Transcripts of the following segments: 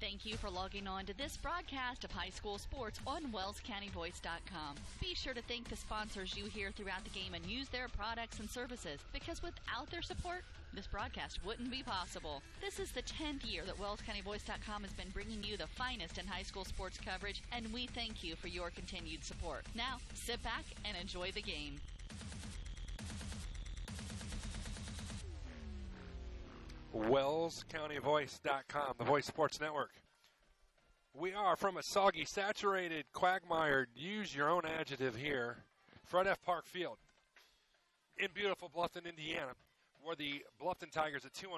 Thank you for logging on to this broadcast of high school sports on WellsCountyVoice.com. Be sure to thank the sponsors you hear throughout the game and use their products and services, because without their support, this broadcast wouldn't be possible. This is the 10th year that WellsCountyVoice.com has been bringing you the finest in high school sports coverage, and we thank you for your continued support. Now, sit back and enjoy the game. WellsCountyVoice.com, the Voice Sports Network. We are from a soggy, saturated, quagmired, use your own adjective here, Fred F. Park Field in beautiful Bluffton, Indiana, where the Bluffton Tigers at 2-1,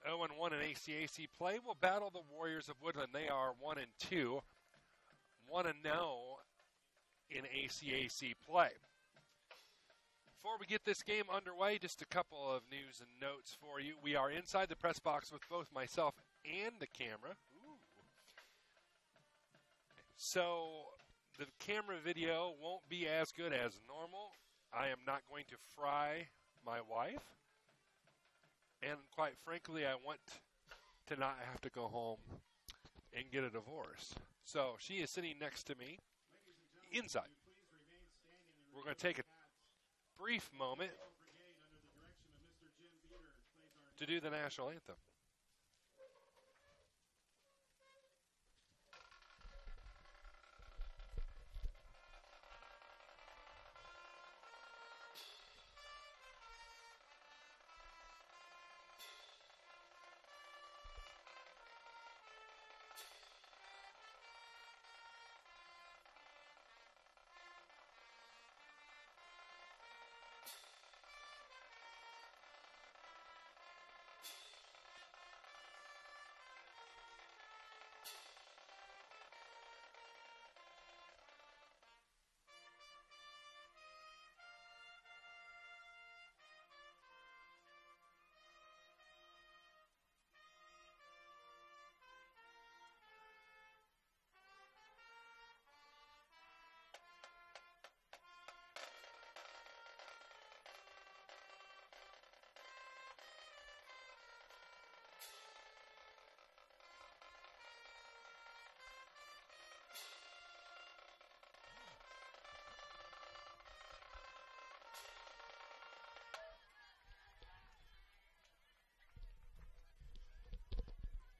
0-1 in ACAC play will battle the Warriors of Woodland. They are 1-2, 1-0 in ACAC play. Before we get this game underway, just a couple of news and notes for you. We are inside the press box with both myself and the camera. Ooh. So the camera video won't be as good as normal. I am not going to fry my wife. And quite frankly, I want to not have to go home and get a divorce. So she is sitting next to me inside. We're going to take a brief moment to do the national anthem.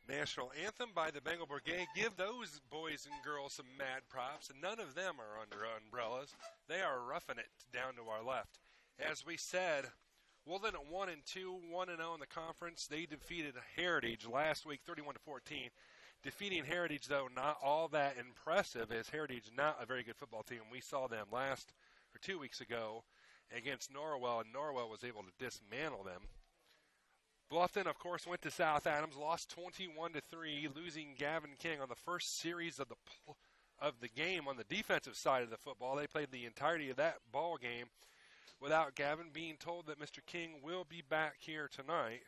National anthem by the Bengal Brigade. Give those boys and girls some mad props. None of them are under umbrellas. They are roughing it down to our left. As we said, Woodland at 1-2, 1-0 in the conference. They defeated Heritage last week, 31-14. Defeating Heritage, though, not all that impressive, as Heritage not a very good football team. We saw them 2 weeks ago against Norwell, and Norwell was able to dismantle them. Bluffton, of course, went to South Adams, lost 21-3, losing Gavin King on the first series of the game on the defensive side of the football. They played the entirety of that ball game without Gavin, being told that Mr. King will be back here tonight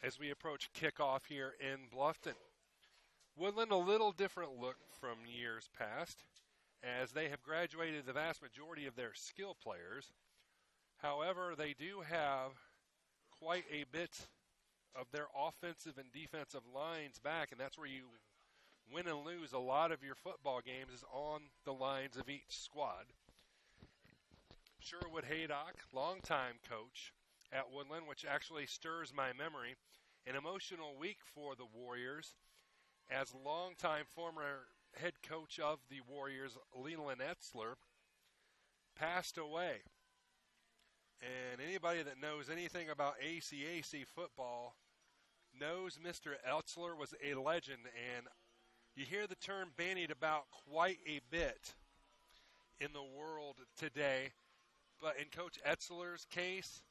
as we approach kickoff here in Bluffton. Woodland, a little different look from years past, as they have graduated the vast majority of their skill players. However, they do have quite a bit of their offensive and defensive lines back, and that's where you win and lose a lot of your football games, is on the lines of each squad. Sherwood Haydock, longtime coach at Woodland, which actually stirs my memory. An emotional week for the Warriors, as longtime former head coach of the Warriors, Leland Etzler, passed away. And anybody that knows anything about ACAC football knows Mr. Etzler was a legend, and you hear the term bandied about quite a bit in the world today. But in Coach Etzler's case,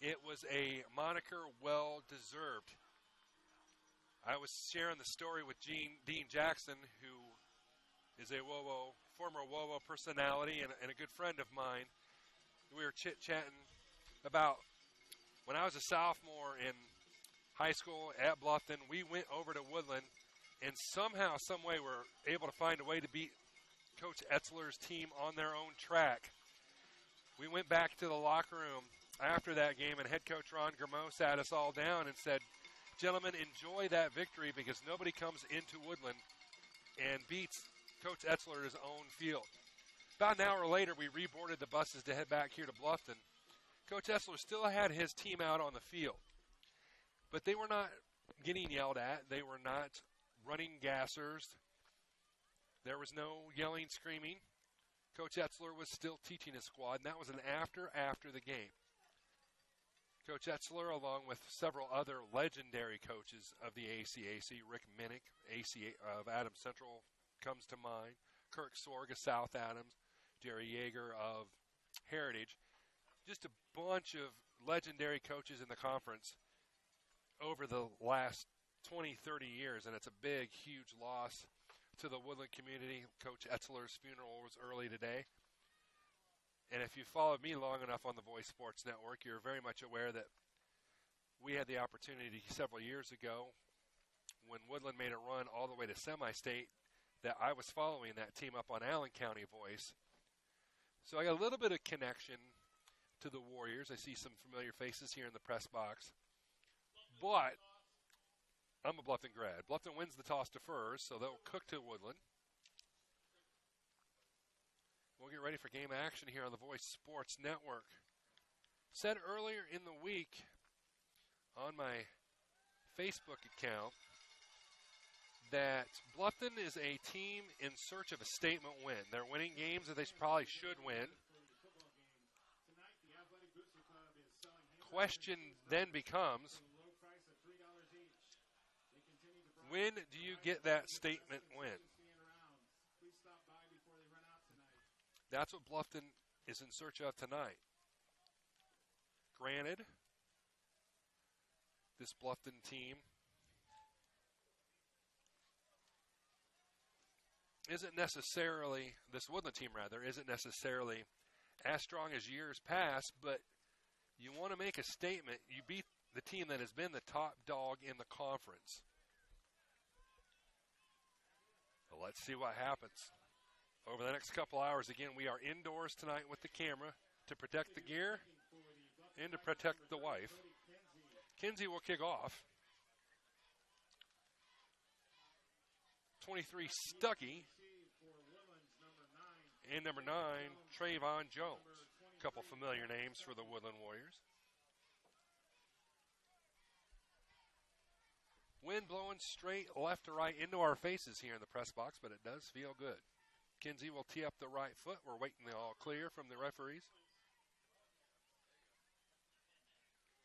it was a moniker well-deserved. I was sharing the story with Dean Jackson, who is a former WOWO personality and a good friend of mine. We were chit-chatting about when I was a sophomore in high school at Bluffton. We went over to Woodland, and somehow, some way, were able to find a way to beat Coach Etzler's team on their own track. We went back to the locker room after that game, and head coach Ron Germeau sat us all down and said, Gentlemen, enjoy that victory because nobody comes into Woodland and beats Coach Etzler at his own field. About an hour later, we reboarded the buses to head back here to Bluffton. Coach Etzler still had his team out on the field, but they were not getting yelled at. They were not running gassers. There was no yelling, screaming. Coach Etzler was still teaching his squad, and that was an after the game. Coach Etzler, along with several other legendary coaches of the ACAC, Rick Minnick, AC of Adams Central comes to mind, Kirk Sorg of South Adams, Jerry Yeager of Heritage, just a bunch of legendary coaches in the conference over the last 20, 30 years, and it's a big, huge loss to the Woodland community. Coach Etzler's funeral was early today. And if you followed me long enough on the Voice Sports Network, you're very much aware that we had the opportunity several years ago when Woodland made a run all the way to semi-state that I was following that team up on Allen County Voice. So I got a little bit of connection to the Warriors. I see some familiar faces here in the press box. But I'm a Bluffton grad. Bluffton wins the toss to first, so they'll cook to Woodland. We'll get ready for game action here on the Voice Sports Network. Said earlier in the week on my Facebook account that Bluffton is a team in search of a statement win. They're winning games that they probably should win. Question then becomes, when do you get that statement win? That's what Bluffton is in search of tonight. Granted, this Bluffton team isn't necessarily, this Woodland team rather, isn't necessarily as strong as years past, but you want to make a statement. You beat the team that has been the top dog in the conference. So let's see what happens. Over the next couple hours, again, we are indoors tonight with the camera to protect the gear and to protect the wife. Kinsey will kick off. 23, Stuckey. And number 9, Trayvon Jones. A couple familiar names for the Woodland Warriors. Wind blowing straight left to right into our faces here in the press box, but it does feel good. Kinsey will tee up the right foot. We're waiting the all clear from the referees.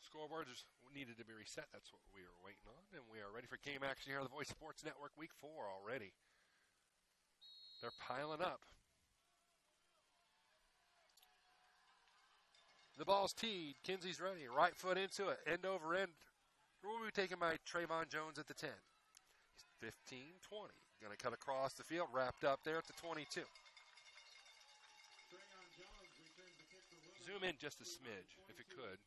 Scoreboards needed to be reset. That's what we are waiting on. And we are ready for game action here on the Voice Sports Network Week 4 already. They're piling up. The ball's teed. Kinsey's ready. Right foot into it. End over end. We'll be taken by Trayvon Jones at the 10. He's 15-20. Going to cut across the field. Wrapped up there at the 22. Zoom in just a smidge, if you could.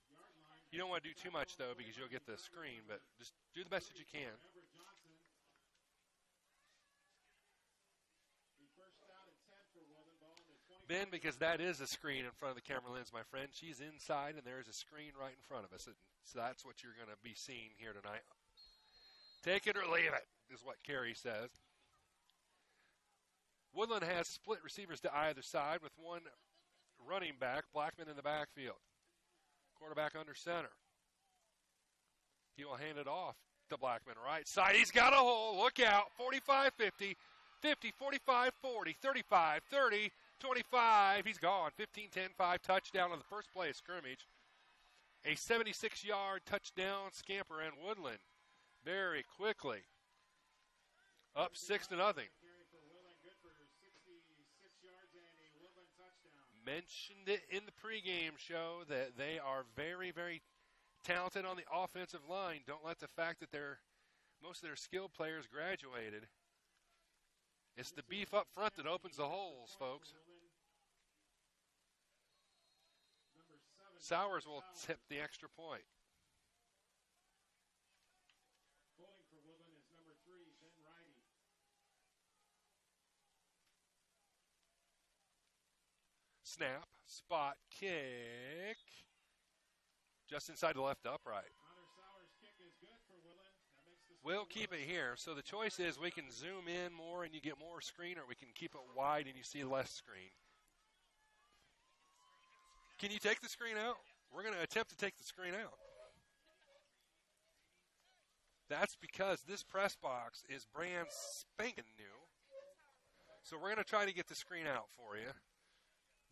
You don't want to do too much, though, because you'll get the screen, but just do the best that you can. Ben, because that is a screen in front of the camera lens, my friend. She's inside, and there's a screen right in front of us. So that's what you're going to be seeing here tonight. Take it or leave it, is what Carrie says. Woodland has split receivers to either side with one running back, Blackman in the backfield. Quarterback under center. He will hand it off to Blackman, right side. He's got a hole. Look out. 45-50, 50, 45, 40, 35, 30, 25. He's gone. 15-10-5 touchdown on the first play of scrimmage. A 76-yard touchdown scamper, and Woodland very quickly up 6-0. Mentioned it in the pregame show that they are very, very talented on the offensive line. Don't let the fact that most of their skilled players graduated. It's the beef up front that opens the holes, folks. Sowers will tip the extra point. Snap, spot, kick. Just inside the left upright. We'll keep it here. So the choice is we can zoom in more and you get more screen, or we can keep it wide and you see less screen. Can you take the screen out? We're going to attempt to take the screen out. That's because this press box is brand spanking new. So we're going to try to get the screen out for you.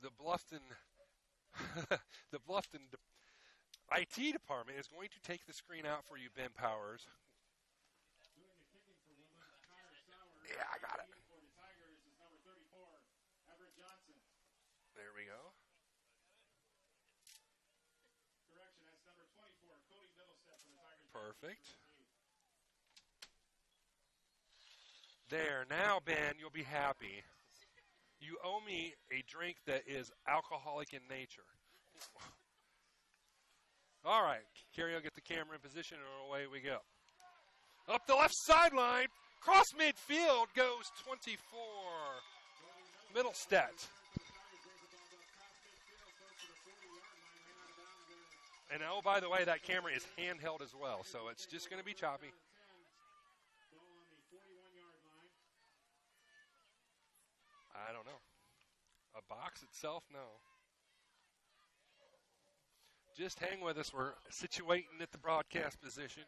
The Bluffton IT department is going to take the screen out for you, Ben Powers. Yeah, I got it. There we go. Perfect. There. Now, Ben, you'll be happy. You owe me a drink that is alcoholic in nature. All right. Kerry will get the camera in position, and away we go. Up the left sideline. Cross midfield goes 24. Middlestead. And oh, by the way, that camera is handheld as well, so it's just going to be choppy. I don't know. A box itself? No. Just hang with us. We're situating at the broadcast position.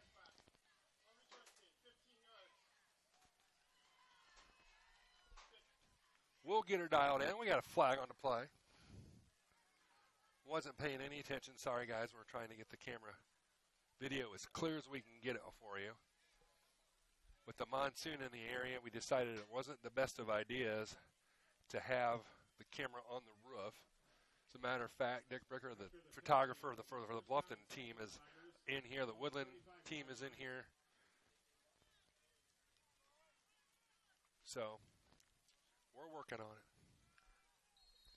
We'll get her dialed in. We got a flag on the play. Wasn't paying any attention. Sorry, guys. We're trying to get the camera video as clear as we can get it for you. With the monsoon in the area, we decided it wasn't the best of ideas to have the camera on the roof. As a matter of fact, Dick Bricker, the photographer for the Bluffton team, is in here. The Woodland team is in here. So we're working on it.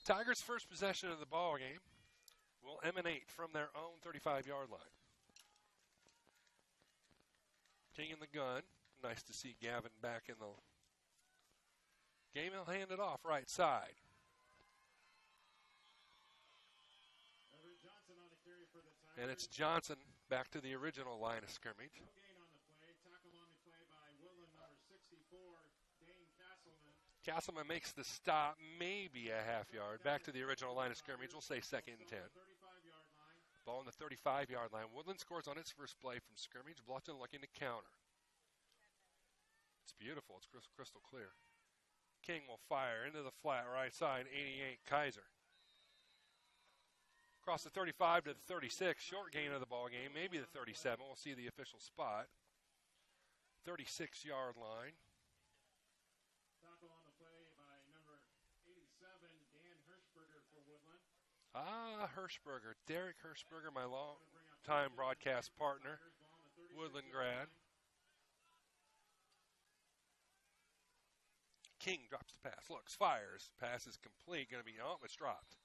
Tigers' first possession of the ball game will emanate from their own 35-yard line. King in the gun. Nice to see Gavin back in the game. He'll hand it off right side. And it's Johnson back to the original line of scrimmage. Castleman makes the stop, maybe a half yard. Back to the original line of scrimmage. We'll say 2nd and 10. Ball on the 35-yard line. Woodland scores on its first play from scrimmage. Bluffton looking to counter. It's beautiful. It's crystal clear. King will fire into the flat right side. 88, Kaiser. Across the 35 to the 36. Short gain of the ball game. Maybe the 37. We'll see the official spot. 36-yard line. Hirschberger. Derek Hirschberger, my long-time broadcast partner. Woodland grad. King drops the pass. Looks, fires. Pass is complete. Going to be, it's dropped.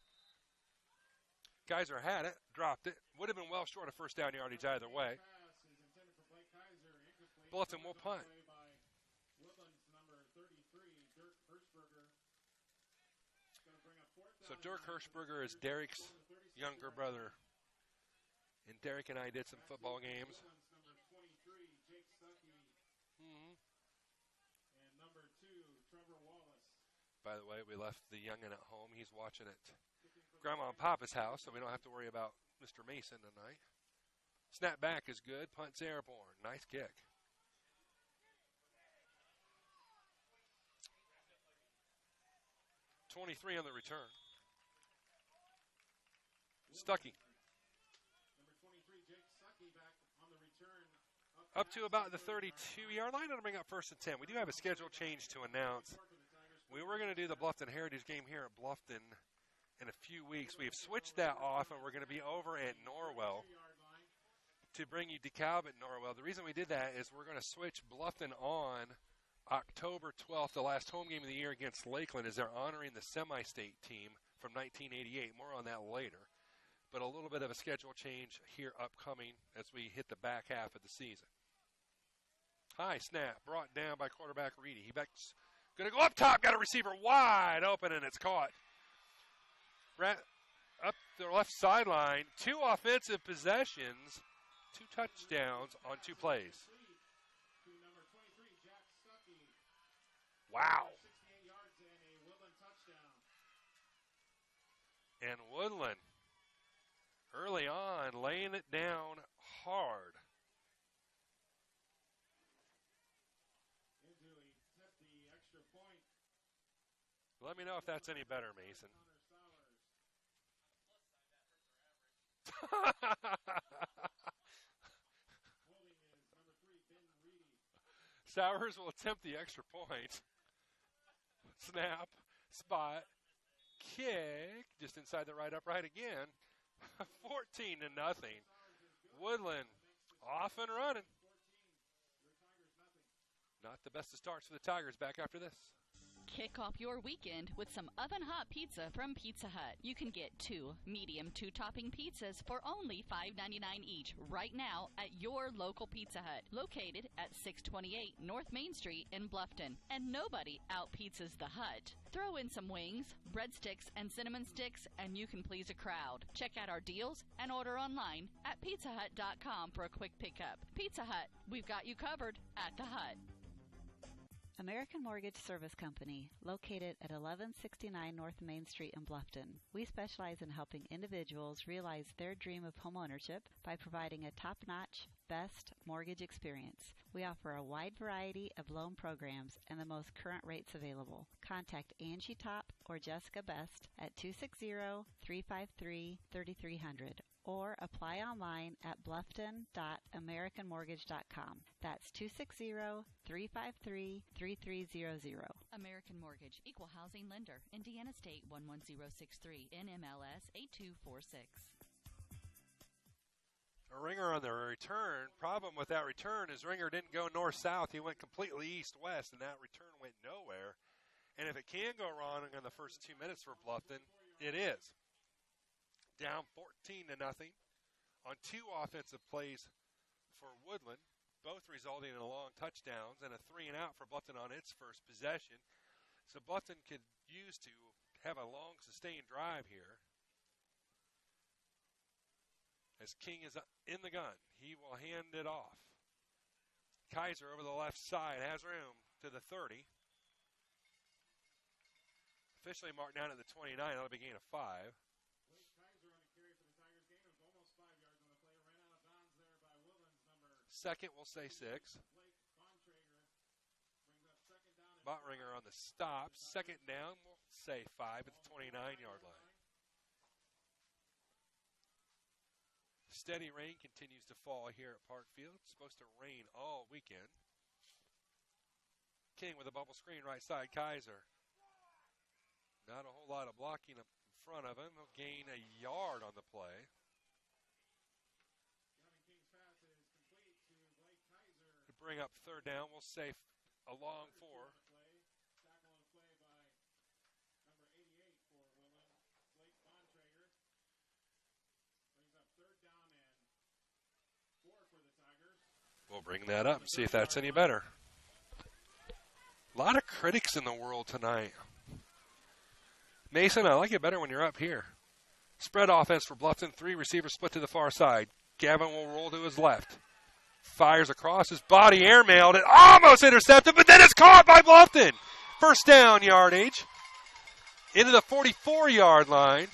Kaiser had it, dropped it. Would have been well short of first down yardage either way. Bluffton will punt. So Dirk Hirschberger is Derek's younger brother. And Derek and I did some football games. By the way, we left the youngin' at home. He's watching at Grandma and Papa's house, so we don't have to worry about Mr. Mason tonight. Snap back is good. Punt's airborne. Nice kick. .23 on the return. Stuckey. Up to about the 32-yard line. It'll bring up 1st and 10. We do have a schedule change to announce. We were going to do the Bluffton Heritage game here at Bluffton in a few weeks. We have switched that off, and we're going to be over at Norwell to bring you DeKalb at Norwell. The reason we did that is we're going to switch Bluffton on October 12th, the last home game of the year against Lakeland, as they're honoring the semi-state team from 1988. More on that later. But a little bit of a schedule change here upcoming as we hit the back half of the season. High snap brought down by quarterback Reedy. He backs, going to go up top, got a receiver wide open, and it's caught. Up the left sideline, 2 offensive possessions, 2 touchdowns on 2 plays. Wow. And Woodland, early on, laying it down hard. Let me know if that's any better, Mason. Sowers will attempt the extra point. Snap, spot, kick, just inside the right upright again. 14-0. Woodland off and running. Not the best of starts for the Tigers. Back after this. Kick off your weekend with some oven-hot pizza from Pizza Hut. You can get 2 medium 2-topping pizzas for only $5.99 each right now at your local Pizza Hut, located at 628 North Main Street in Bluffton. And nobody out-pizzas the Hut. Throw in some wings, breadsticks, and cinnamon sticks, and you can please a crowd. Check out our deals and order online at pizzahut.com for a quick pickup. Pizza Hut, we've got you covered at the Hut. American Mortgage Service Company, located at 1169 North Main Street in Bluffton. We specialize in helping individuals realize their dream of homeownership by providing a top-notch, best mortgage experience. We offer a wide variety of loan programs and the most current rates available. Contact Angie Top or Jessica Best at 260-353-3300 or apply online at bluffton.americanmortgage.com. That's 260-353-3300. American Mortgage, Equal Housing Lender, Indiana State 11063, NMLS 8246. A ringer on the return. Problem with that return is ringer didn't go north-south. He went completely east-west, and that return went nowhere. And if it can go wrong in the first 2 minutes for Bluffton, it is. Down 14-0 on 2 offensive plays for Woodland, both resulting in long touchdowns and a 3-and-out for Bluffton on its first possession. So Bluffton could use to have a long, sustained drive here. As King is in the gun, he will hand it off. Kaiser over the left side has room to the 30. Officially marked down at the 29. That'll be a gain of 5. Second, we'll say 6. Bottringer on the stop. Second down, we'll say 5 at the 29-yard line. Steady rain continues to fall here at Parkfield. It's supposed to rain all weekend. King with a bubble screen right side. Kaiser. Not a whole lot of blocking up in front of him. He'll gain a yard on the play. To bring up third down, we'll say a long 4. We'll bring that up and see if that's any better. A lot of critics in the world tonight. Mason, I like it better when you're up here. Spread offense for Bluffton. 3 receivers split to the far side. Gavin will roll to his left. Fires across his body, airmailed it. Almost intercepted, but then it's caught by Bluffton. First down yardage. Into the 44-yard line.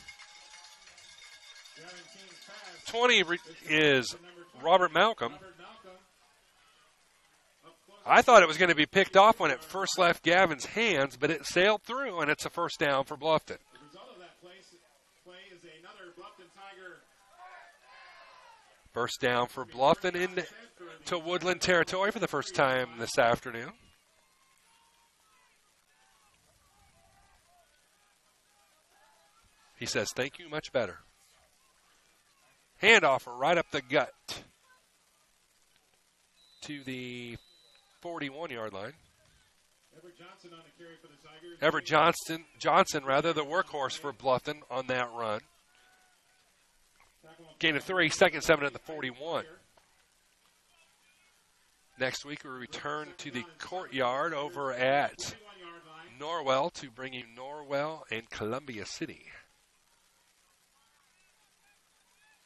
20 is Robert Malcolm. I thought it was going to be picked off when it first left Gavin's hands, but it sailed through, and it's a first down for Bluffton. The result of that play is another Bluffton Tiger. First down for Bluffton into Woodland territory for the first time this afternoon. He says, thank you, much better. Handoff right up the gut to the 41-yard line. Everett Johnson on the carry for the Tigers. Everett Johnson, the workhorse for Bluffton on that run. Gain of 3, second 7 at the 41. Next week we return to the courtyard over at Norwell to bring you Norwell and Columbia City.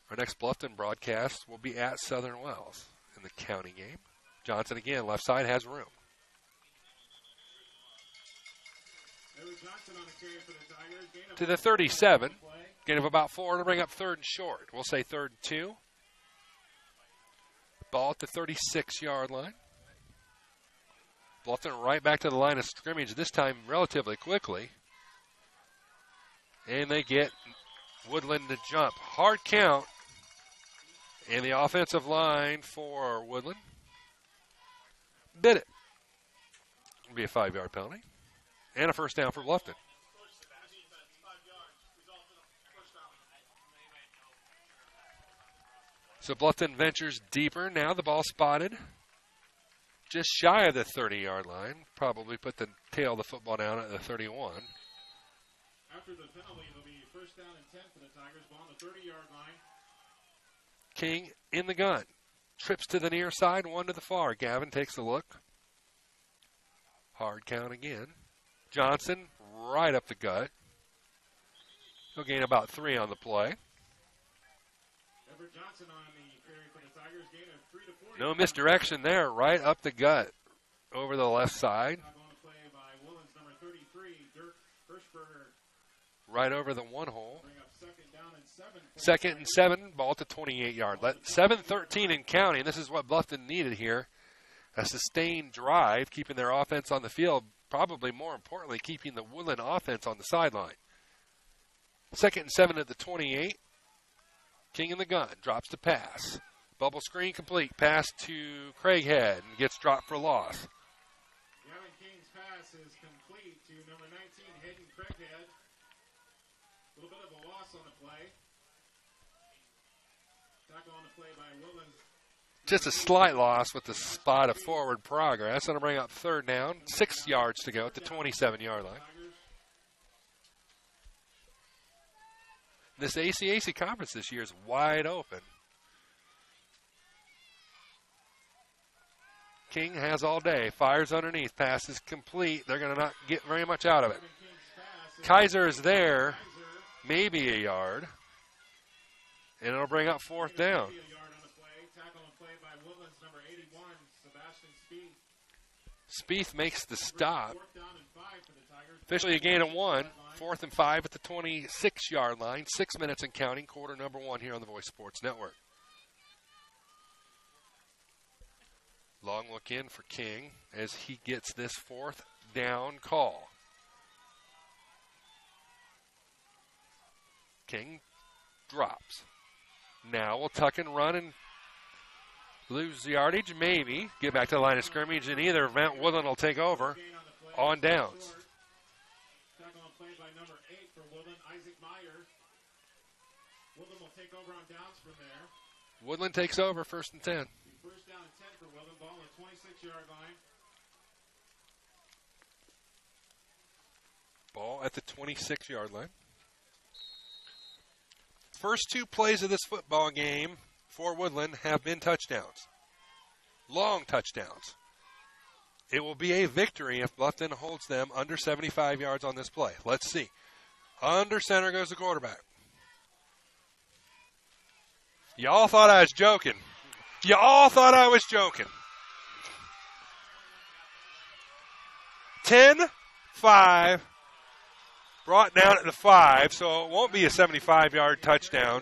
Our next Bluffton broadcast will be at Southern Wells in the county game. Johnson again, left side, has room. to the 37. Gain of about 4 to bring up 3rd and short. We'll say 3rd and 2. Ball at the 36-yard line. Bluffton right back to the line of scrimmage, this time relatively quickly. And they get Woodland to jump. Hard count. And the offensive line for Woodland bid it. It'll be a 5-yard penalty. And a first down for Bluffton. So Bluffton ventures deeper. Now the ball spotted just shy of the 30-yard line. Probably put the tail of the football down at the 31. After the penalty, it'll be first down and 10 for the Tigers. Ball on the 30-yard line. King in the gun. Trips to the near side, 1 to the far. Gavin takes a look. Hard count again. Johnson right up the gut. He'll gain about 3 on the play. Everett Johnson on the carry for the Tigers. Gain of 3 to 4. No misdirection there. Right up the gut over the left side. Now going to play by Woodland's number 33, Dirk Hirschberger. Right over the 1 hole. Bring up 2nd down and 7. 2nd and 7, ball to 28-yard. 7-13 in counting. This is what Bluffton needed here. A sustained drive, keeping their offense on the field. Probably more importantly, keeping the Woodland offense on the sideline. 2nd and 7 at the 28. King in the gun. Drops to pass. Bubble screen complete. Pass to Craighead and gets dropped for loss. Gavin King's pass is complete to number 19, Hayden Craighead. A little bit of a loss on the play. Tackle on the play by Woodland. Just a slight loss with the spot of forward progress. That'll bring up 3rd down. 6 yards to go at the 27-yard line. This ACAC conference this year is wide open. King has all day. Fires underneath. Pass is complete. They're going to not get very much out of it. Kaiser is there. Maybe a yard. And it'll bring up 4th down. Spieth makes the stop. Officially a gain of 1. 4th and 5 at the 26-yard line. 6 minutes and counting. Quarter number 1 here on the Voice Sports Network. Long look in for King as he gets this 4th down call. King drops. Now we'll tuck and run and lose yardage, maybe. Get back to the line of scrimmage. In either event, Woodland will take over on downs. Tackle on play by number 8 for Woodland, Isaac Meyer. Woodland will take over on downs from there. Woodland takes over, 1st and 10. First down and 10 for Woodland. Ball on the 26-yard line. Ball at the 26-yard line. First 2 plays of this football game for Woodland have been touchdowns. Long touchdowns. It will be a victory if Bluffton holds them under 75 yards on this play. Let's see. Under center goes the quarterback. Y'all thought I was joking. Y'all thought I was joking. 10-5. Brought down at the 5, so it won't be a 75-yard touchdown.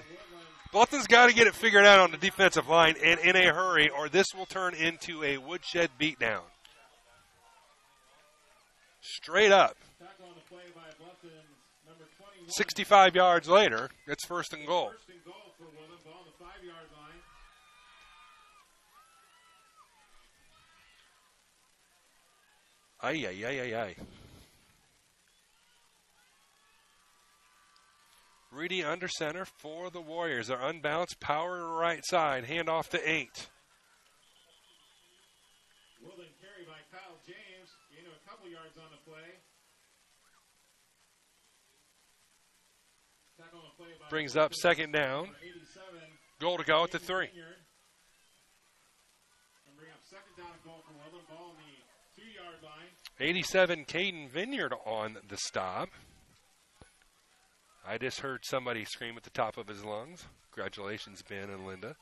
Bluffton's got to get it figured out on the defensive line and in a hurry, or this will turn into a woodshed beatdown. Straight up. 65 yards later, it's 1st and goal. First and goal for Woodland. Ball on the 5-yard line. Ay, ay, ay, ay, ay. Reedy under center for the Warriors. They're unbalanced. Power to right side. Hand off to 8. Woodland carry by Kyle James. Gain of a couple yards on the play. Tackle on the play by Brings up 2nd down. 87. Goal to go at the 3. And bring up 2nd down and goal for Woodland. Ball on the 2-yard line. 87, Caden Vineyard on the stop. I just heard somebody scream at the top of his lungs. Congratulations, Ben and Linda.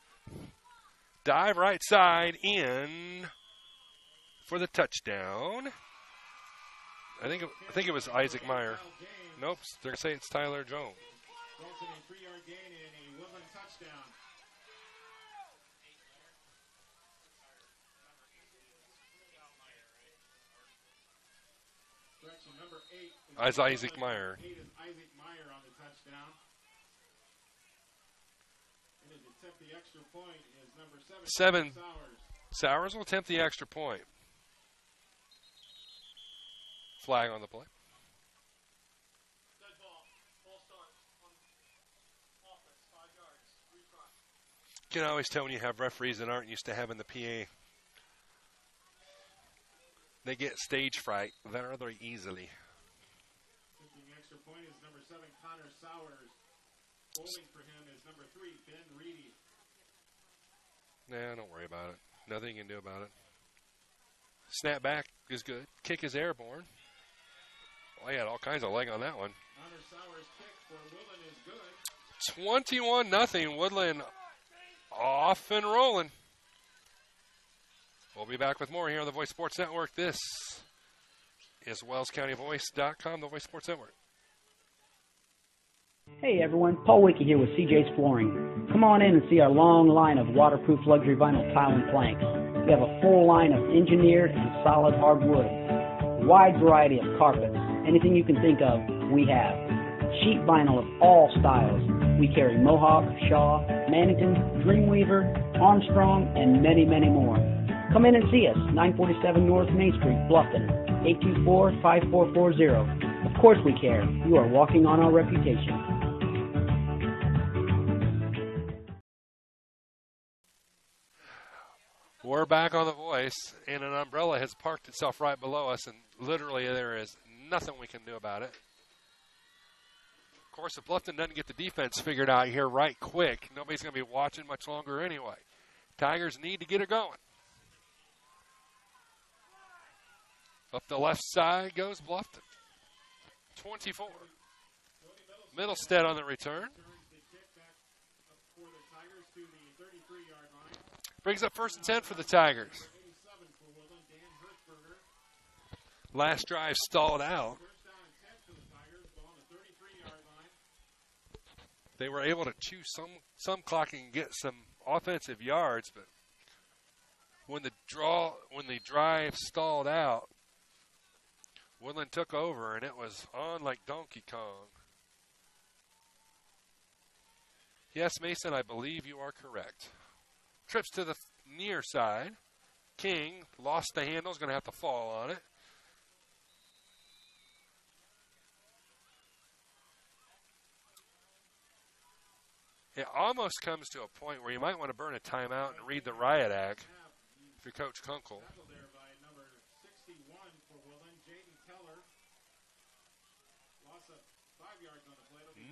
Dive right side in for the touchdown. I think it was Isaac Meyer. Nope, they're going to say it's Tyler Jones. Results in a 3-yard gain and a Woodland touchdown. Correction, number 8 is Isaac Meyer. 8 is Isaac Meyer on the touchdown. And to attempt the extra point is number 7. Sowers will attempt the extra point. Flag on the play. You can always tell when you have referees that aren't used to having the PA. They get stage fright very easily. The extra point is number 7, Connor Sowers. Bowling for him is number 3, Ben Reedy. Nah, don't worry about it. Nothing you can do about it. Snap back is good. Kick is airborne. Well, he had all kinds of leg on that one. Connor Sowers' kick for Woodland is good. 21-0. Woodland off and rolling. We'll be back with more here on the Voice Sports Network. This is WellsCountyVoice.com, the Voice Sports Network. Hey everyone, Paul Wiki here with CJ's Flooring. Come on in and see our long line of waterproof luxury vinyl tile and planks. We have a full line of engineered and solid hardwood. A wide variety of carpets. Anything you can think of, we have. Sheet vinyl of all styles. We carry Mohawk, Shaw, Mannington, Dreamweaver, Armstrong, and many, many more. Come in and see us, 947 North Main Street, Bluffton, 824-5440. Of course we care. You are walking on our reputation. We're back on the Voice, and an umbrella has parked itself right below us, and literally there is nothing we can do about it. Of course, if Bluffton doesn't get the defense figured out here right quick, nobody's going to be watching much longer anyway. Tigers need to get it going. Up the left side goes Bluffton. 24. Middlestead on the return. Brings up 1st and 10 for the Tigers. Last drive stalled out. They were able to chew some clock and get some offensive yards, but when the drive stalled out, Woodland took over, and it was on like Donkey Kong. Yes, Mason, I believe you are correct. Trips to the near side. King lost the handle, is going to have to fall on it. It almost comes to a point where you might want to burn a timeout and read the riot act if you're Coach Kunkel.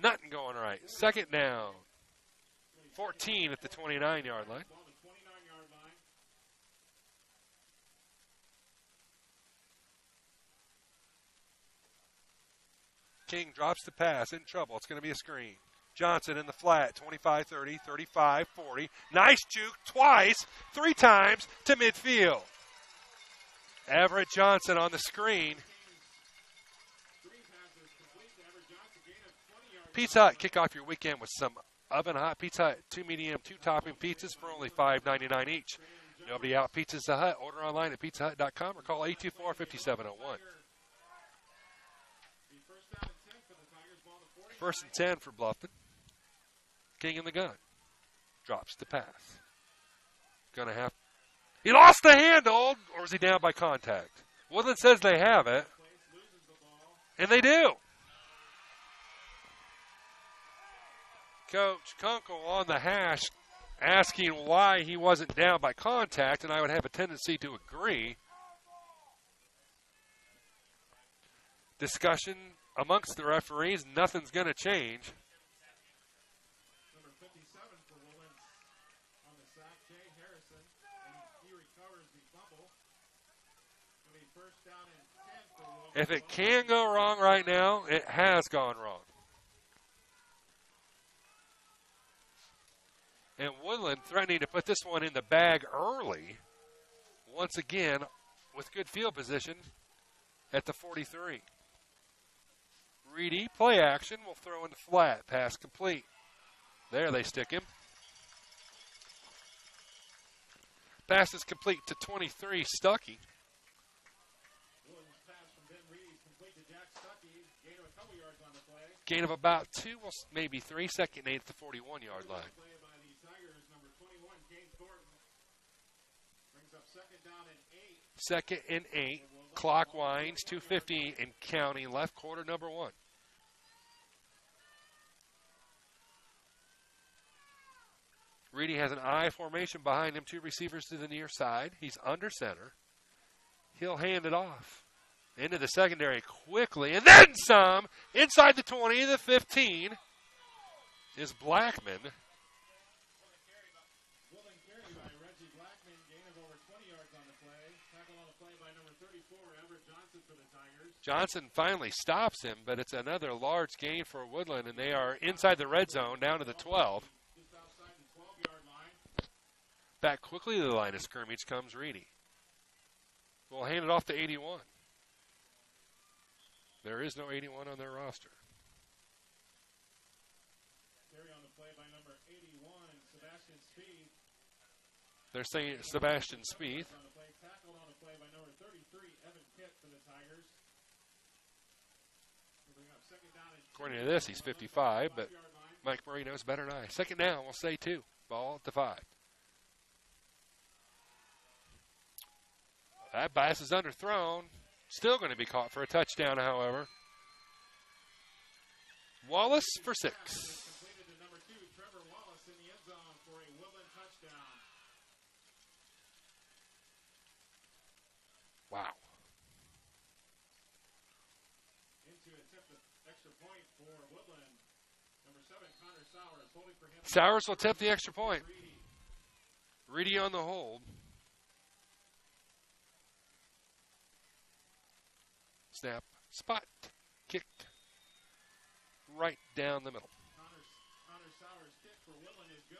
Nothing going right. 2nd down. 14 at the 29-yard line. King drops the pass, in trouble. It's going to be a screen. Johnson in the flat, 25-30, 35-40. Nice juke twice, 3 times to midfield. Everett Johnson on the screen. Pizza Hut, kick off your weekend with some oven hot Pizza Hut, 2 medium, 2 topping pizzas for only $5.99 each. Nobody out Pizza Hut. Order online at pizzahut.com or call 824-5701. 1st and 10 for Bluffton. King in the gun. Drops the pass. Gonna have. He lost the handle, or is he down by contact? Woodland says they have it. And they do. Coach Kunkel on the hash asking why he wasn't down by contact, and I would have a tendency to agree. Discussion amongst the referees, nothing's going to change. Number 57 for Woodland on the sack, Jay Harrison, and he recovers the fumble. It'll be 1st down and 10 for Woodland. If it can go wrong right now, it has gone wrong. And Woodland threatening to put this one in the bag early. Once again, with good field position, at the 43. Reedy, play action, will throw in the flat. Pass complete. There they stick him. Pass is complete to 23, Stuckey. Gain of about 2, well, maybe 3. Second and 8 at the 41-yard line. Second and 8. Clock winds, 2:50 and counting left, quarter number 1. Reedy has an I formation behind him, 2 receivers to the near side. He's under center. He'll hand it off. Into the secondary quickly, and then some. Inside the 20, the 15 is Blackman. Johnson finally stops him, but it's another large gain for Woodland, and they are inside the red zone down to the 12. Back quickly to the line of scrimmage comes Reedy. We'll hand it off to 81. There is no 81 on their roster. Carry on the play by number 81, Sebastian Speed. They're saying Sebastian Speed. Tackled on the play by number 33, Evan Kitt for the Tigers. According to this, he's 55, but Mike Murray knows better than I. Second down, we'll say 2. Ball at the 5. That pass is underthrown. Still going to be caught for a touchdown, however. Wallace for 6. Completed to number 2, Trevor Wallace in the end zone for a Woodland touchdown. Wow. Into attempt an extra point for Woodland. Number 7, Connor Sowers holding for him. Sowers will attempt the extra point. Reedy on the hold. Snap, spot, kicked right down the middle. Connor Sowers' kick for Woodland is good.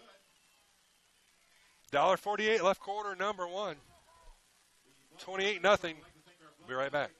$1.48 left quarter, number 1. 28-0. Be right back.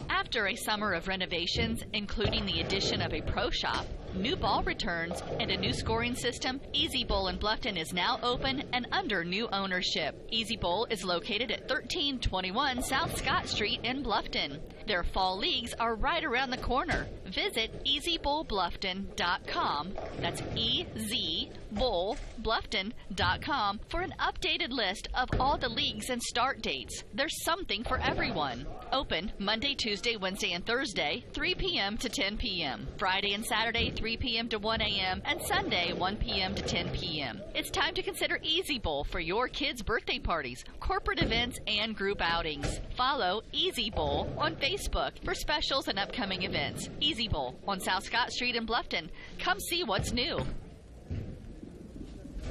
After a summer of renovations, including the addition of a pro shop, new ball returns, and a new scoring system, Easy Bowl in Bluffton is now open and under new ownership. Easy Bowl is located at 1321 South Scott Street in Bluffton. Their fall leagues are right around the corner. Visit easybowlbluffton.com. That's EZBowlBluffton.com for an updated list of all the leagues and start dates. There's something for everyone. Open Monday, Tuesday, Wednesday, and Thursday, 3 p.m. to 10 p.m. Friday and Saturday, 3 p.m. to 1 a.m. and Sunday, 1 p.m. to 10 p.m. It's time to consider Easy Bowl for your kids' birthday parties, corporate events, and group outings. Follow Easy Bowl on Facebook for specials and upcoming events. Easy Bowl on South Scott Street in Bluffton. Come see what's new.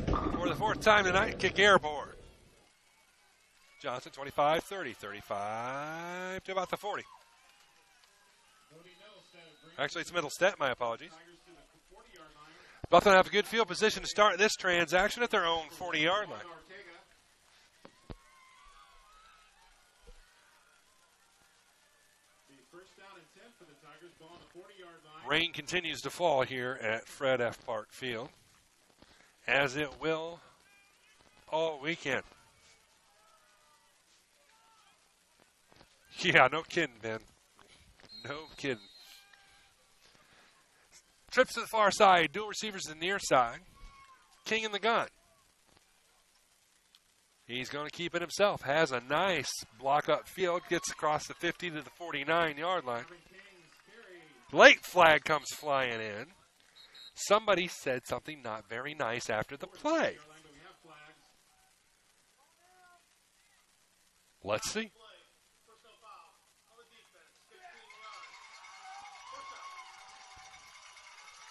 For the 4th time tonight, kick airborne. Johnson, 25, 30, 35 to about the 40. Actually, it's middle step, my apologies. Bluffton have a good field position to start this transaction at their own 40-yard line. Rain continues to fall here at Fred F. Park Field, as it will all weekend. Yeah, no kidding, Ben. No kidding. Trips to the far side, dual receivers to the near side. King in the gun. He's going to keep it himself. Has a nice block up field. Gets across the 50 to the 49-yard line. Late flag comes flying in. Somebody said something not very nice after the play. Let's see.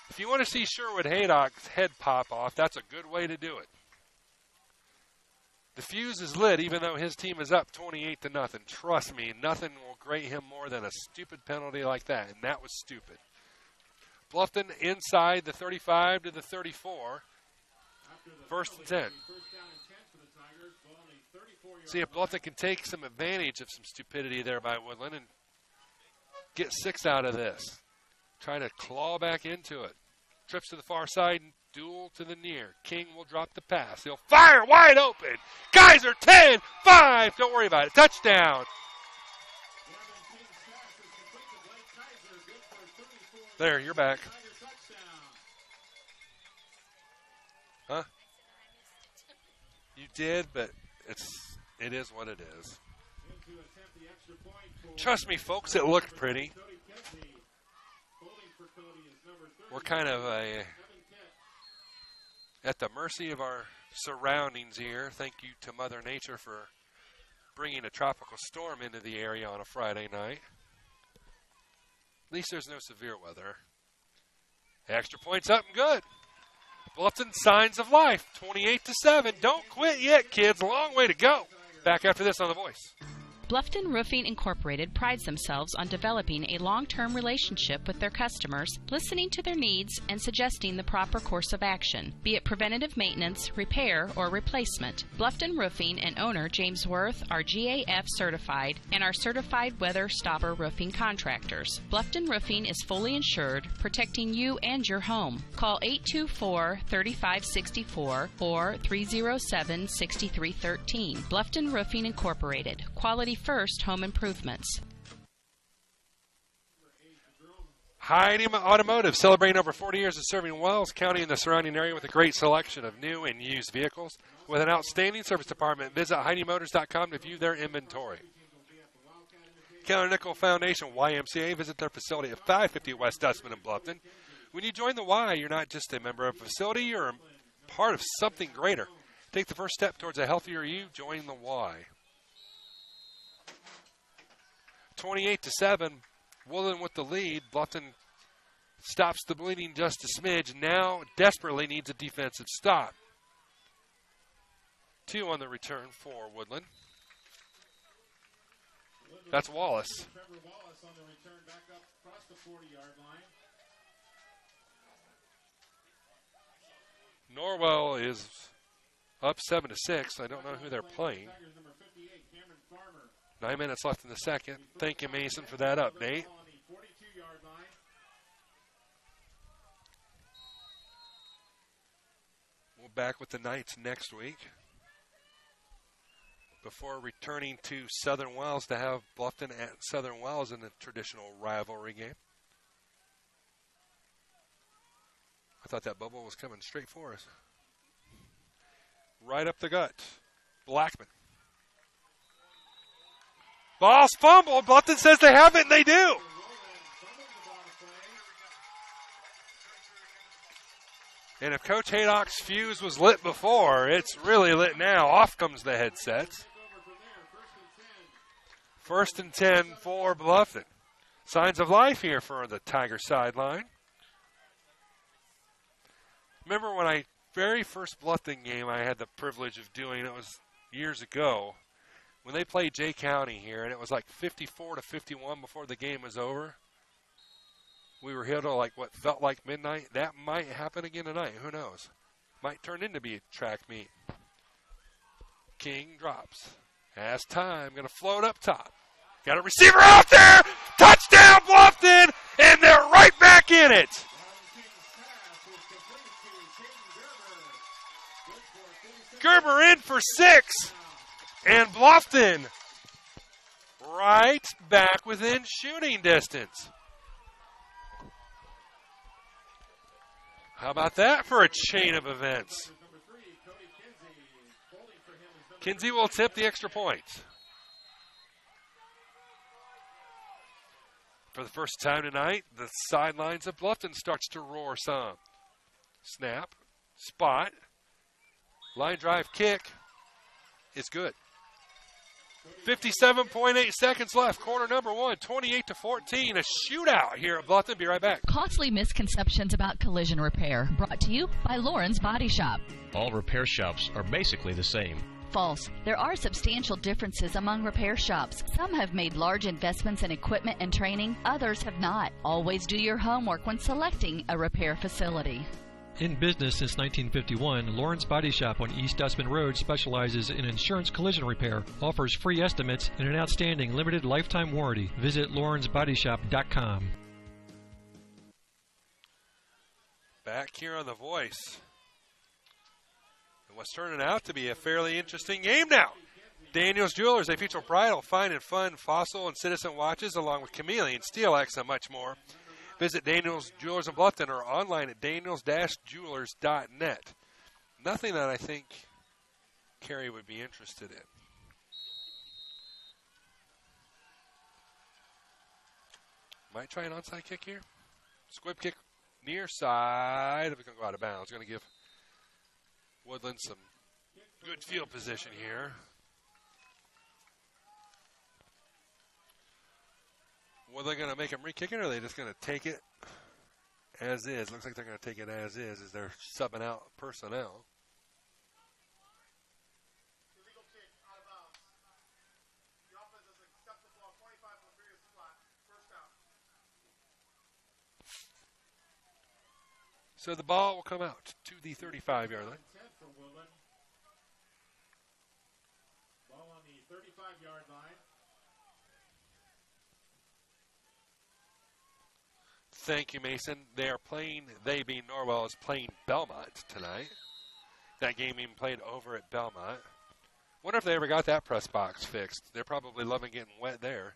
If you want to see Sherwood Haydock's head pop off, that's a good way to do it. The fuse is lit, even though his team is up 28-0. Trust me, nothing will grate him more than a stupid penalty like that, and that was stupid. Bluffton inside the 35 to the 34. First and 10. First down and 10 for the Tigers. Ball on the 34-yard See if Bluffton can take some advantage of some stupidity there by Woodland and get 6 out of this. Trying to claw back into it. Trips to the far side and duel to the near. King will drop the pass. He'll fire wide open. Kaiser 10-5. Don't worry about it. Touchdown. There, you're back. Huh? You did, but it is what it is. Trust me, folks, it looked pretty. We're kind of at the mercy of our surroundings here. Thank you to Mother Nature for bringing a tropical storm into the area on a Friday night. At least there's no severe weather. Extra points up and good. Bluffton, signs of life, 28-7. Don't quit yet, kids. A long way to go. Back after this on The Voice. Bluffton Roofing Incorporated prides themselves on developing a long-term relationship with their customers, listening to their needs and suggesting the proper course of action, be it preventative maintenance, repair, or replacement. Bluffton Roofing and owner James Worth are GAF certified and are certified weather stopper roofing contractors. Bluffton Roofing is fully insured, protecting you and your home. Call 824-3564 or 307-6313. Bluffton Roofing Incorporated. Quality first home improvements. Heidi Automotive, celebrating over 40 years of serving Wells County and the surrounding area with a great selection of new and used vehicles. With an outstanding service department, visit HeidiMotors.com to view their inventory. Keller Nickel Foundation, YMCA, visit their facility at 550 West Dustman in Bluffton. When you join the Y, you're not just a member of a facility, you're a part of something greater. Take the first step towards a healthier you, join the Y. 28-7, Woodland with the lead. Bluffton stops the bleeding just a smidge. Now desperately needs a defensive stop. 2 on the return for Woodland. That's Wallace. Trevor Wallace on the return back up across the 40-yard line. Norwell is up 7-6. I don't know who they're playing. 9 minutes left in the second. Thank you, Mason, for that update. We'll back with the Knights next week before returning to Southern Wells to have Bluffton at Southern Wells in a traditional rivalry game. I thought that bubble was coming straight for us. Right up the gut. Blackman. Ball's fumbled. Bluffton says they have it, and they do. And if Coach Haydock's fuse was lit before, it's really lit now. Off comes the headsets. 1st and 10 for Bluffton. Signs of life here for the Tiger sideline. Remember when I very first Bluffton game I had the privilege of doing, it was years ago, when they played Jay County here, and it was like 54-51 before the game was over. We were here till like what felt like midnight. That might happen again tonight. Who knows? Might turn into be a track meet. King drops. Has time. Going to float up top. Got a receiver out there. Touchdown Bluffton, and they're right back in it. Gerber in for 6. And Bluffton right back within shooting distance. How about that for a chain of events? Kinsey will tip the extra point. For the first time tonight, the sidelines of Bluffton starts to roar some. Snap, spot, line drive kick is good. 57.8 seconds left. Quarter number 1, 28-14. A shootout here at Bluffton. Be right back. Costly misconceptions about collision repair. Brought to you by Lauren's Body Shop. All repair shops are basically the same. False. There are substantial differences among repair shops. Some have made large investments in equipment and training. Others have not. Always do your homework when selecting a repair facility. In business since 1951, Lawrence Body Shop on East Dustman Road specializes in insurance collision repair, offers free estimates, and an outstanding limited lifetime warranty. Visit lawrencebodyshop.com. Back here on The Voice. And what's turning out to be a fairly interesting game now. Daniels Jewelers, they feature bridal, fine and fun, fossil and citizen watches, along with chameleon, SteelX, and much more. Visit Daniels Jewelers in Bluffton or online at daniels-jewelers.net. Nothing that I think Carrie would be interested in. Might try an onside kick here. Squib kick near side. If it's going to go out of bounds, going to give Woodland some good field position here. Woodland going to make him re-kick it, or are they just going to take it as is? Looks like they're going to take it as they're subbing out personnel. So the ball will come out to the 35-yard line. Ball on the 35-yard line. Thank you, Mason. They being Norwell, is playing Belmont tonight. That game even played over at Belmont. Wonder if they ever got that press box fixed. They're probably loving getting wet there.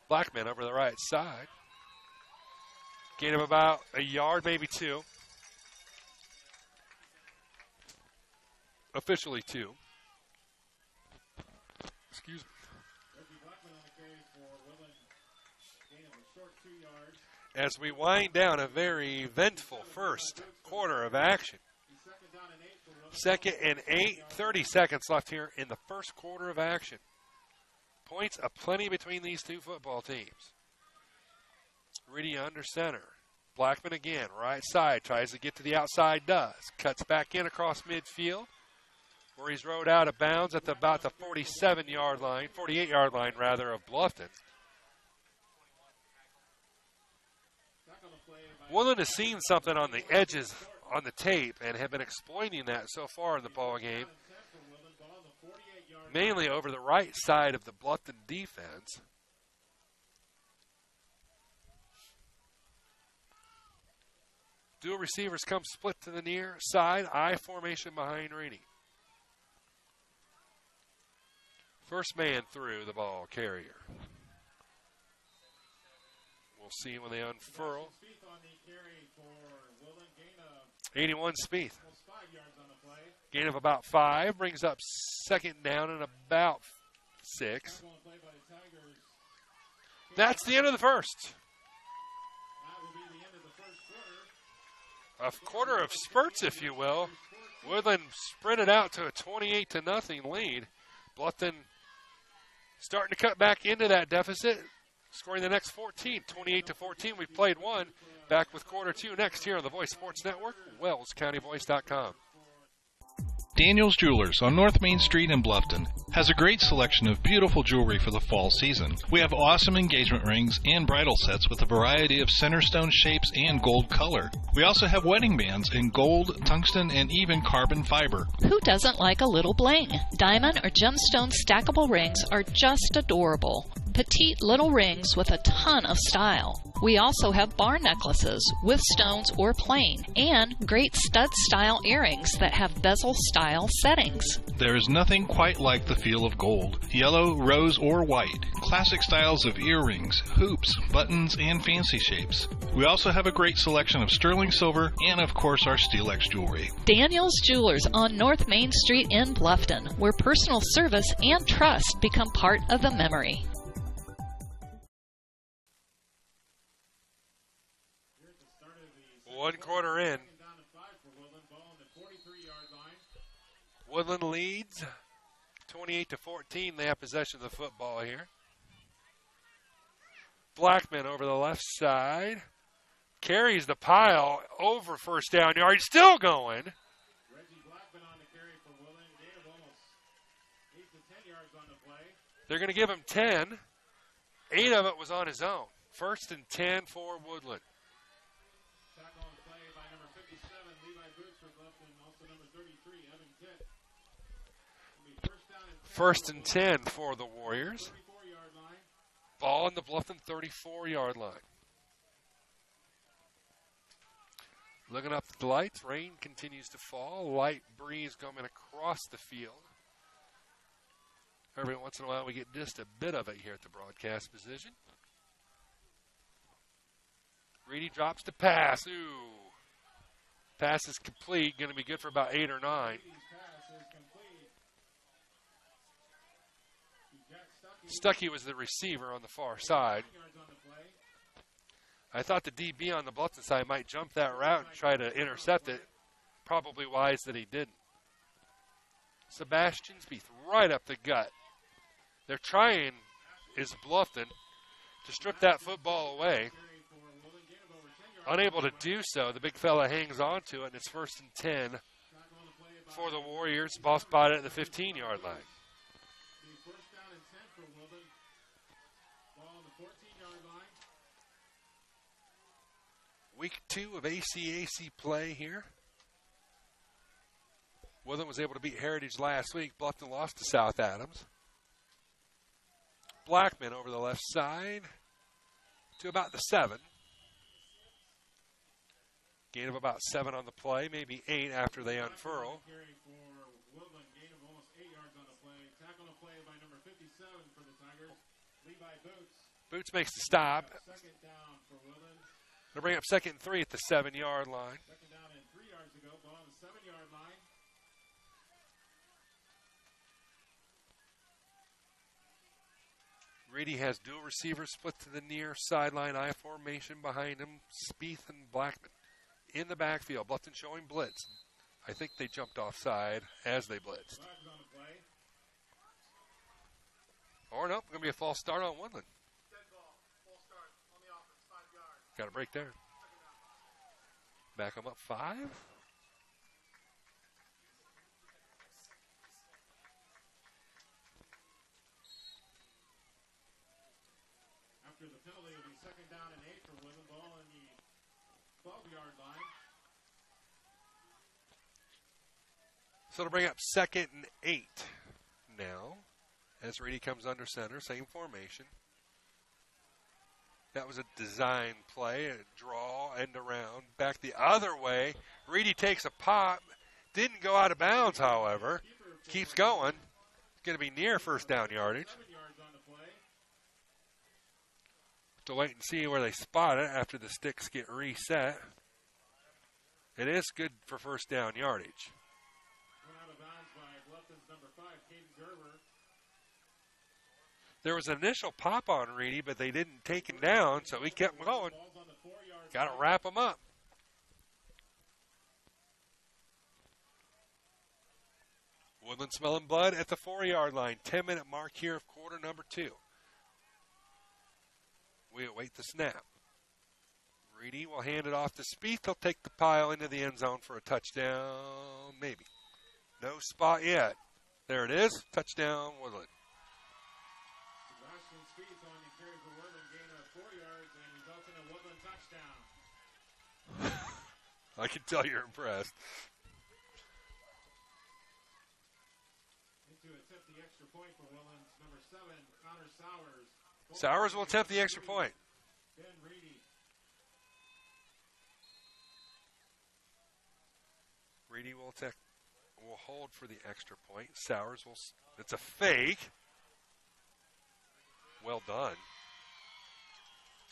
Blackman over the right side. Gain of about a yard, maybe two. Officially two. Excuse me. As we wind down a very eventful first quarter of action. 2nd and 8, 30 seconds left here in the first quarter of action. Points aplenty between these two football teams. Reedy under center. Blackman again, right side, tries to get to the outside, does. Cuts back in across midfield, where he's rode out of bounds at about the 48-yard line of Bluffton. Woodland has seen something on the edges on the tape and have been exploiting that so far in the ball game, mainly over the right side of the Bluffton defense. Dual receivers come split to the near side, I formation behind Reedy. First man through the ball carrier. We'll see when they unfurl. 81 Spieth. Gain of about 5. Brings up 2nd down and about 6. That's the end of the first. A quarter of spurts, if you will. Woodland sprinted out to a 28-0 lead. Bluffton starting to cut back into that deficit, scoring the next 14, 28-14. We've played one. Back with quarter 2 next here on the Voice Sports Network, WellsCountyVoice.com. Daniels Jewelers on North Main Street in Bluffton has a great selection of beautiful jewelry for the fall season. We have awesome engagement rings and bridal sets with a variety of centerstone shapes and gold color. We also have wedding bands in gold, tungsten, and even carbon fiber. Who doesn't like a little bling? Diamond or gemstone stackable rings are just adorable. Petite little rings with a ton of style. We also have bar necklaces with stones or plain, and great stud-style earrings that have bezel-style settings. There is nothing quite like the feel of gold. Yellow, rose, or white. Classic styles of earrings, hoops, buttons, and fancy shapes. We also have a great selection of sterling silver and, of course, our SteelX jewelry. Daniels Jewelers on North Main Street in Bluffton, where personal service and trust become part of the memory. One quarter in. Woodland leads 28-14. They have possession of the football here. Blackman over the left side. Carries the pile over first down yard. He's still going. They're going to give him 10. 8 of it was on his own. 1st and 10 for Woodland. First and 10 for the Warriors. Ball on the Bluffton 34-yard line. Looking up at the lights, rain continues to fall. Light breeze coming across the field. Every once in a while we get just a bit of it here at the broadcast position. Reedy drops the pass. Ooh. Pass is complete. Going to be good for about 8 or 9. Stuckey was the receiver on the far side. I thought the DB on the Bluffton side might jump that route and try to intercept it. Probably wise that he didn't. Sebastian Spieth right up the gut. They're trying, is Bluffton, to strip that football away. Unable to do so, the big fella hangs on to it, and it's first and 10 for the Warriors. Ball spotted at the 15-yard line. Week 2 of ACAC play here. Woodland was able to beat Heritage last week. Bluffton lost to South Adams. Blackman over the left side to about the 7. Gain of about 7 on the play, maybe 8 after they unfurl. Boots makes the stop. They'll bring up 2nd and 3 at the 7-yard line. Second down and 3 yards to go. Ball on the 7-yard line. Reedy has dual receivers split to the near sideline. I formation behind him. Spieth and Blackman in the backfield. Bluffton showing blitz. I think they jumped offside as they blitzed. Or nope, going to be a false start on Woodland. Got a break there. Back them up 5. After the penalty, it'll be 2nd down and 8 for Woodland. Ball on the 12-yard line. So to bring up 2nd and 8 now, as Reedy comes under center, same formation. That was a design play, a draw, end around. Back the other way. Reedy takes a pop. Didn't go out of bounds, however. Keeps going. It's going to be near first down yardage. To wait and see where they spot it after the sticks get reset. It is good for first down yardage. Out of bounds by Bluffton's number 5, Caden Gerber. There was an initial pop on Reedy, but they didn't take him down, so he kept going. Got to wrap him up. Woodland smelling blood at the 4-yard line. 10-minute mark here of quarter number 2. We await the snap. Reedy will hand it off to Spieth. He'll take the pile into the end zone for a touchdown, maybe. No spot yet. There it is. Touchdown, Woodland. I can tell you're impressed. Into attempt the extra point for Woodland's number 7, Connor Sowers. Sowers will attempt the extra point. Ben Reedy. Reedy will hold for the extra point. Sowers will. It's a fake. Well done.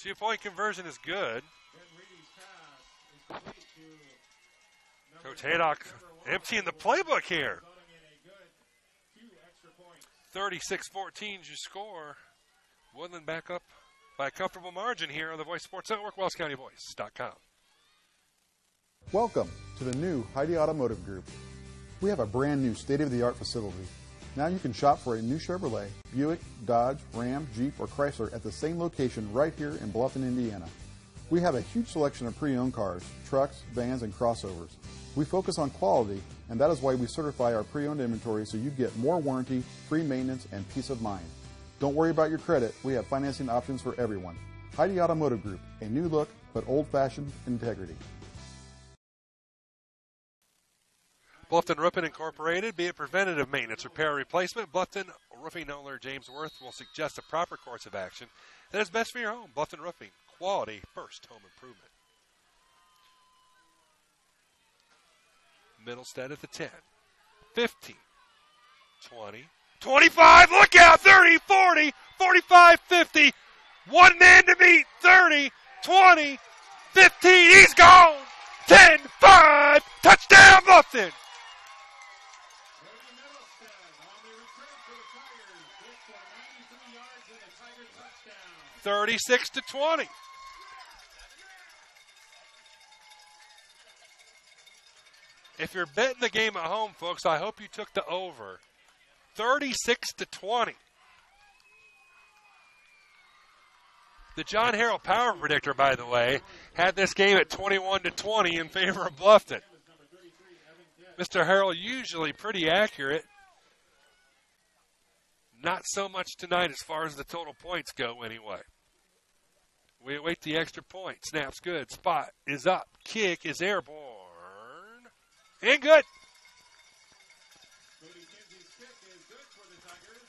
2-point conversion is good. Ben Reedy's pass is complete to Coach Haydock emptying the playbook here. 36-14 you score. Woodland back up by a comfortable margin here on the Voice Sports Network, WellsCountyVoice.com. Welcome to the new Heidi Automotive Group. We have a brand new state-of-the-art facility. Now you can shop for a new Chevrolet, Buick, Dodge, Ram, Jeep, or Chrysler at the same location right here in Bluffton, Indiana. We have a huge selection of pre-owned cars, trucks, vans, and crossovers. We focus on quality, and that is why we certify our pre-owned inventory so you get more warranty, free maintenance, and peace of mind. Don't worry about your credit. We have financing options for everyone. Heidi Automotive Group, a new look, but old-fashioned integrity. Bluffton Roofing Incorporated, be it preventative maintenance, repair, or replacement, Bluffton Roofing owner James Worth will suggest a proper course of action that is best for your home. Bluffton Roofing, quality first home improvement. Middlestead at the 10, 15, 20, 25, look out, 30, 40, 45, 50, one man to beat, 30, 20, 15, he's gone, 10, 5, touchdown Bluffton. 36-20. If you're betting the game at home, folks, I hope you took the over. 36-20. The John Harrell Power Predictor, by the way, had this game at 21-20 in favor of Bluffton. Mr. Harrell usually pretty accurate. Not so much tonight as far as the total points go anyway. We await the extra point. Snap's good. Spot is up. Kick is airborne. And good.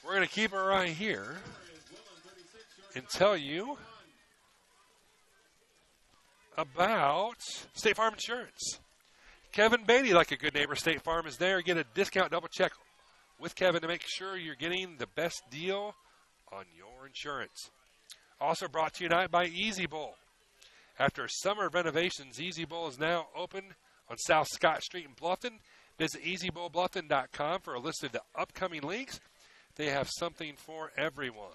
We're going to keep it right here and tell you about State Farm Insurance. Kevin Beatty, like a good neighbor, State Farm is there. Get a discount double check with Kevin to make sure you're getting the best deal on your insurance. Also brought to you tonight by Easy Bowl. After summer renovations, Easy Bowl is now open on South Scott Street in Bluffton. Visit easybowlbluffton.com for a list of the upcoming leagues. They have something for everyone.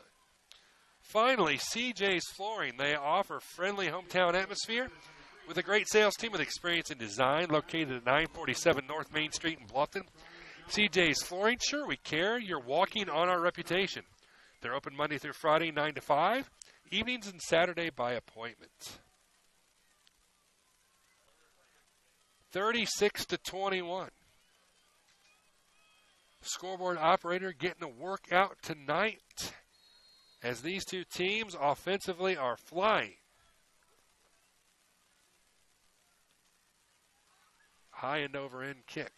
Finally, CJ's Flooring. They offer friendly hometown atmosphere with a great sales team with experience in design, located at 947 North Main Street in Bluffton. CJ's Flooring, sure we care. You're walking on our reputation. They're open Monday through Friday, 9 to 5. Evenings and Saturday by appointment. 36-21. Scoreboard operator getting a workout tonight as these two teams offensively are flying. High and over end kick.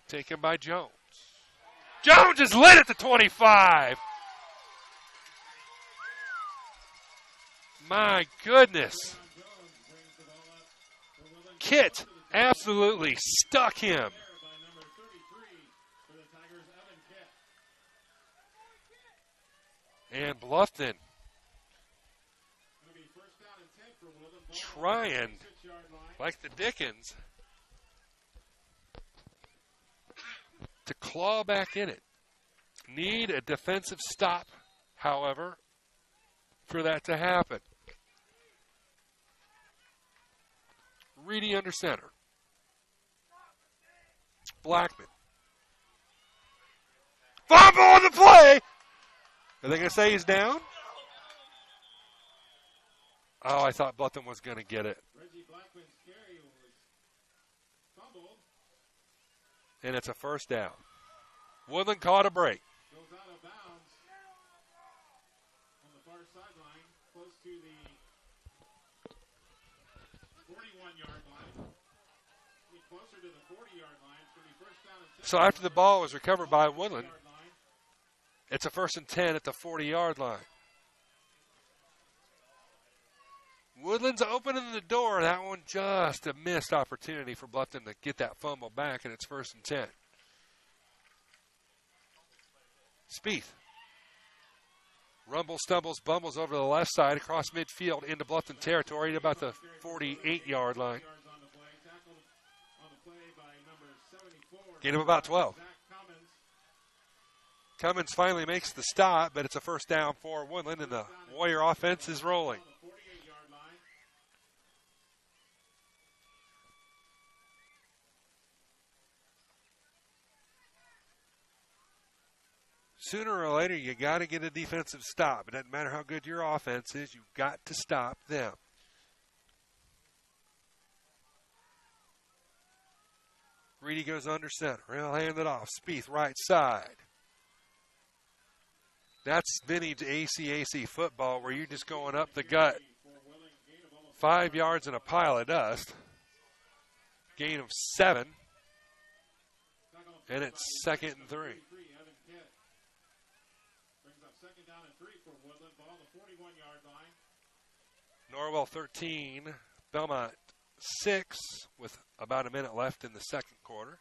Taken by Jones. Jones is lit at the 25. My goodness. Kit absolutely stuck him. And Bluffton trying, like the Dickens, to claw back in it. Need a defensive stop, however, for that to happen. Reedy under center. Blackman. Fumble on the play! Are they going to say he's down? Oh, I thought Bluffton was going to get it. Reggie Blackman's carry was fumbled. And it's a first down. Woodland caught a break. Goes out of bounds on the far sideline, close to the 41-yard line. Closer to the 40-yard line. It's going to be first down and 10. So after the ball was recovered by Woodland, it's a 1st and 10 at the 40-yard line. Woodland's opening the door. That one just a missed opportunity for Bluffton to get that fumble back, and it's 1st and 10. Spieth. Rumble, stumbles, bumbles over the left side across midfield into Bluffton territory at about the 48-yard line. Get him about 12. Cummins finally makes the stop, but it's a first down for Woodland, and the Warrior offense is rolling. Sooner or later, you got to get a defensive stop. It doesn't matter how good your offense is, you've got to stop them. Reedy goes under center. He'll hand it off. Spieth, right side. That's vintage ACAC football where you're just going up the gut. 5 yards and a pile of dust. Gain of 7. And it's 2nd and 3. Brings up 2nd down and 3 for Woodland. Ball on the 41-yard line. Norwell 13, Belmont 6 with about a minute left in the second quarter.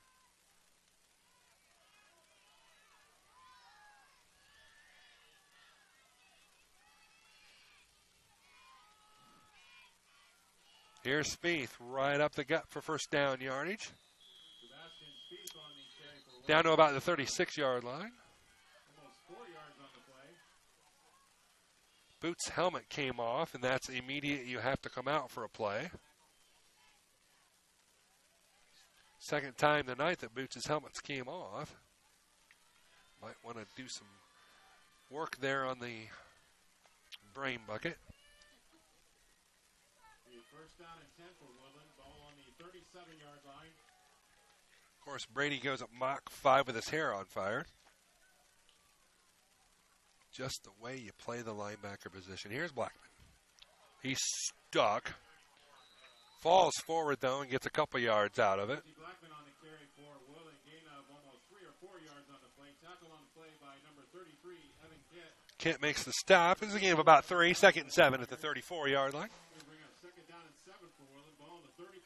Here's Spieth right up the gut for first down yardage. Down to about the 36-yard line. Almost 4 yards on the play. Boots' helmet came off, and that's immediate. You have to come out for a play. Second time tonight that Boots' helmets came off. Might want to do some work there on the brain bucket. First down and 10 for Woodland. Ball on the 37-yard line. Of course, Brady goes up Mach 5 with his hair on fire. Just the way you play the linebacker position. Here's Blackman. He's stuck. Falls forward, though, and gets a couple yards out of it. Blackman on the carry for Woodland. Gain of almost 3 or 4 yards on the play. Tackle on the play by number 33, Evan Kent. Kent makes the stop. This is a game of about 3, 2nd and 7 at the 34-yard line.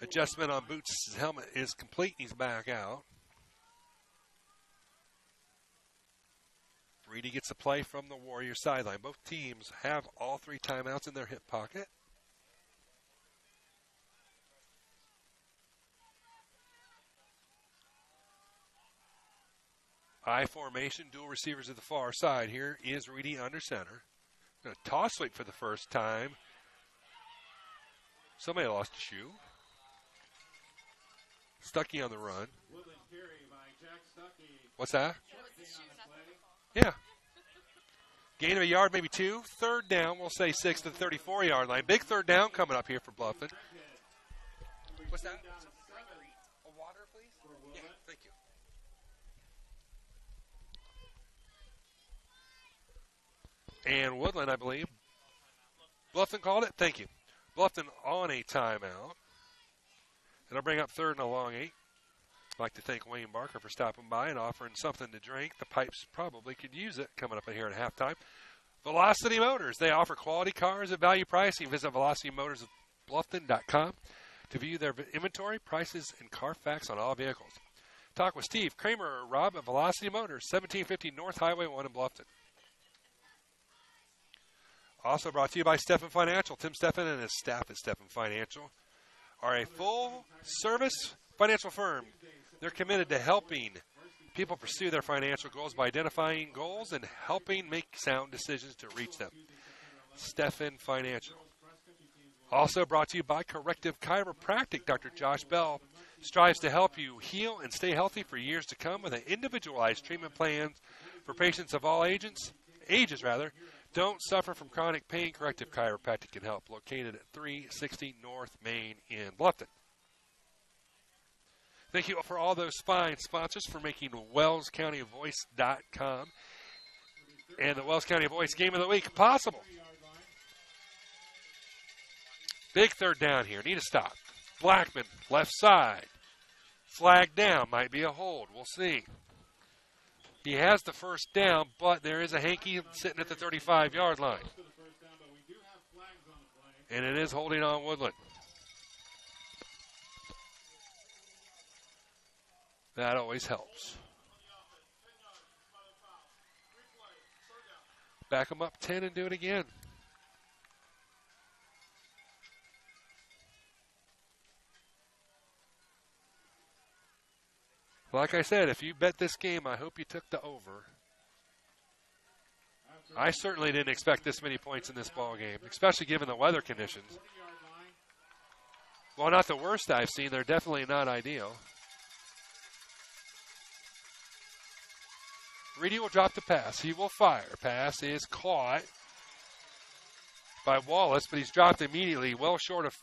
Adjustment on Boots' helmet is complete. He's back out. Reedy gets a play from the Warrior sideline. Both teams have all 3 timeouts in their hip pocket. I formation, dual receivers at the far side. Here is Reedy under center. Going to toss sweep for the first time. Somebody lost a shoe. Stuckey on the run. What's that? Yeah. Gain of a yard, maybe 2. Third down, we'll say 6 to the 34-yard line. Big third down coming up here for Bluffton. What's that? A water, please? Yeah, thank you. And Woodland, I believe. Bluffton called it? Thank you. Bluffton on a timeout. It'll bring up 3rd and a long 8. I'd like to thank Wayne Barker for stopping by and offering something to drink. The Pipes probably could use it coming up in here at halftime. Velocity Motors. They offer quality cars at value pricing. Visit VelocityMotorsBluffton.com to view their inventory, prices, and Carfax on all vehicles. Talk with Steve Kramer or Rob at Velocity Motors, 1750 North Highway 1 in Bluffton. Also brought to you by Steffen Financial. Tim Steffen and his staff at Steffen Financial are a full-service financial firm. They're committed to helping people pursue their financial goals by identifying goals and helping make sound decisions to reach them. Steffen Financial. Also brought to you by Corrective Chiropractic. Dr. Josh Bell strives to help you heal and stay healthy for years to come with an individualized treatment plan for patients of all ages. Don't suffer from chronic pain. Corrective Chiropractic can help. Located at 360 North Main in Bluffton. Thank you for all those fine sponsors for making WellsCountyVoice.com and the Wells County Voice Game of the Week possible. Big third down here. Need a stop. Blackman, left side. Flag down. Might be a hold. We'll see. He has the first down, but there is a hanky sitting at the 35-yard line. And it is holding on Woodland. That always helps. Back them up 10 and do it again. Like I said, if you bet this game, I hope you took the over. I certainly didn't expect this many points in this ball game, especially given the weather conditions. Well, not the worst I've seen. They're definitely not ideal. Reedy will drop the pass. He will fire. Pass is caught by Wallace, but he's dropped immediately, well short of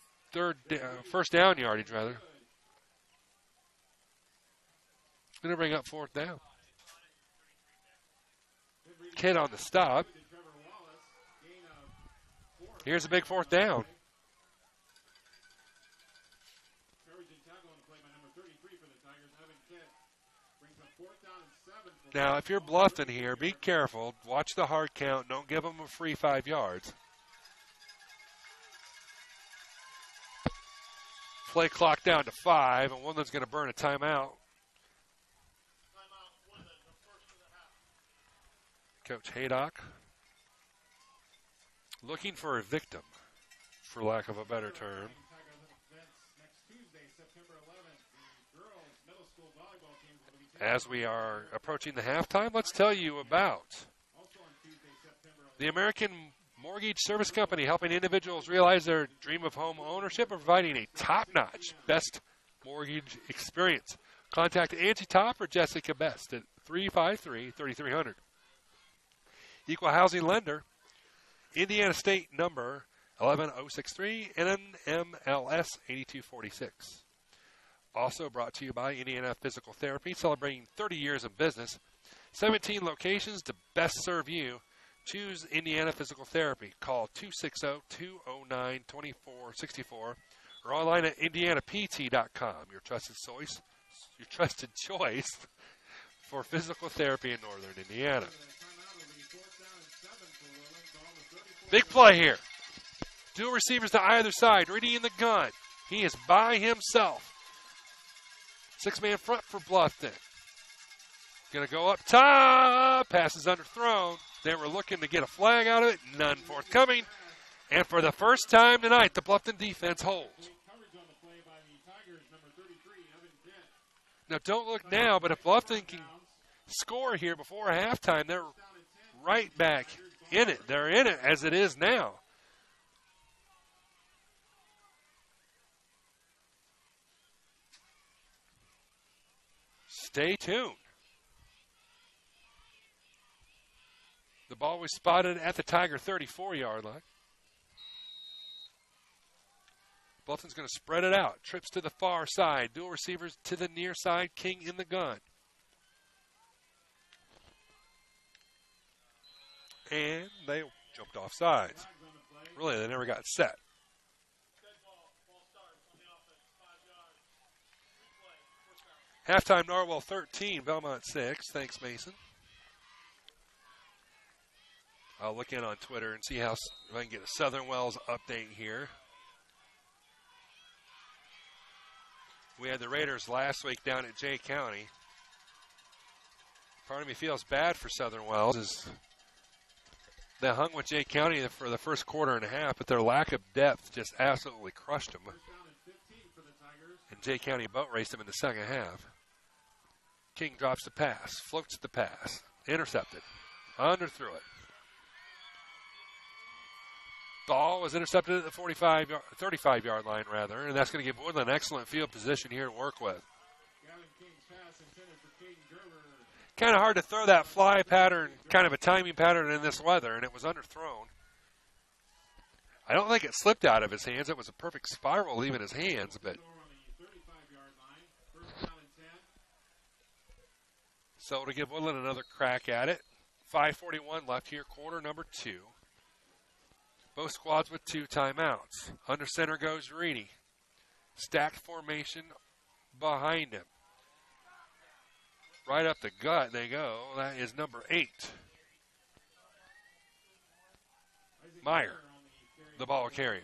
first down yardage, rather. Going to bring up 4th down. Kid on the stop. Here's a big 4th down. Now, if you're Bluffton here, be careful. Watch the hard count. Don't give them a free 5 yards. Play clock down to 5, and Woodland's going to burn a timeout. Coach Haydock looking for a victim, for lack of a better term. As we are approaching the halftime, let's tell you about the American Mortgage Service Company, helping individuals realize their dream of home ownership and providing a top-notch best mortgage experience. Contact Angie Top or Jessica Best at 353-3300. Equal housing lender, Indiana State number 11063, NMLS 8246. Also brought to you by Indiana Physical Therapy, celebrating 30 years of business, 17 locations to best serve you. Choose Indiana Physical Therapy. Call 260-209-2464 or online at indianapt.com. Your trusted choice for physical therapy in northern Indiana. Big play here. Dual receivers to either side. Reedy in the gun. He is by himself. 6-man front for Bluffton. Going to go up top. Pass is underthrown. They were looking to get a flag out of it. None forthcoming. And for the first time tonight, the Bluffton defense holds. Now, don't look now, but if Bluffton can score here before halftime, they're right back in it. They're in it as it is now. Stay tuned. The ball was spotted at the Tiger 34-yard line. Bluffton's going to spread it out. Trips to the far side. Dual receivers to the near side. King in the gun. And they jumped off sides. Really, they never got set. Halftime, Norwell 13, Belmont 6. Thanks, Mason. I'll look in on Twitter and see if I can get a Southern Wells update here. We had the Raiders last week down at Jay County. Part of me feels bad for Southern Wells as they hung with Jay County for the first quarter and a half, but their lack of depth just absolutely crushed them. And Jay County boat raced them in the second half. King drops the pass, floats the pass, intercepted, underthrew it. Ball was intercepted at the 35-yard line, rather, and that's going to give Woodland excellent field position here to work with. Kind of hard to throw that fly pattern, kind of a timing pattern in this weather, and it was underthrown. I don't think it slipped out of his hands. It was a perfect spiral leaving his hands, but so to give Woodland another crack at it. 5:41 left here, quarter number 2. Both squads with 2 timeouts. Under center goes Reedy. Stacked formation behind him. Right up the gut they go. That is number 8. Meyer, the ball carrier.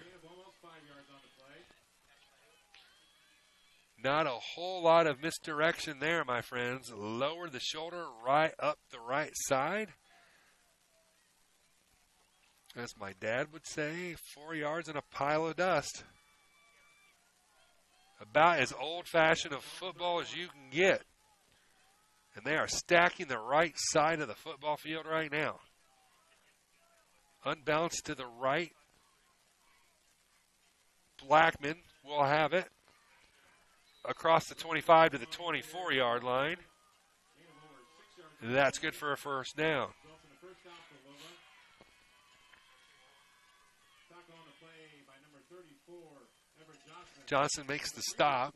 Not a whole lot of misdirection there, my friends. Lower the shoulder right up the right side. As my dad would say, 4 yards in a pile of dust. About as old-fashioned of football as you can get. And they are stacking the right side of the football field right now. Unbalanced to the right. Blackman will have it. Across the 25 to the 24-yard line. That's good for a first down. Johnson makes the stop.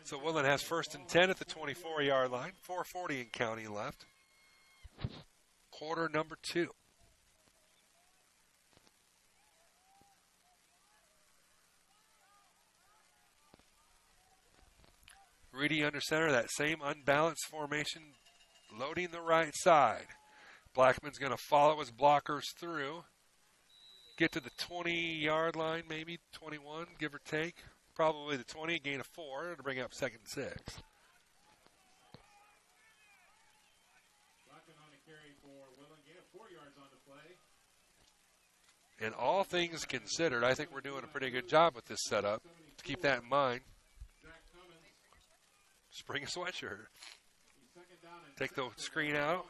So Woodland has 1st and 10 at the 24-yard line. 4:40 in county left. Quarter number 2. Reedy under center, that same unbalanced formation, loading the right side. Blackman's going to follow his blockers through. Get to the 20-yard line, maybe 21, give or take. Probably the 20, gain of 4 to bring up 2nd and 6. Blackman on the carry for Woodland, gain of 4 yards on the play. And all things considered, I think we're doing a pretty good job with this setup. To keep that in mind. Just bring a sweatshirt. Take the screen out.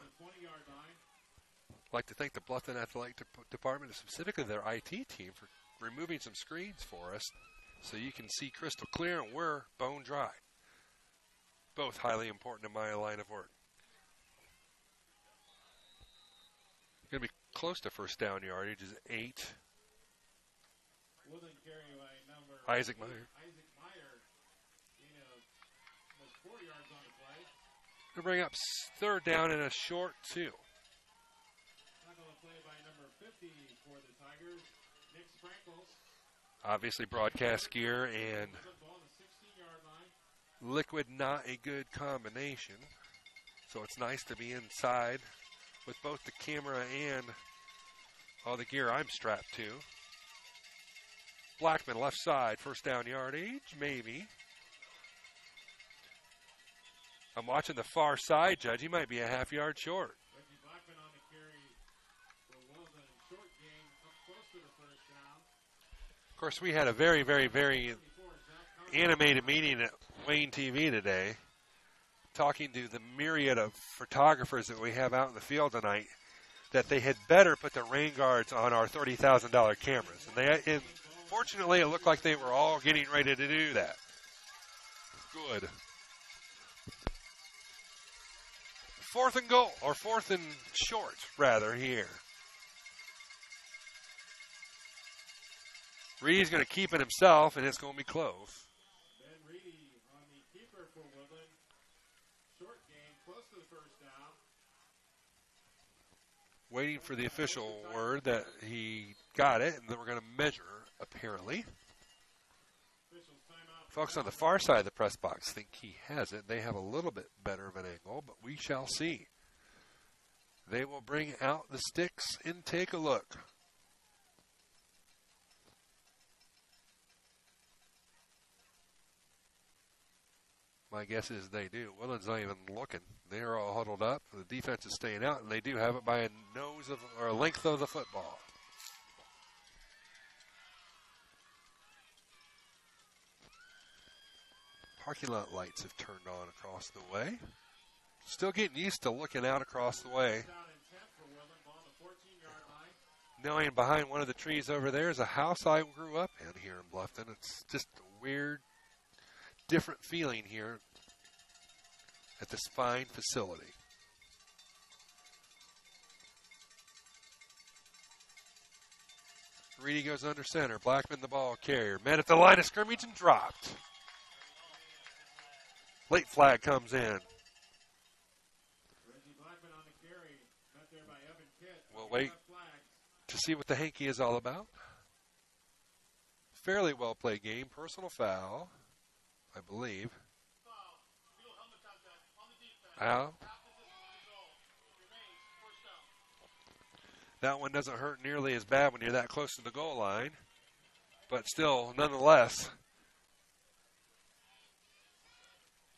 I'd like to thank the Bluffton Athletic Department, and specifically their IT team, for removing some screens for us so you can see crystal clear and we're bone dry. Both highly important in my line of work. Going to be close to first down yardage is 8. Woodland carry by number Isaac Meyer. Gain of almost 4 yards on the play. To bring up 3rd down and a short 2. Tackle the play by number 50 for the Tigers, Nick Sprankles. Obviously broadcast gear and Football on the 16-yard line. liquid, not a good combination. So it's nice to be inside with both the camera and all the gear I'm strapped to. Blackman left side, first down yardage, maybe. I'm watching the far side, Judge. He might be a half yard short. Reggie Blackman on the carry for Woodland. Short game up close to the first down. Of course, we had a very, very, very animated meeting at Wayne TV today, talking to the myriad of photographers that we have out in the field tonight, that they had better put the rain guards on our $30,000 cameras. And fortunately, it looked like they were all getting ready to do that. Good. 4th and goal, or 4th and short, rather, here. Reedy's going to keep it himself, and it's going to be close. Ben Reedy on the keeper for Woodland. Short game, close to the first down. Waiting for the official word that he got it, and then we're going to measure, apparently. Folks on the far side of the press box think he has it. They have a little bit better of an angle, but we shall see. They will bring out the sticks and take a look. My guess is they do. Woodland's not even looking. They're all huddled up. The defense is staying out, and they do have it by a nose of, or a length of the football. Parking lot lights have turned on across the way. Still getting used to looking out across the way. Knowing behind one of the trees over there is a house I grew up in here in Bluffton. It's just a weird, different feeling here at this fine facility. Reedy goes under center. Blackman the ball carrier. Met at the line of scrimmage and dropped. Late flag comes in. Reggie Blackman on the carry. Met there by Evan Kitt. We'll wait to see what the hanky is all about. Fairly well played game. Personal foul, I believe. Foul. That one doesn't hurt nearly as bad when you're that close to the goal line. But still, nonetheless,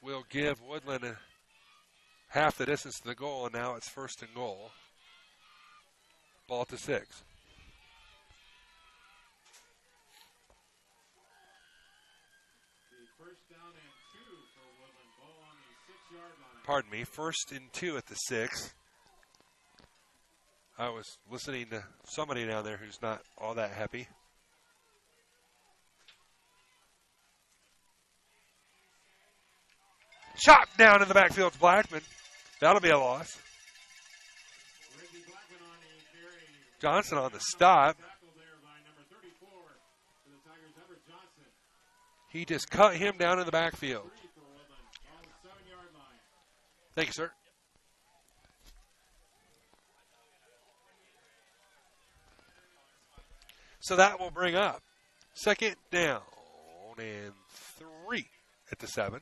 we'll give Woodland half the distance to the goal, and now it's 1st and goal. Ball to 6. The first down and 2 for Woodland. Ball on the 6-yard line. Pardon me, 1st and 2 at the 6. I was listening to somebody down there who's not all that happy. Chopped down in the backfield to Blackman. That'll be a loss. Reggie Blackman on the carry. Johnson on the stop. Tackle there by number 34 for the Tigers, Everett Johnson. He just cut him down in the backfield. 3 for Woodland. Ball on the 7-yard line. Thank you, sir. So that will bring up 2nd down and 3 at the 7.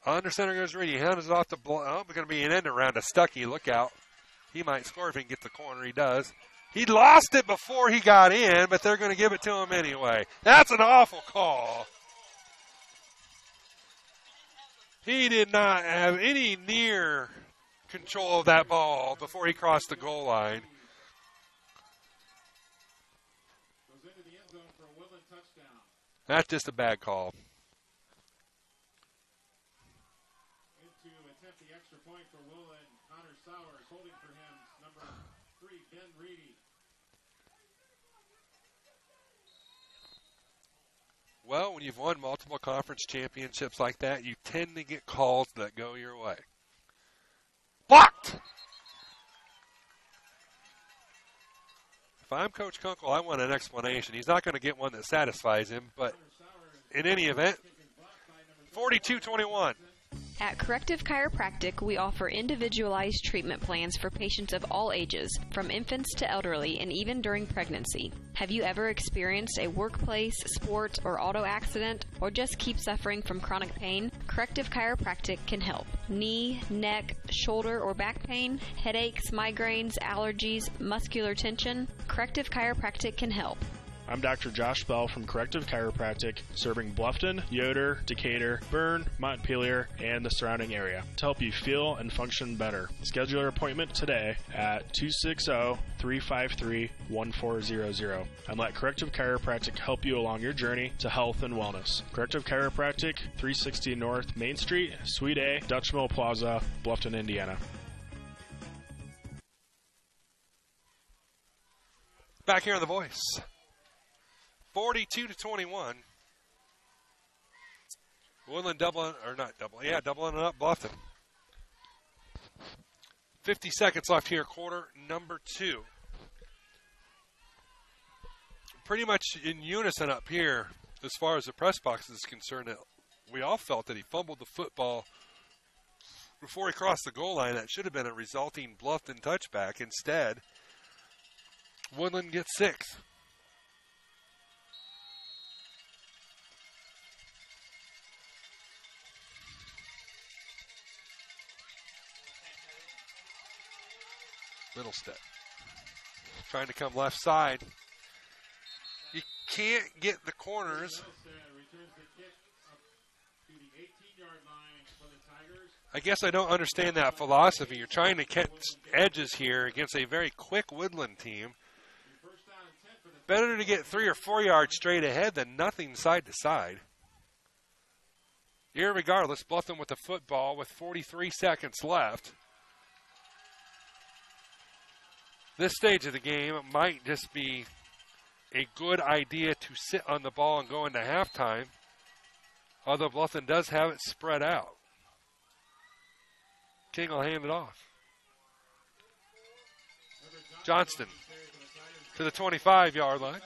Under center goes Reedy. Hands it off to it's going to be an end around to Stuckey. Look out. He might score if he can get the corner. He does. He lost it before he got in, but they're going to give it to him anyway. That's an awful call. He did not have any near control of that ball before he crossed the goal line. Goes into the end zone for a Woodland touchdown. That's just a bad call. To attempt the extra point for Woodland, Connor Sowers holding for him, number 3, Ben Reedy. Well, when you've won multiple conference championships like that, you tend to get calls that go your way. Blocked! If I'm Coach Kunkel, I want an explanation. He's not going to get one that satisfies him, but in any event, 42-21. At Corrective Chiropractic, we offer individualized treatment plans for patients of all ages, from infants to elderly, and even during pregnancy. Have you ever experienced a workplace, sport, or auto accident, or just keep suffering from chronic pain? Corrective Chiropractic can help. Knee, neck, shoulder, or back pain, headaches, migraines, allergies, muscular tension? Corrective Chiropractic can help. I'm Dr. Josh Bell from Corrective Chiropractic, serving Bluffton, Yoder, Decatur, Bern, Montpelier, and the surrounding area to help you feel and function better. Schedule your appointment today at 260-353-1400 and let Corrective Chiropractic help you along your journey to health and wellness. Corrective Chiropractic, 360 North Main Street, Suite A, Dutch Mill Plaza, Bluffton, Indiana. Back here on The Voice. 42-21. Woodland doubling it up Bluffton. 50 seconds left here, quarter number 2. Pretty much in unison up here as far as the press box is concerned. We all felt that he fumbled the football before he crossed the goal line. That should have been a resulting Bluffton touchback. Instead, Woodland gets 6. Middle step. Trying to come left side. You can't get the corners. I guess I don't understand that philosophy. You're trying to catch edges here against a very quick Woodland team. Better to get 3 or 4 yards straight ahead than nothing side to side. Irregardless, Bluffton with the football with 43 seconds left. This stage of the game, it might just be a good idea to sit on the ball and go into halftime, although Bluffton does have it spread out. King will hand it off. Johnston to the 25-yard line.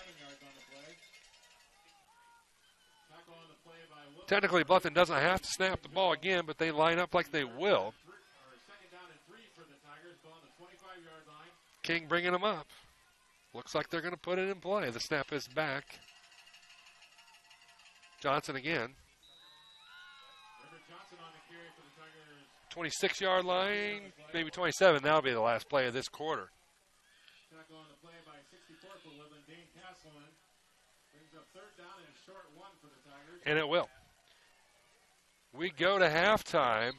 Technically, Bluffton doesn't have to snap the ball again, but they line up like they will. King bringing them up. Looks like they're going to put it in play. The snap is back. Johnson again. 26-yard line, maybe 27. That'll be the last play of this quarter. Tackle on the play by 64 for Woodland. Dane Castleman brings up 3rd down and a short 1 for the Tigers. And it will. We go to halftime.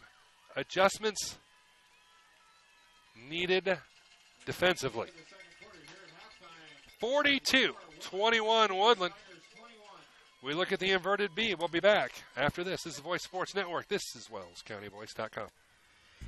Adjustments needed defensively. 42-21 Woodland. We look at the inverted B. We'll be back after this. This is the Voice Sports Network. This is WellsCountyVoice.com.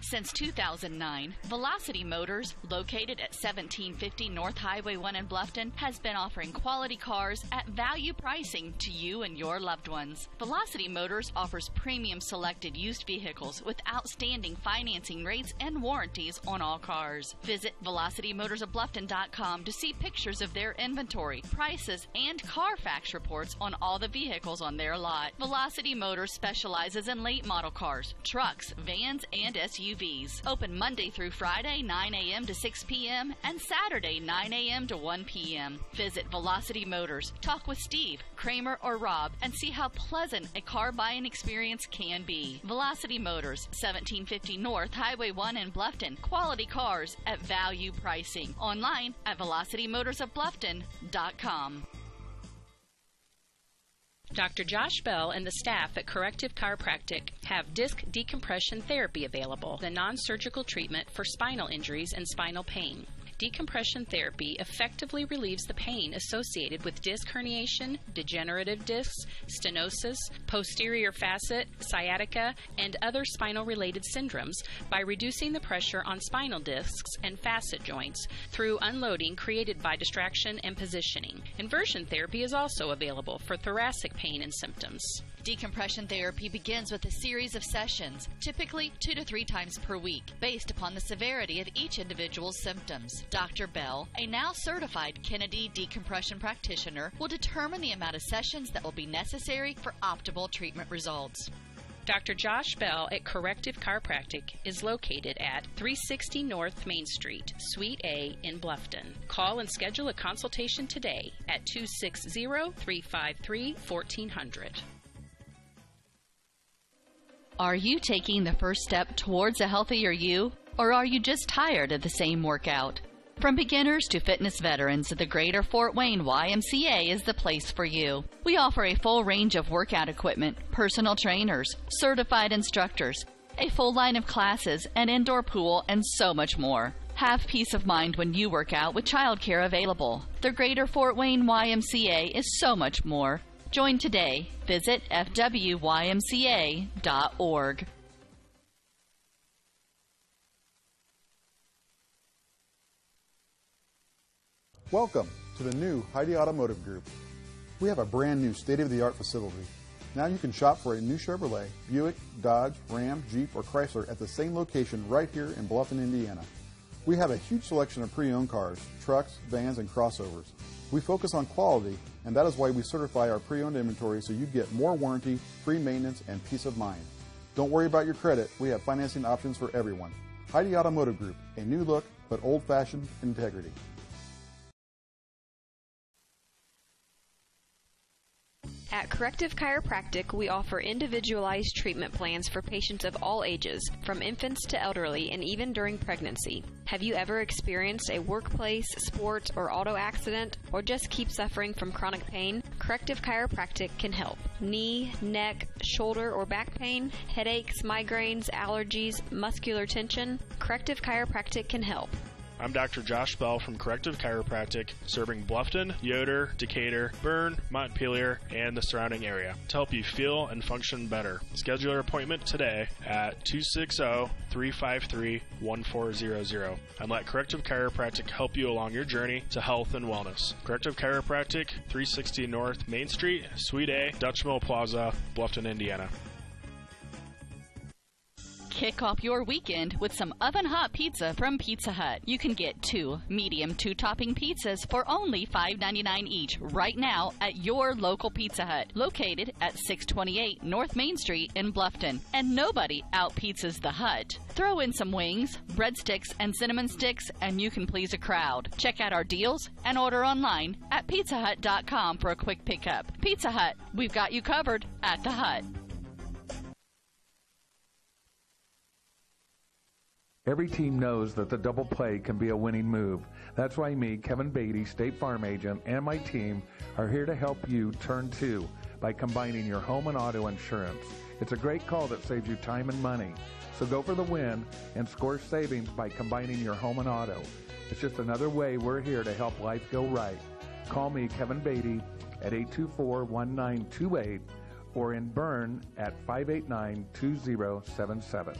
Since 2009, Velocity Motors, located at 1750 North Highway 1 in Bluffton, has been offering quality cars at value pricing to you and your loved ones. Velocity Motors offers premium selected used vehicles with outstanding financing rates and warranties on all cars. Visit VelocityMotorsOfBluffton.com to see pictures of their inventory, prices, and Carfax reports on all the vehicles on their lot. Velocity Motors specializes in late model cars, trucks, vans, and SUVs. SUVs. Open Monday through Friday, 9 a.m. to 6 p.m. and Saturday, 9 a.m. to 1 p.m. Visit Velocity Motors. Talk with Steve, Kramer, or Rob and see how pleasant a car buying experience can be. Velocity Motors, 1750 North Highway 1 in Bluffton. Quality cars at value pricing. Online at velocitymotorsofbluffton.com. Dr. Josh Bell and the staff at Corrective Chiropractic have disc decompression therapy available, the non-surgical treatment for spinal injuries and spinal pain. Decompression therapy effectively relieves the pain associated with disc herniation, degenerative discs, stenosis, posterior facet, sciatica, and other spinal-related syndromes by reducing the pressure on spinal discs and facet joints through unloading created by distraction and positioning. Inversion therapy is also available for thoracic pain and symptoms. Decompression therapy begins with a series of sessions, typically 2 to 3 times per week, based upon the severity of each individual's symptoms. Dr. Bell, a now certified Kennedy decompression practitioner, will determine the amount of sessions that will be necessary for optimal treatment results. Dr. Josh Bell at Corrective Chiropractic is located at 360 North Main Street, Suite A in Bluffton. Call and schedule a consultation today at 260-353-1400. Are you taking the first step towards a healthier you, or are you just tired of the same workout? From beginners to fitness veterans, the Greater Fort Wayne YMCA is the place for you. We offer a full range of workout equipment, personal trainers, certified instructors, a full line of classes, an indoor pool, and so much more. Have peace of mind when you work out with childcare available. The Greater Fort Wayne YMCA is so much more. Join today. Visit fwymca.org. Welcome to the new Heidi Automotive Group. We have a brand new state-of-the-art facility. Now you can shop for a new Chevrolet, Buick, Dodge, Ram, Jeep, or Chrysler at the same location right here in Bluffton, Indiana. We have a huge selection of pre-owned cars, trucks, vans, and crossovers. We focus on quality, and that is why we certify our pre-owned inventory so you get more warranty, free maintenance, and peace of mind. Don't worry about your credit. We have financing options for everyone. Heidi Automotive Group, a new look but old-fashioned integrity. At Corrective Chiropractic, we offer individualized treatment plans for patients of all ages, from infants to elderly, and even during pregnancy. Have you ever experienced a workplace, sports, or auto accident, or just keep suffering from chronic pain? Corrective Chiropractic can help. Knee, neck, shoulder, or back pain, headaches, migraines, allergies, muscular tension? Corrective Chiropractic can help. I'm Dr. Josh Bell from Corrective Chiropractic, serving Bluffton, Yoder, Decatur, Bern, Montpelier, and the surrounding area to help you feel and function better. Schedule your appointment today at 260-353-1400 and let Corrective Chiropractic help you along your journey to health and wellness. Corrective Chiropractic, 360 North Main Street, Suite A, Dutch Mill Plaza, Bluffton, Indiana. Kick off your weekend with some oven-hot pizza from Pizza Hut. You can get 2 medium 2-topping pizzas for only $5.99 each right now at your local Pizza Hut, located at 628 North Main Street in Bluffton. And nobody out-pizzas the Hut. Throw in some wings, breadsticks, and cinnamon sticks, and you can please a crowd. Check out our deals and order online at pizzahut.com for a quick pickup. Pizza Hut, we've got you covered at the Hut. Every team knows that the double play can be a winning move. That's why me, Kevin Beatty, State Farm Agent, and my team are here to help you turn 2 by combining your home and auto insurance. It's a great call that saves you time and money. So go for the win and score savings by combining your home and auto. It's just another way we're here to help life go right. Call me, Kevin Beatty, at 824-1928 or in Bern at 589-2077.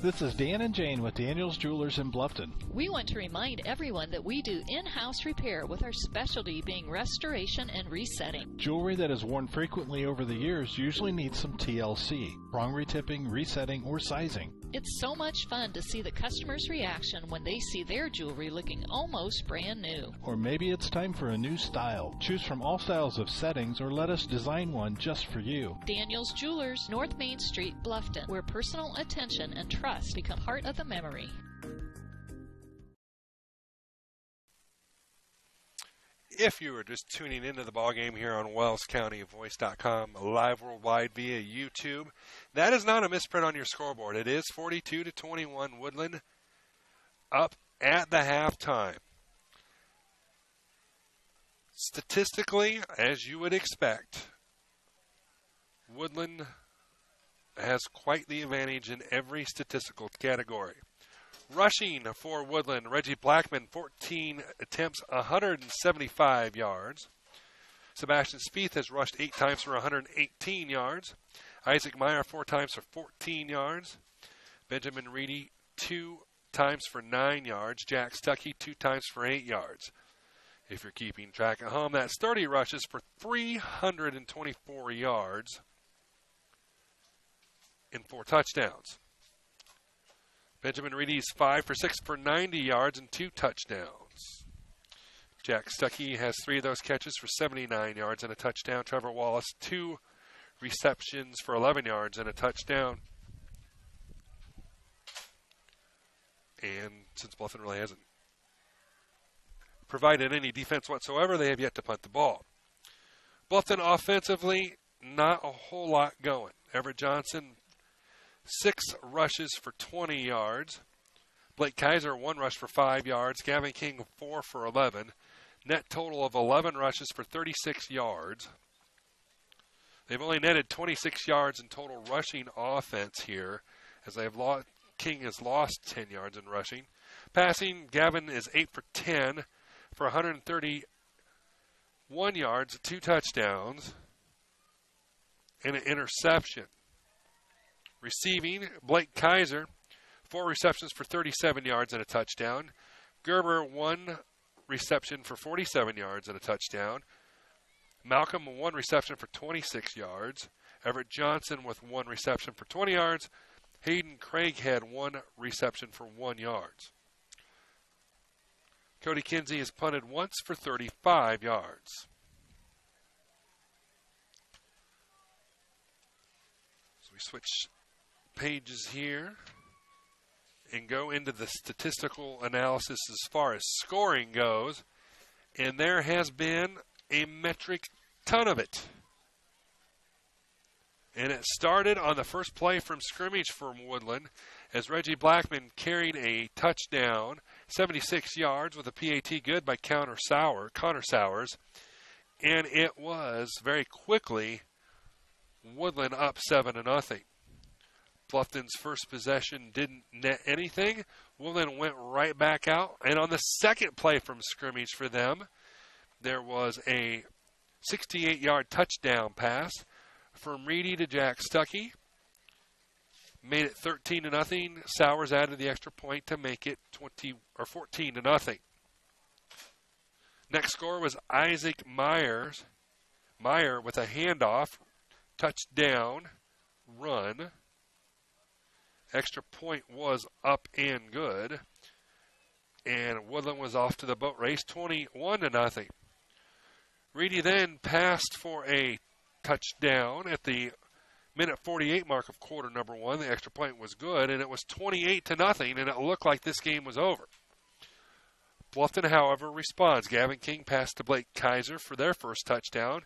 This is Dan and Jane with Daniels Jewelers in Bluffton. We want to remind everyone that we do in-house repair with our specialty being restoration and resetting. Jewelry that is worn frequently over the years usually needs some TLC. prong retipping, resetting, or sizing. It's so much fun to see the customer's reaction when they see their jewelry looking almost brand new. Or maybe it's time for a new style. Choose from all styles of settings or let us design one just for you. Daniel's Jewelers, North Main Street, Bluffton, where personal attention and trust become part of the memory. If you are just tuning into the ballgame here on WellsCountyVoice.com, live worldwide via YouTube, that is not a misprint on your scoreboard. It is 42-21 Woodland up at the halftime. Statistically, as you would expect, Woodland has quite the advantage in every statistical category. Rushing for Woodland, Reggie Blackman, 14 attempts, 175 yards. Sebastian Spieth has rushed 8 times for 118 yards. Isaac Meyer, 4 times for 14 yards. Benjamin Reedy, 2 times for 9 yards. Jack Stuckey, 2 times for 8 yards. If you're keeping track at home, that's 30 rushes for 324 yards and 4 touchdowns. Benjamin Reedy's 5 for 6 for 90 yards and 2 touchdowns. Jack Stuckey has 3 of those catches for 79 yards and a touchdown. Trevor Wallace, 2 receptions for 11 yards and a touchdown. And since Bluffton really hasn't provided any defense whatsoever, they have yet to punt the ball. Bluffton offensively, not a whole lot going. Everett Johnson, 6 rushes for 20 yards. Blake Kaiser, 1 rush for 5 yards. Gavin King, 4 for 11. Net total of 11 rushes for 36 yards. They've only netted 26 yards in total rushing offense here, as King has lost 10 yards in rushing. Passing, Gavin is 8 for 10 for 131 yards, 2 touchdowns, and an interception. Receiving, Blake Kaiser, 4 receptions for 37 yards and a touchdown. Gerber, 1 reception for 47 yards and a touchdown. Malcolm, 1 reception for 26 yards. Everett Johnson with 1 reception for 20 yards. Hayden Craig had 1 reception for 1 yard. Cody Kinsey has punted once for 35 yards. So we switch pages here and go into the statistical analysis as far as scoring goes, and there has been a metric ton of it. And it started on the first play from scrimmage for Woodland as Reggie Blackman carried a touchdown, 76 yards with a PAT good by Connor Sowers, and it was very quickly Woodland up 7-0. Bluffton's first possession didn't net anything. Woodland went right back out, and on the second play from scrimmage for them, there was a 68-yard touchdown pass from Reedy to Jack Stuckey. Made it 13-0. Sowers added the extra point to make it 14-0. Next score was Isaac Meyer with a handoff, touchdown, run. Extra point was up and good. And Woodland was off to the boat race, 21-0. Reedy then passed for a touchdown at the minute 48 mark of quarter number 1. The extra point was good, and it was 28-0, and it looked like this game was over. Bluffton, however, responds. Gavin King passed to Blake Kaiser for their first touchdown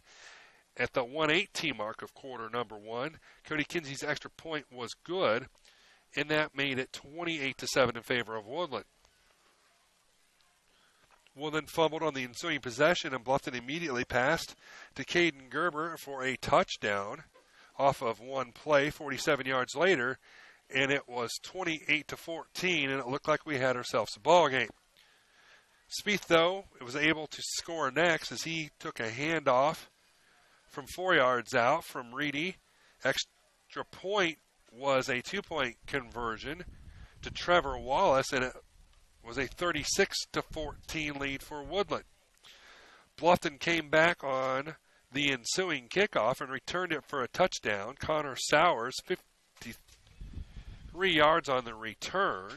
at the 1:18 mark of quarter number 1. Cody Kinsey's extra point was good, and that made it 28-7 in favor of Woodland. Woodland fumbled on the ensuing possession, and Bluffton immediately passed to Caden Gerber for a touchdown off of one play 47 yards later, and it was 28-14, and it looked like we had ourselves a ball game. Spieth, though, was able to score next as he took a handoff from 4 yards out from Reedy. Extra point was a 2-point conversion to Trevor Wallace, and it was a 36-14 lead for Woodland. Bluffton came back on the ensuing kickoff and returned it for a touchdown. Connor Sowers, 3 yards on the return.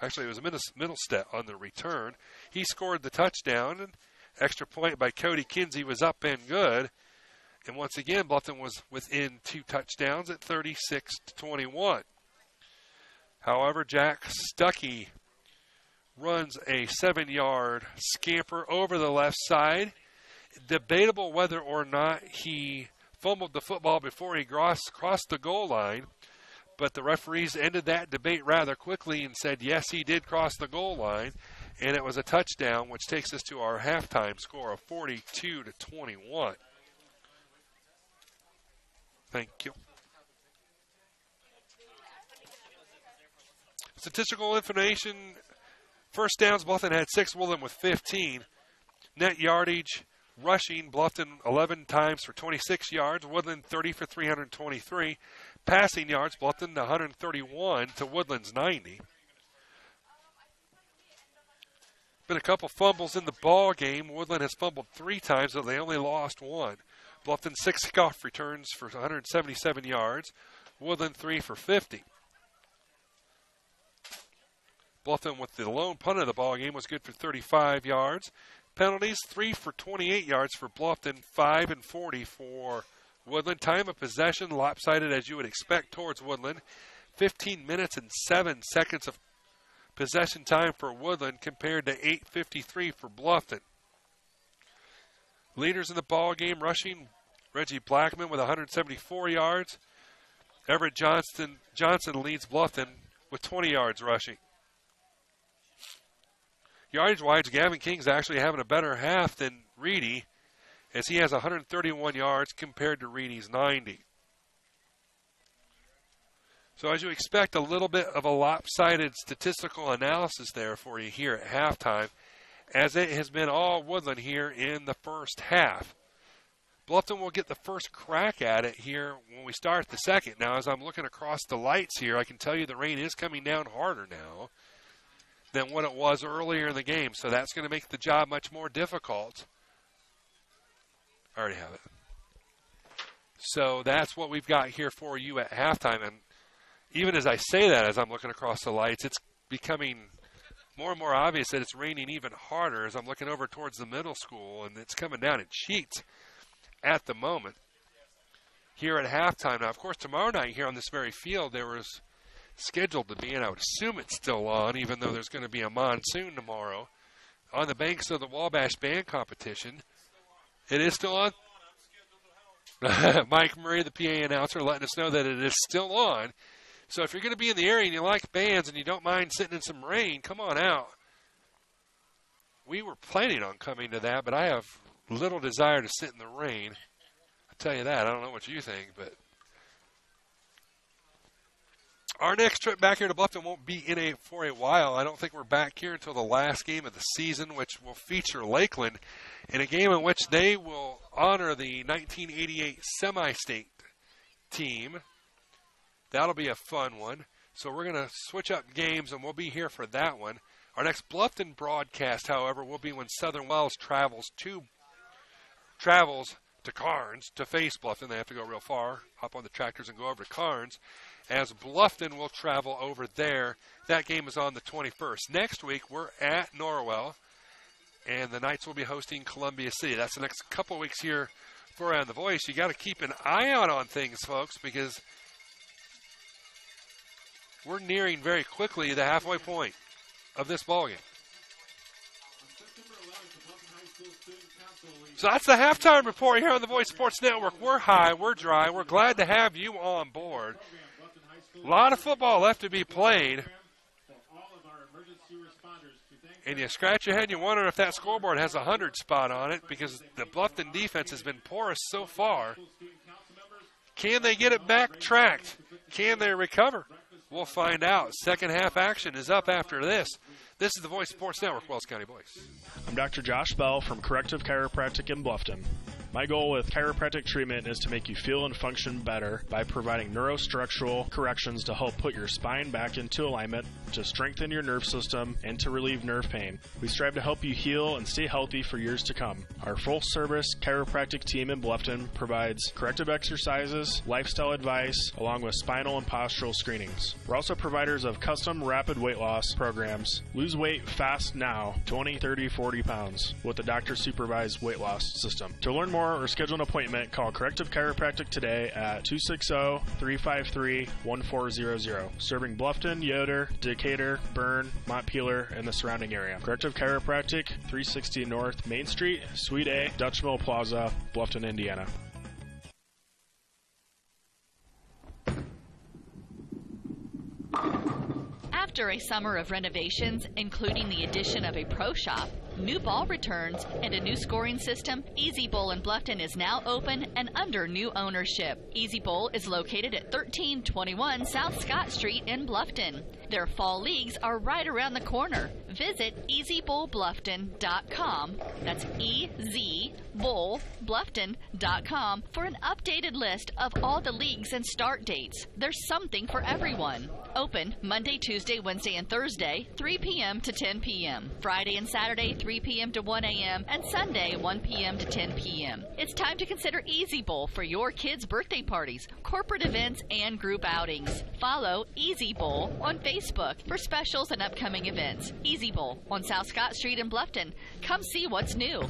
Actually, it was a middle step on the return. He scored the touchdown. And extra point by Cody Kinsey was up and good. And once again, Bluffton was within 2 touchdowns at 36-21. However, Jack Stuckey runs a 7-yard scamper over the left side. Debatable whether or not he fumbled the football before he crossed the goal line, but the referees ended that debate rather quickly and said, yes, he did cross the goal line, and it was a touchdown, which takes us to our halftime score of 42-21. Thank you. Statistical information. First downs, Bluffton had 6, Woodland with 15. Net yardage, rushing, Bluffton 11 times for 26 yards, Woodland 30 for 323. Passing yards, Bluffton 131 to Woodland's 90. Been a couple fumbles in the ball game. Woodland has fumbled 3 times, so they only lost 1. Bluffton 6 kickoff returns for 177 yards, Woodland 3 for 50. Bluffton with the lone punt of the ball game was good for 35 yards. Penalties, 3 for 28 yards for Bluffton, 5 and 40 for Woodland. Time of possession, lopsided as you would expect towards Woodland. 15 minutes and 7 seconds of possession time for Woodland compared to 8:53 for Bluffton. Leaders in the ball game rushing, Reggie Blackman with 174 yards. Everett Johnson leads Bluffton with 20 yards rushing. Yardage-wise, Gavin King's actually having a better half than Reedy, as he has 131 yards compared to Reedy's 90. So as you expect, a little bit of a lopsided statistical analysis there for you here at halftime, as it has been all Woodland here in the first half. Bluffton will get the first crack at it here when we start the second. Now, as I'm looking across the lights here, I can tell you the rain is coming down harder now than what it was earlier in the game. So that's going to make the job much more difficult. I already have it. So that's what we've got here for you at halftime. And even as I say that, as I'm looking across the lights, it's becoming more and more obvious that it's raining even harder as I'm looking over towards the middle school, and it's coming down in sheets at the moment here at halftime. Now, of course, tomorrow night here on this very field, there was scheduled to be, and I would assume it's still on, even though there's going to be a monsoon tomorrow, on the banks of the Wabash Band Competition. It is still on? Mike Murray, the PA announcer, letting us know that it is still on. So if you're going to be in the area and you like bands and you don't mind sitting in some rain, come on out. We were planning on coming to that, but I have little desire to sit in the rain. I'll tell you that. I don't know what you think, but our next trip back here to Bluffton won't be for a while. I don't think we're back here until the last game of the season, which will feature Lakeland in a game in which they will honor the 1988 semi-state team. That'll be a fun one. So we're going to switch up games, and we'll be here for that one. Our next Bluffton broadcast, however, will be when Southern Wells travels to Carnes to face Bluffton. They have to go real far, hop on the tractors and go over to Carnes, as Bluffton will travel over there. That game is on the 21st. Next week, we're at Norwell, and the Knights will be hosting Columbia City. That's the next couple of weeks here for On the Voice. You got to keep an eye out on things, folks, because we're nearing very quickly the halfway point of this ballgame. So that's the halftime report here on the Voice Sports Network. We're high, we're dry, we're glad to have you on board. A lot of football left to be played. And you scratch your head and you wonder if that scoreboard has a 100 spot on it, because the Bluffton defense has been porous so far. Can they get it backtracked? Can they recover? We'll find out. Second half action is up after this. This is the Voice Sports Network, Wells County Boys. I'm Dr. Josh Bell from Corrective Chiropractic in Bluffton. My goal with chiropractic treatment is to make you feel and function better by providing neurostructural corrections to help put your spine back into alignment, to strengthen your nerve system, and to relieve nerve pain. We strive to help you heal and stay healthy for years to come. Our full-service chiropractic team in Bluffton provides corrective exercises, lifestyle advice, along with spinal and postural screenings. We're also providers of custom rapid weight loss programs. Lose weight fast now, 20, 30, 40 pounds, with a doctor-supervised weight loss system. To learn more or schedule an appointment, call Corrective Chiropractic today at 260-353-1400. Serving Bluffton, Yoder, Decatur, Bern, Montpelier, and the surrounding area. Corrective Chiropractic, 360 North Main Street, Suite A, Dutch Mill Plaza, Bluffton, Indiana. After a summer of renovations, including the addition of a pro shop, new ball returns, and a new scoring system, Easy Bowl in Bluffton is now open and under new ownership. Easy Bowl is located at 1321 South Scott Street in Bluffton. Their fall leagues are right around the corner. Visit EasyBowlBluffton.com. That's EasyBowlBluffton.com for an updated list of all the leagues and start dates. There's something for everyone. Open Monday, Tuesday, Wednesday, and Thursday, 3 p.m. to 10 p.m. Friday and Saturday, 3 p.m. to 1 a.m. and Sunday, 1 p.m. to 10 p.m. It's time to consider Easy Bowl for your kids' birthday parties, corporate events, and group outings. Follow Easy Bowl on Facebook for specials and upcoming events. Easy Bowl on South Scott Street in Bluffton. Come see what's new.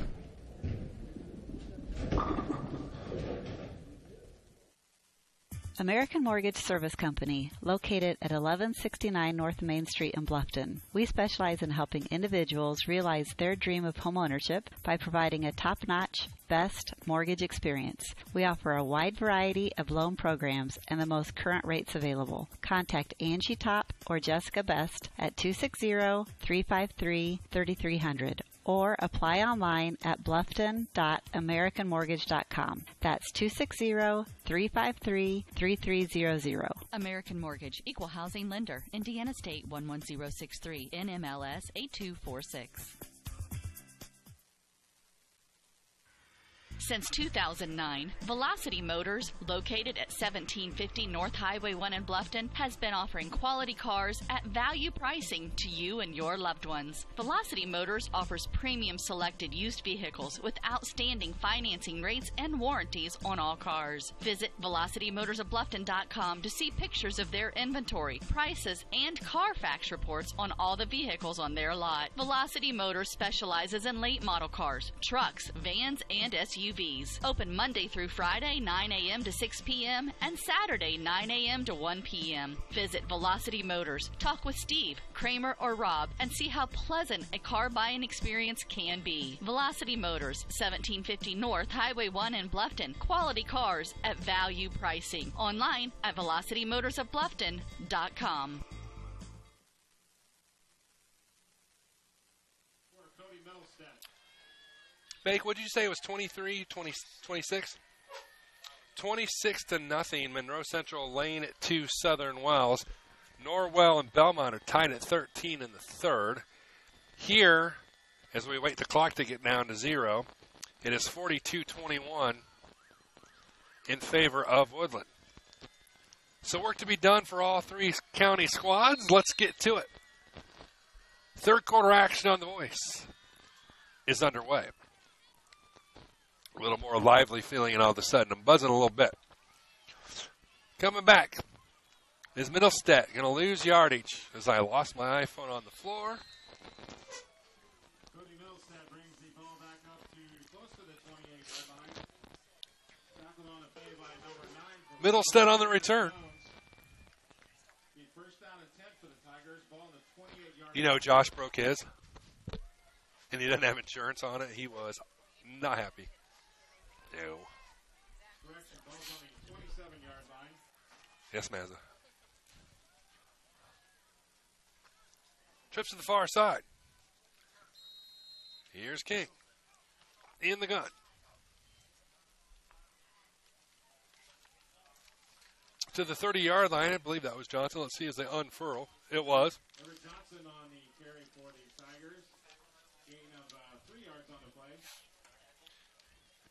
American Mortgage Service Company, located at 1169 North Main Street in Bluffton. We specialize in helping individuals realize their dream of homeownership by providing a top-notch, best mortgage experience. We offer a wide variety of loan programs and the most current rates available. Contact Angie Top or Jessica Best at 260-353-3300. Or apply online at bluffton.americanmortgage.com. That's 260-353-3300. American Mortgage, Equal Housing Lender, Indiana State 11063, NMLS 8246. Since 2009, Velocity Motors, located at 1750 North Highway 1 in Bluffton, has been offering quality cars at value pricing to you and your loved ones. Velocity Motors offers premium selected used vehicles with outstanding financing rates and warranties on all cars. Visit VelocityMotorsOfBluffton.com to see pictures of their inventory, prices, and Carfax reports on all the vehicles on their lot. Velocity Motors specializes in late model cars, trucks, vans, and SUVs. Open Monday through Friday, 9 a.m. to 6 p.m. and Saturday, 9 a.m. to 1 p.m. Visit Velocity Motors, talk with Steve, Kramer, or Rob, and see how pleasant a car buying experience can be. Velocity Motors, 1750 North Highway 1 in Bluffton. Quality cars at value pricing. Online at VelocityMotorsOfBluffton.com. Bake, what did you say it was 23, 20, 26? 26-0, Monroe Central laying at 2 Southern Wells. Norwell and Belmont are tied at 13 in the third. Here, as we wait the clock to get down to 0, it is 42-21 in favor of Woodland. So work to be done for all three county squads. Let's get to it. Third quarter action on the Voice is underway. A little more lively feeling, and all of a sudden I'm buzzing a little bit. Coming back is Middlestead. Going to lose yardage as I lost my iPhone on the floor. Cody Middlestead brings the ball back up to close to the 28-yard line. Tackled on a play by number 9. Middlestead on the return. The first down and 10 for the Tigers. Ball in the 28-yard line. You know Josh broke his, and he doesn't have insurance on it. He was not happy. No. Correction, ball's on the 27-yard line. Yes, Mazza. Trips to the far side. Here's King. In the gun. To the 30-yard line. I believe that was Johnson. Let's see as they unfurl. It was. Everett Johnson on the carry for the Tigers. Gain of 3 yards on the play.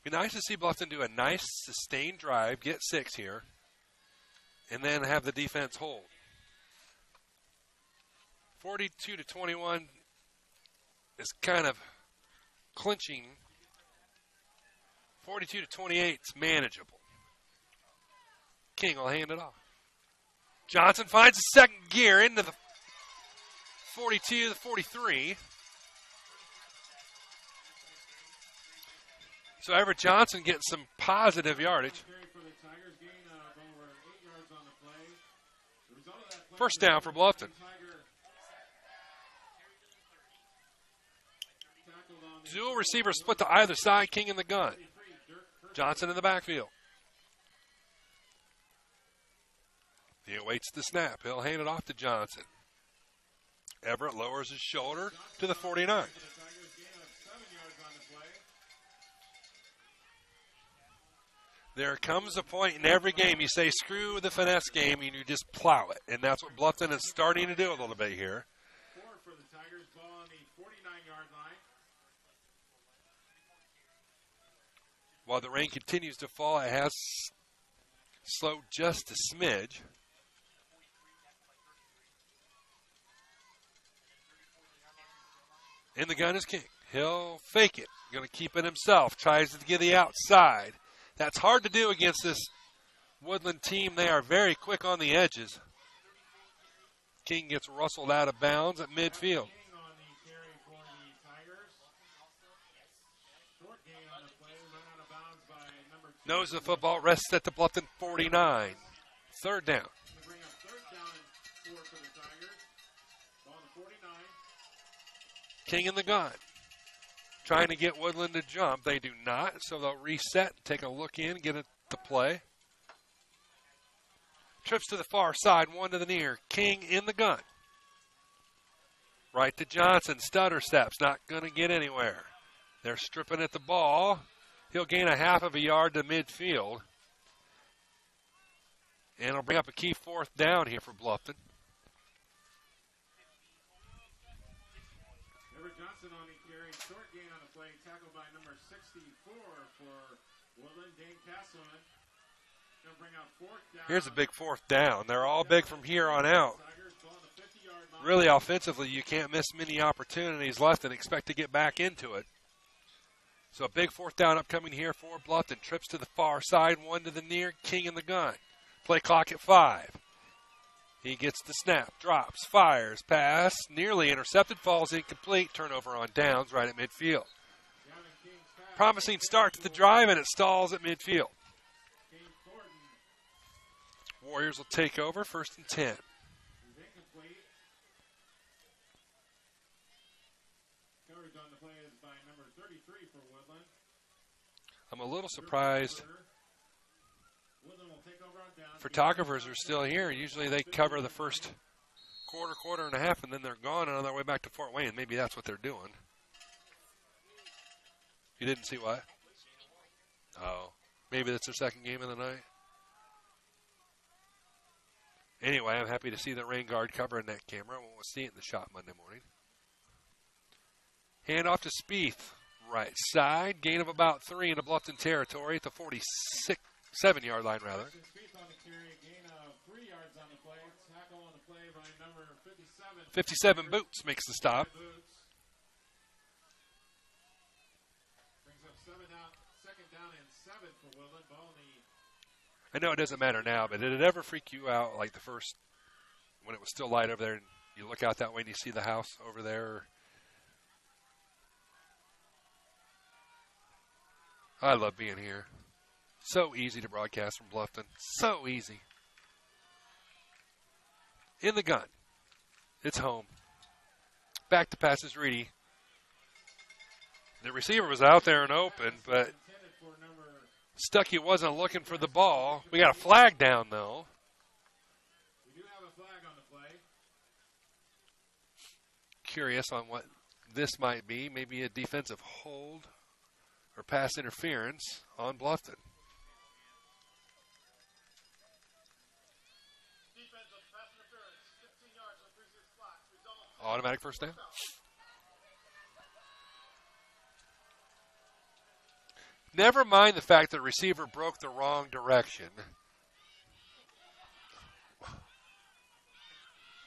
Be nice to see Bluffton do a nice sustained drive, get 6 here, and then have the defense hold. 42-21 is kind of clinching. 42-28 is manageable. King will hand it off. Johnson finds the second gear into the 42 to the 43. So Everett Johnson getting some positive yardage. First down for Bluffton. Dual receivers split to either side, King in the gun. Johnson in the backfield. He awaits the snap. He'll hand it off to Johnson. Everett lowers his shoulder to the 49. There comes a point in every game you say, screw the finesse game, and you just plow it. And that's what Bluffton is starting to do a little bit here. 4 for the Tigers, ball on the 49-yard line. While the rain continues to fall, it has slowed just a smidge. In the gun is King. He'll fake it. Going to keep it himself. Tries to get the outside. That's hard to do against this Woodland team. They are very quick on the edges. King gets rustled out of bounds at midfield. Nose of the football rests at the Bluffton 49. Third down. King in the gun. Trying to get Woodland to jump. They do not, so they'll reset, take a look in, get it to play. Trips to the far side, one to the near. King in the gun. Right to Johnson, stutter steps, not going to get anywhere. They're stripping at the ball. He'll gain a half of a yard to midfield. And it'll bring up a key fourth down here for Bluffton. Everett Johnson on the carry, short gain on the play, tackled by number 64 for Woodland, Dane Castleman. Going to bring out fourth down. Here's a big fourth down. They're all big from here on out. Really offensively, you can't miss many opportunities left and expect to get back into it. So a big fourth down upcoming here for Bluffton. Trips to the far side, one to the near. King in the gun. Play clock at 5. He gets the snap, drops, fires, pass, nearly intercepted, falls incomplete. Turnover on downs right at midfield. Promising start to the drive, and it stalls at midfield. Warriors will take over, 1st and 10. I'm a little surprised photographers are still here. Usually they cover the first quarter and a half, and then they're gone and on their way back to Fort Wayne. Maybe that's what they're doing. You didn't see what? Oh, maybe that's their second game of the night. Anyway, I'm happy to see the rain guard covering that camera. We'll see it in the shot Monday morning. Hand off to Spieth. Right side, gain of about 3 into Bluffton territory at the 47-yard line, rather. 57 Boots makes the stop. I know it doesn't matter now, but did it ever freak you out, like the first, when it was still light over there, and you look out that way and you see the house over there? I love being here. So easy to broadcast from Bluffton. So easy. In the gun. It's home. Back to pass is Reedy. The receiver was out there and open, but Stuckey wasn't looking for the ball. We got a flag down, though. We do have a flag on the play. Curious on what this might be. Maybe a defensive hold or pass interference on Bluffton. Automatic first down. Never mind the fact that the receiver broke the wrong direction.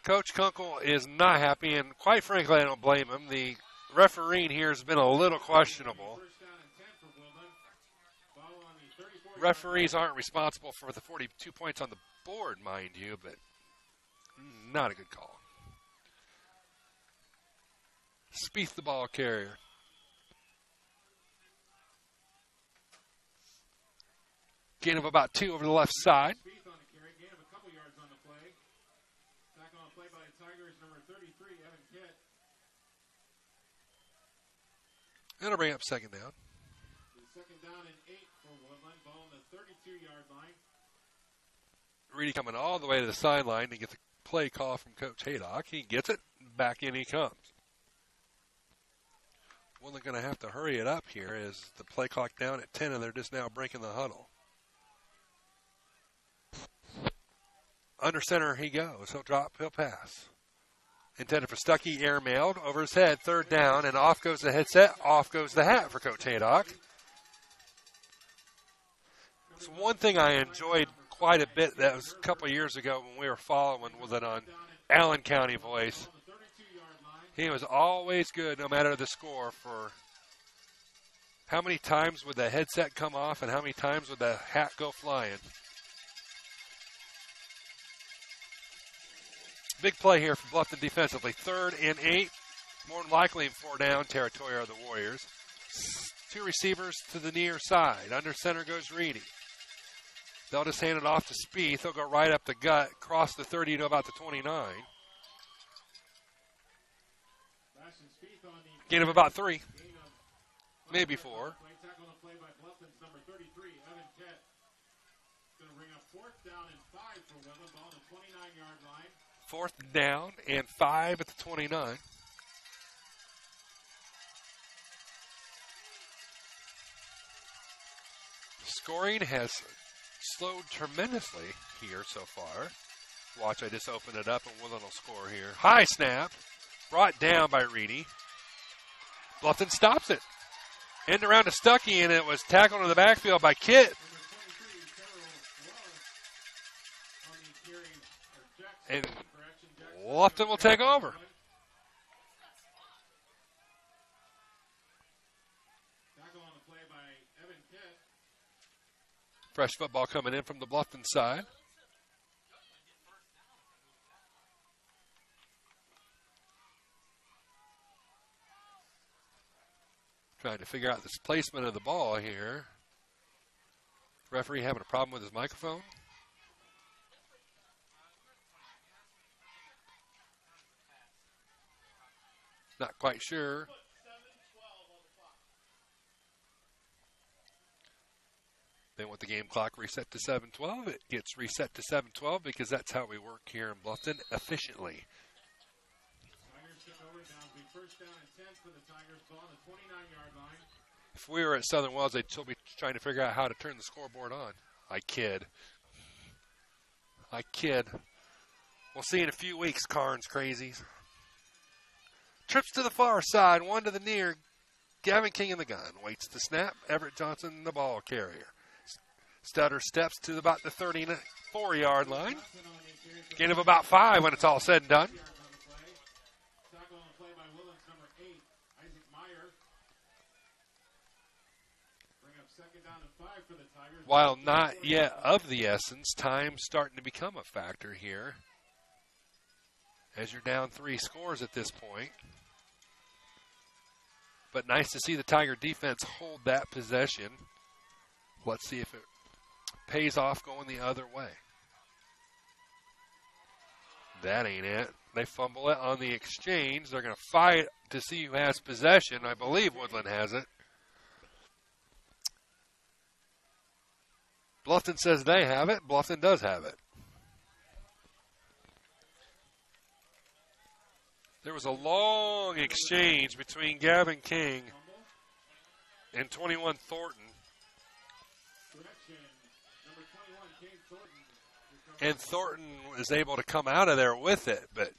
Coach Kunkel is not happy, and quite frankly, I don't blame him. The refereeing here has been a little questionable. Referees aren't responsible for the 42 points on the board, mind you, but not a good call. Spieth, the ball carrier. Gain of about 2 over the left side. Spieth on the carry, gain of a couple yards on the play. Tackle on the play by the Tigers, number 33, Evan Kitt. That'll bring up second down. Second down and 8 for Woodland. Ball on the 32-yard line. Reedy coming all the way to the sideline to get the play call from Coach Haydock. He gets it. Back in he comes. Woodland going to have to hurry it up here as the play clock down at 10, and they're just now breaking the huddle. Under center he goes. He'll drop. He'll pass. Intended for Stuckey, airmailed over his head. Third down, and off goes the headset. Off goes the hat for Coach Haydock. It's one thing I enjoyed quite a bit. That was a couple of years ago when we were following with it on Allen County Voice. He was always good no matter the score for how many times would the headset come off and how many times would the hat go flying. Big play here for Bluffton defensively. 3rd and 8. More than likely in 4-down territory are the Warriors. 2 receivers to the near side. Under center goes Reedy. They'll just hand it off to Spieth. He'll go right up the gut, cross the 30 to about the 29. Gain of about 3. Maybe 4. Tackle on the play by Bluffton's number 33, Evan Kitt. Going to bring up 4th down and 5 for Woodland. Ball on the 29-yard line. 4th down and 5 at the 29. Scoring has slowed tremendously here so far. Watch, I just opened it up and Woodland will score here. High snap, brought down by Reedy. Bluffton stops it. End around to Stuckey, and it was tackled in the backfield by Kitt. And Bluffton will take over. Fresh football coming in from the Bluffton side. Trying to figure out this placement of the ball here. Referee having a problem with his microphone. Not quite sure. They want the game clock reset to 7:12. It gets reset to 7:12 because that's how we work here in Bluffton efficiently. Tigers took over. Now it'll be 1st down and 10 for the Tigers. Ball on the 29-yard line. If we were at Southern Wells, they'd still be trying to figure out how to turn the scoreboard on. I kid. We'll see in a few weeks, Carnes crazies. Trips to the far side, 1 to the near. Gavin King in the gun. Waits to snap. Everett Johnson, the ball carrier. Stutter steps to about the 34-yard line. Gain of about 5 when it's all said and done. Tackle on the play by Woodland's number 8, Isaac Meyer. Bring up 2nd down and 5 for the Tigers. While not yet of the essence, time's starting to become a factor here. As you're down 3 scores at this point. But nice to see the Tiger defense hold that possession. Let's see if it pays off going the other way. That ain't it. They fumble it on the exchange. They're going to fight to see who has possession. I believe Woodland has it. Bluffton says they have it. Bluffton does have it. There was a long exchange between Gavin King and 21 Thornton. And Thornton was able to come out of there with it, but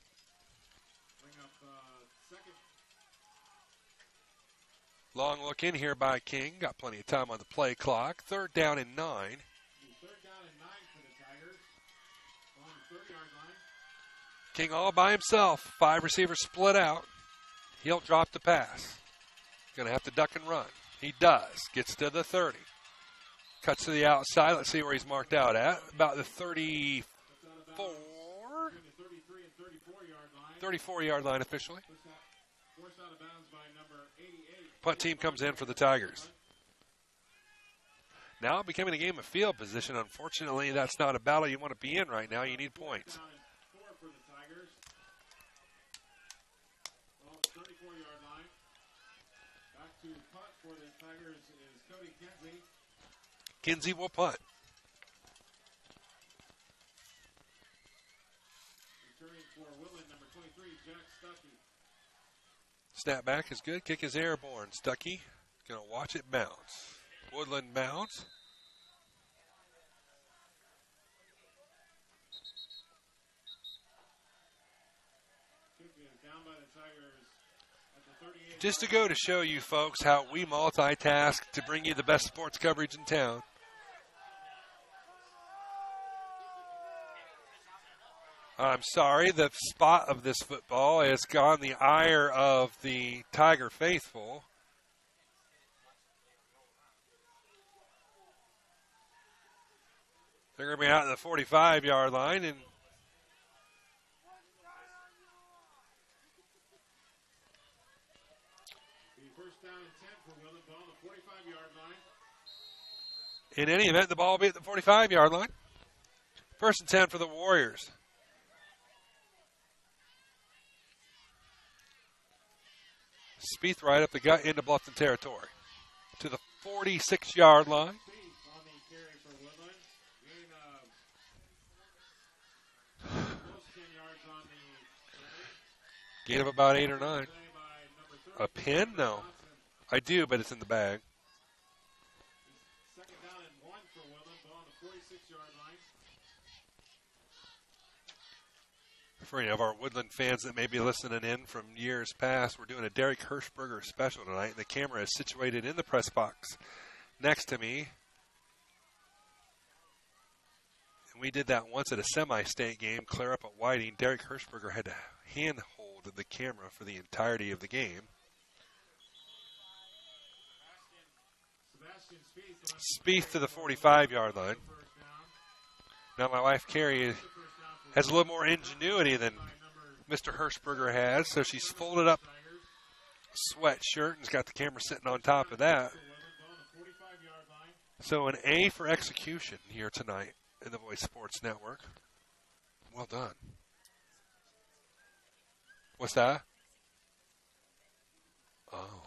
Long look in here by King. Got plenty of time on the play clock. 3rd down and 9. 3rd down and 9 for the Tigers. On the 30-yard line. King all by himself. 5 receivers split out. He'll drop the pass. Going to have to duck and run. He does. Gets to the 30. Cuts to the outside. Let's see where he's marked out at. About the 34. 34-yard line officially. Forced out of bounds by number 88. Punt team comes in for the Tigers. Now becoming a game of field position. Unfortunately, that's not a battle you want to be in right now. You need points. 4 for the Tigers. Well, 34-yard line. Back to punt for the Tigers is Cody Kinsey. Kinsey will punt. Returning for Woodland, number 23, Jack Stuckey. Snap back is good. Kick is airborne. Stuckey going to watch it bounce. Woodland bounce. Kick is down by the Tigers at the 38. Just to go to show you folks how we multitask to bring you the best sports coverage in town. I'm sorry, the spot of this football has gone the ire of the Tiger faithful. They're going to be out in the 45-yard line, and First down and 10 for Woodland, ball on the 45-yard line. in any event, the ball will be at the 45-yard line. 1st and 10 for the Warriors. Spieth right up the gut into Bluffton territory. To the 46-yard line. On the carry for Woodland. Gain of close 10 yards on the carry. Gain of about 8 or 9. A pin? No. I do, but it's in the bag. 2nd down and 1 for Woodland, ball on the 46-yard line. For any of our Woodland fans that may be listening in from years past, we're doing a Derek Hirschberger special tonight. The camera is situated in the press box next to me. And we did that once at a semi-state game, clear up at Whiting. Derek Hirschberger had to handhold the camera for the entirety of the game. Spieth to the 45-yard line. Now my wife Carrie has a little more ingenuity than Mr. Hirschberger has, so she's folded up sweatshirt and has got the camera sitting on top of that. So an A for execution here tonight in the Voice Sports Network. Well done. What's that? Oh.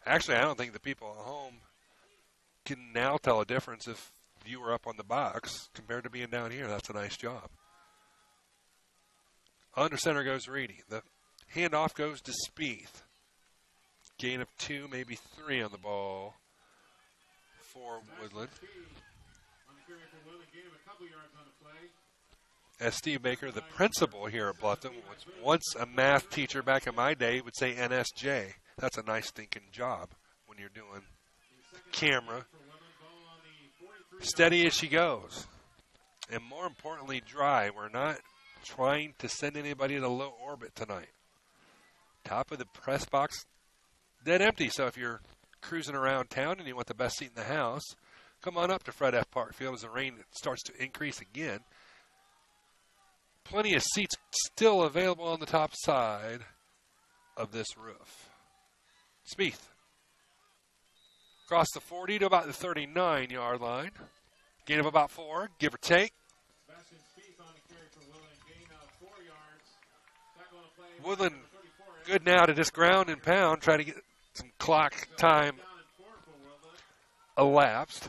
Actually, I don't think the people at home can now tell a difference if you were up on the box compared to being down here. That's a nice job. Under center goes Reedy. The handoff goes to Spieth. Gain of 2, maybe 3 on the ball for Woodland. As Steve Baker, the principal here at Bluffton, was once a math teacher back in my day, would say NSJ. That's a nice stinking job when you're doing the camera. Steady as she goes. And more importantly, dry. We're not trying to send anybody to low orbit tonight. Top of the press box, dead empty. So if you're cruising around town and you want the best seat in the house, come on up to Fred F. Park Field as the rain starts to increase again. Plenty of seats still available on the top side of this roof. Spieth. Across the 40 to about the 39-yard line. Gain of about 4, give or take. Woodland good now to just ground and pound, try to get some clock time elapsed.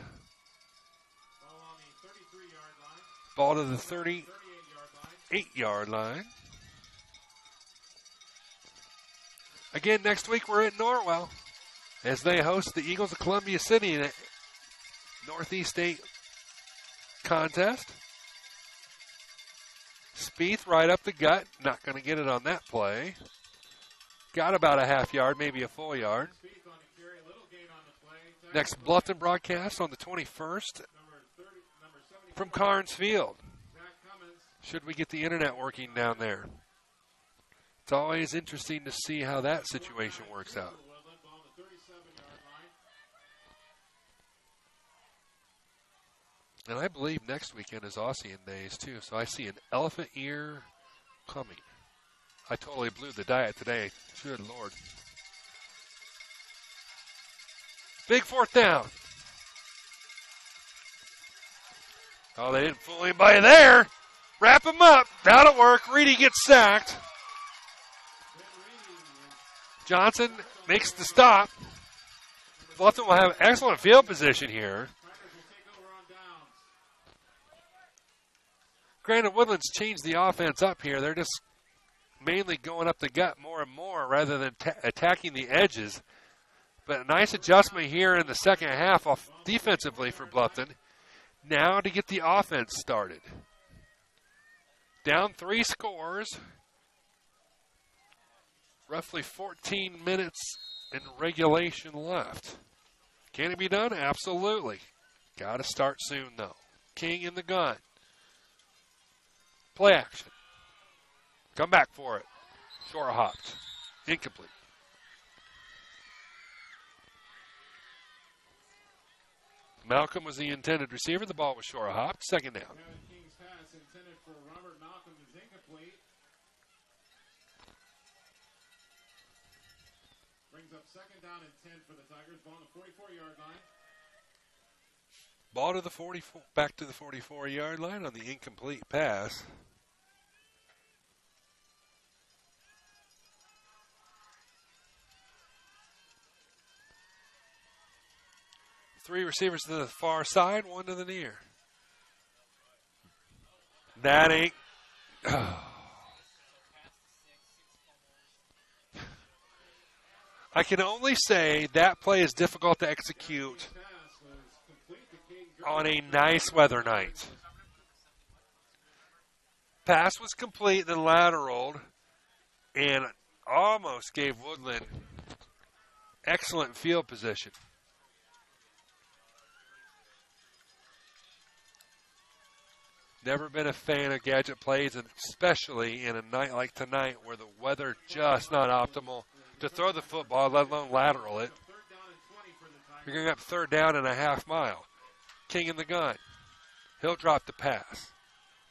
Ball to the 38-yard line. Again, next week we're at Norwell as they host the Eagles of Columbia City in a Northeast State contest. Spieth right up the gut. Not going to get it on that play. got about a half yard, maybe a full yard. Next Bluffton broadcast on the 21st from Carnes Field. Should we get the internet working down there? It's always interesting to see how that situation works out. And I believe next weekend is Ossian Days, too. So I see an elephant ear coming. I totally blew the diet today. Good Lord. Big fourth down. Oh, they didn't fool anybody there. Wrap him up. That'll work. Reedy gets sacked. Johnson makes the stop. Bluffton will have excellent field position here. Granted, Woodland's changed the offense up here. They're just mainly going up the gut more and more rather than attacking the edges. But a nice adjustment here in the second half off defensively for Bluffton. Now to get the offense started. Down 3 scores. Roughly 14 minutes in regulation left. Can it be done? Absolutely. Got to start soon, though. King in the gun. Play action. Come back for it. Short hopped. Incomplete. Malcolm was the intended receiver. The ball was short hopped. Second down. King's pass intended for Robert Malcolm is incomplete. Brings up second down and 10 for the Tigers. Ball on the 44-yard line. Ball to the 44, back to the 44-yard line on the incomplete pass. Three receivers to the far side, one to the near. That ain't. Oh. I can only say that play is difficult to execute on a nice weather night. Pass was complete, then lateraled, and almost gave Woodland excellent field position. Never been a fan of gadget plays, and especially in a night like tonight where the weather just not optimal to throw the football, let alone lateral it. You're going up third down and a half mile. King in the gun. He'll drop the pass.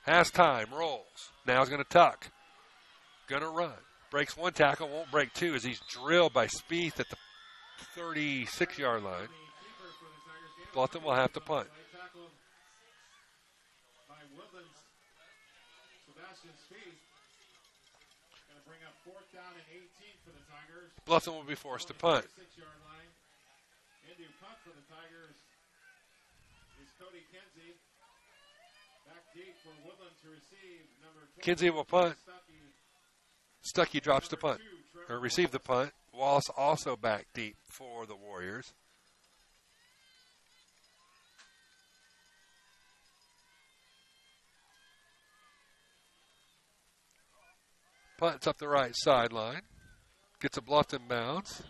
Has time, rolls. Now he's going to tuck. Going to run. Breaks one tackle, won't break two as he's drilled by Spieth at the 36-yard line. Bluffton will have to punt. Bluffton will be forced to punt. Kinsey will punt. Stuckey drops the punt, or receive the punt. Wallace also back deep for the Warriors. Punt's up the right sideline. Gets a Bluffton bounce.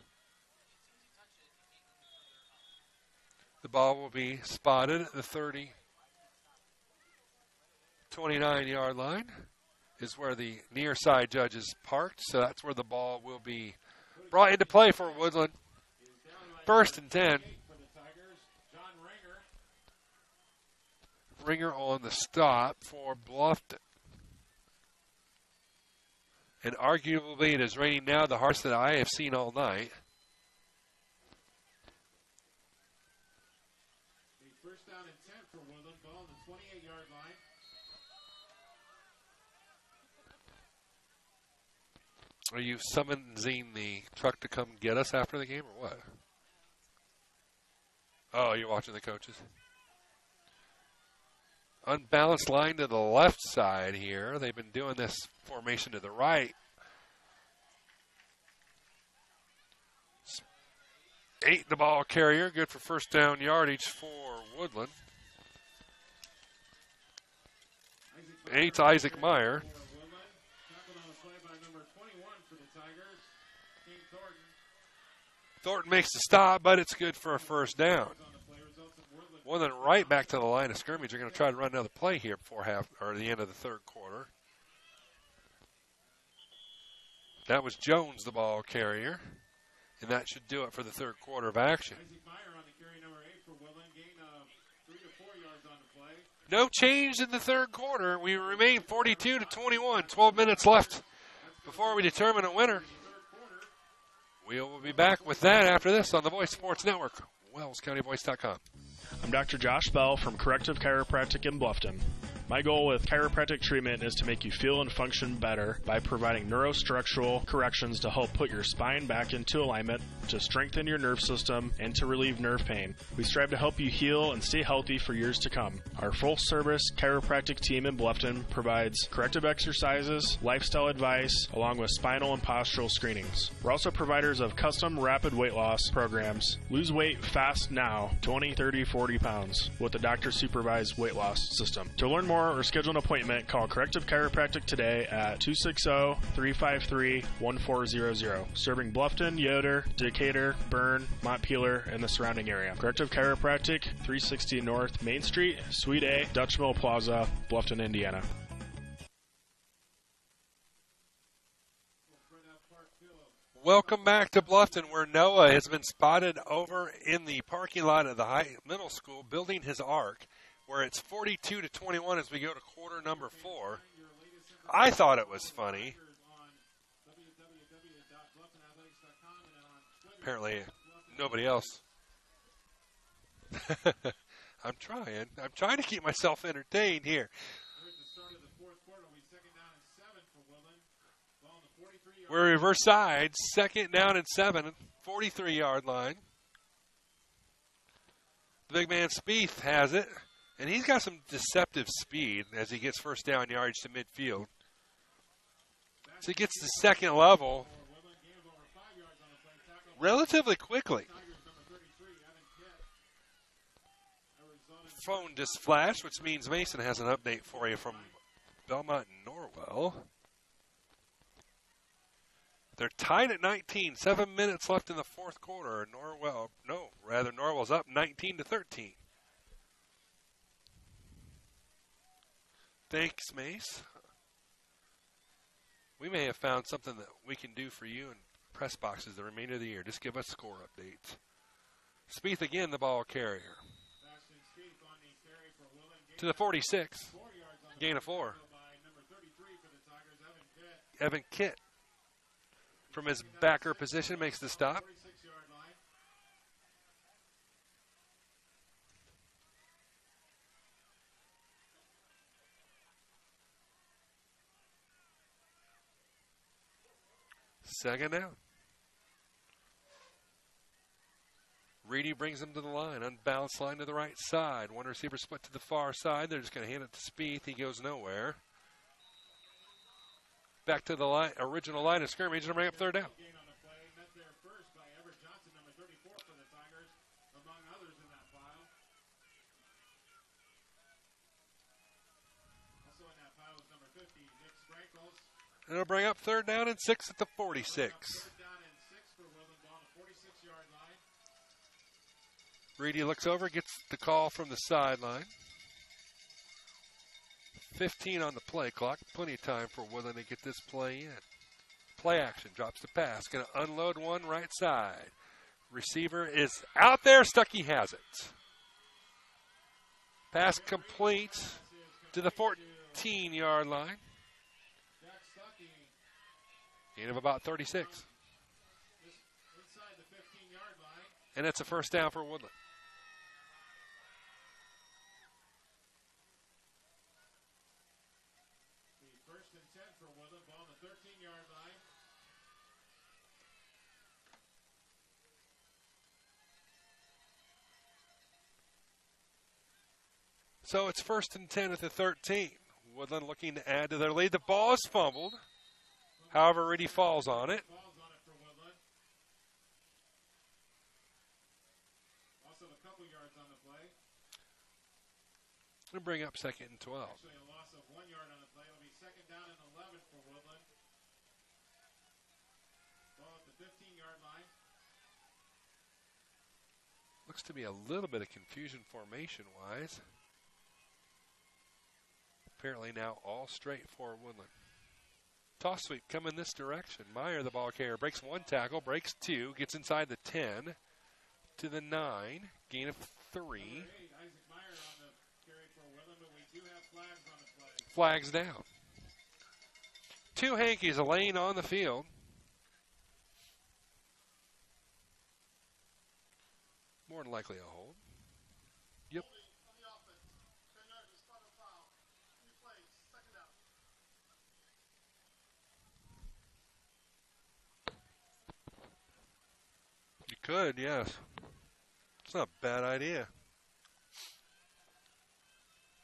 The ball will be spotted at the 29-yard line is where the near side judge is parked. So that's where the ball will be brought into play for Woodland. First and 10. Ringer on the stop for Bluffton. And arguably it is raining now the hardest that I have seen all night. First down and 10 for Woodland. Ball on the 28-yard line. Are you summoning the truck to come get us after the game or what? Oh, you're watching the coaches. Unbalanced line to the left side here. They've been doing this formation to the right. 8 the ball carrier. Good for first down yardage for Woodland. 8's Isaac Meyer. Thornton makes the stop, but it's good for a first down. Woodland right back to the line of scrimmage. They're going to try to run another play here before the end of the third quarter. That was Jones, the ball carrier, and that should do it for the third quarter of action. No change in the third quarter. We remain 42-21. 12 minutes left before we determine a winner. We will be back with that after this on the Voice Sports Network, WellsCountyVoice.com. I'm Dr. Josh Bell from Corrective Chiropractic in Bluffton. My goal with chiropractic treatment is to make you feel and function better by providing neurostructural corrections to help put your spine back into alignment, to strengthen your nerve system, and to relieve nerve pain. We strive to help you heal and stay healthy for years to come. Our full-service chiropractic team in Bluffton provides corrective exercises, lifestyle advice, along with spinal and postural screenings. We're also providers of custom rapid weight loss programs. Lose weight fast now, 20, 30, 40 pounds, with a doctor-supervised weight loss system. To learn more or schedule an appointment, call Corrective Chiropractic today at 260-353-1400. Serving Bluffton, Yoder, Decatur, Bern, Montpelier, and the surrounding area. Corrective Chiropractic, 360 North Main Street, Suite A, Dutch Mill Plaza, Bluffton, Indiana. Welcome back to Bluffton, where Noah has been spotted over in the parking lot of the middle school building his arc, where it's 42-21 as we go to quarter number 4. I thought it was funny. Apparently, nobody else. I'm trying to keep myself entertained here. We're reverse side, second down and 7, 43-yard line. The big man Spieth has it, and he's got some deceptive speed as he gets first down yards to midfield. So he gets to second level relatively quickly. Phone just flashed, which means Mason has an update for you from Belmont and Norwell. They're tied at 19. 7 minutes left in the fourth quarter. Norwell's up 19-13. Thanks, Mace. We may have found something that we can do for you in press boxes the remainder of the year. Just give us score updates. Spieth again, the ball carrier. To the 46. Gain of 4. Evan Kitt. From his backer position, makes the stop. Second down. Reedy brings him to the line. Unbalanced line to the right side. One receiver split to the far side. They're just going to hand it to Spieth. He goes nowhere. Back to the original line of scrimmage and bring up third down. It'll bring up third down and 6 at the 46. Reedy looks over, gets the call from the sideline. 15 on the play clock. Plenty of time for Woodland to get this play in. Play action. Drops the pass. Going to unload one right side. Receiver is out there. Stuckey has it. Pass complete to the 14-yard line. Gain of about 36. And it's a first down for Woodland. First and 10 for Woodland, ball on the 13-yard line. So it's first and 10 at the 13. Woodland looking to add to their lead. The ball is fumbled. However, Reedy falls on it. Also a couple yards on the play. We'll bring up second and 12. Actually, a loss of 1 yard on the play. It'll be second down and 11 for Woodland. Ball at the 15. Looks to be a little bit of confusion formation-wise. Apparently now all straight for Woodland. Toss sweep coming this direction. Meyer, the ball carrier, breaks one tackle, breaks two, gets inside the 10 to the 9, gain of 3. Flags down. 2 hankies, a lane on the field. More than likely a hold. Yep. You could, yes. It's not a bad idea. Of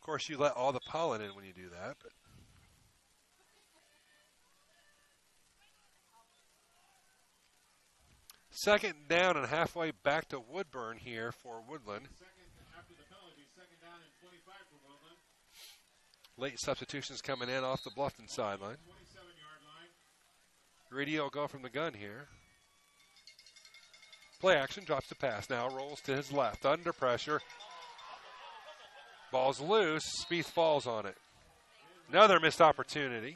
course, you let all the pollen in when you do that, but second down and halfway back to Woodburn here for Woodland. Late substitutions coming in off the Bluffton sideline. Reedy will go from the gun here. Play action, drops the pass now, rolls to his left, under pressure. Ball's loose, Spieth falls on it. Another missed opportunity.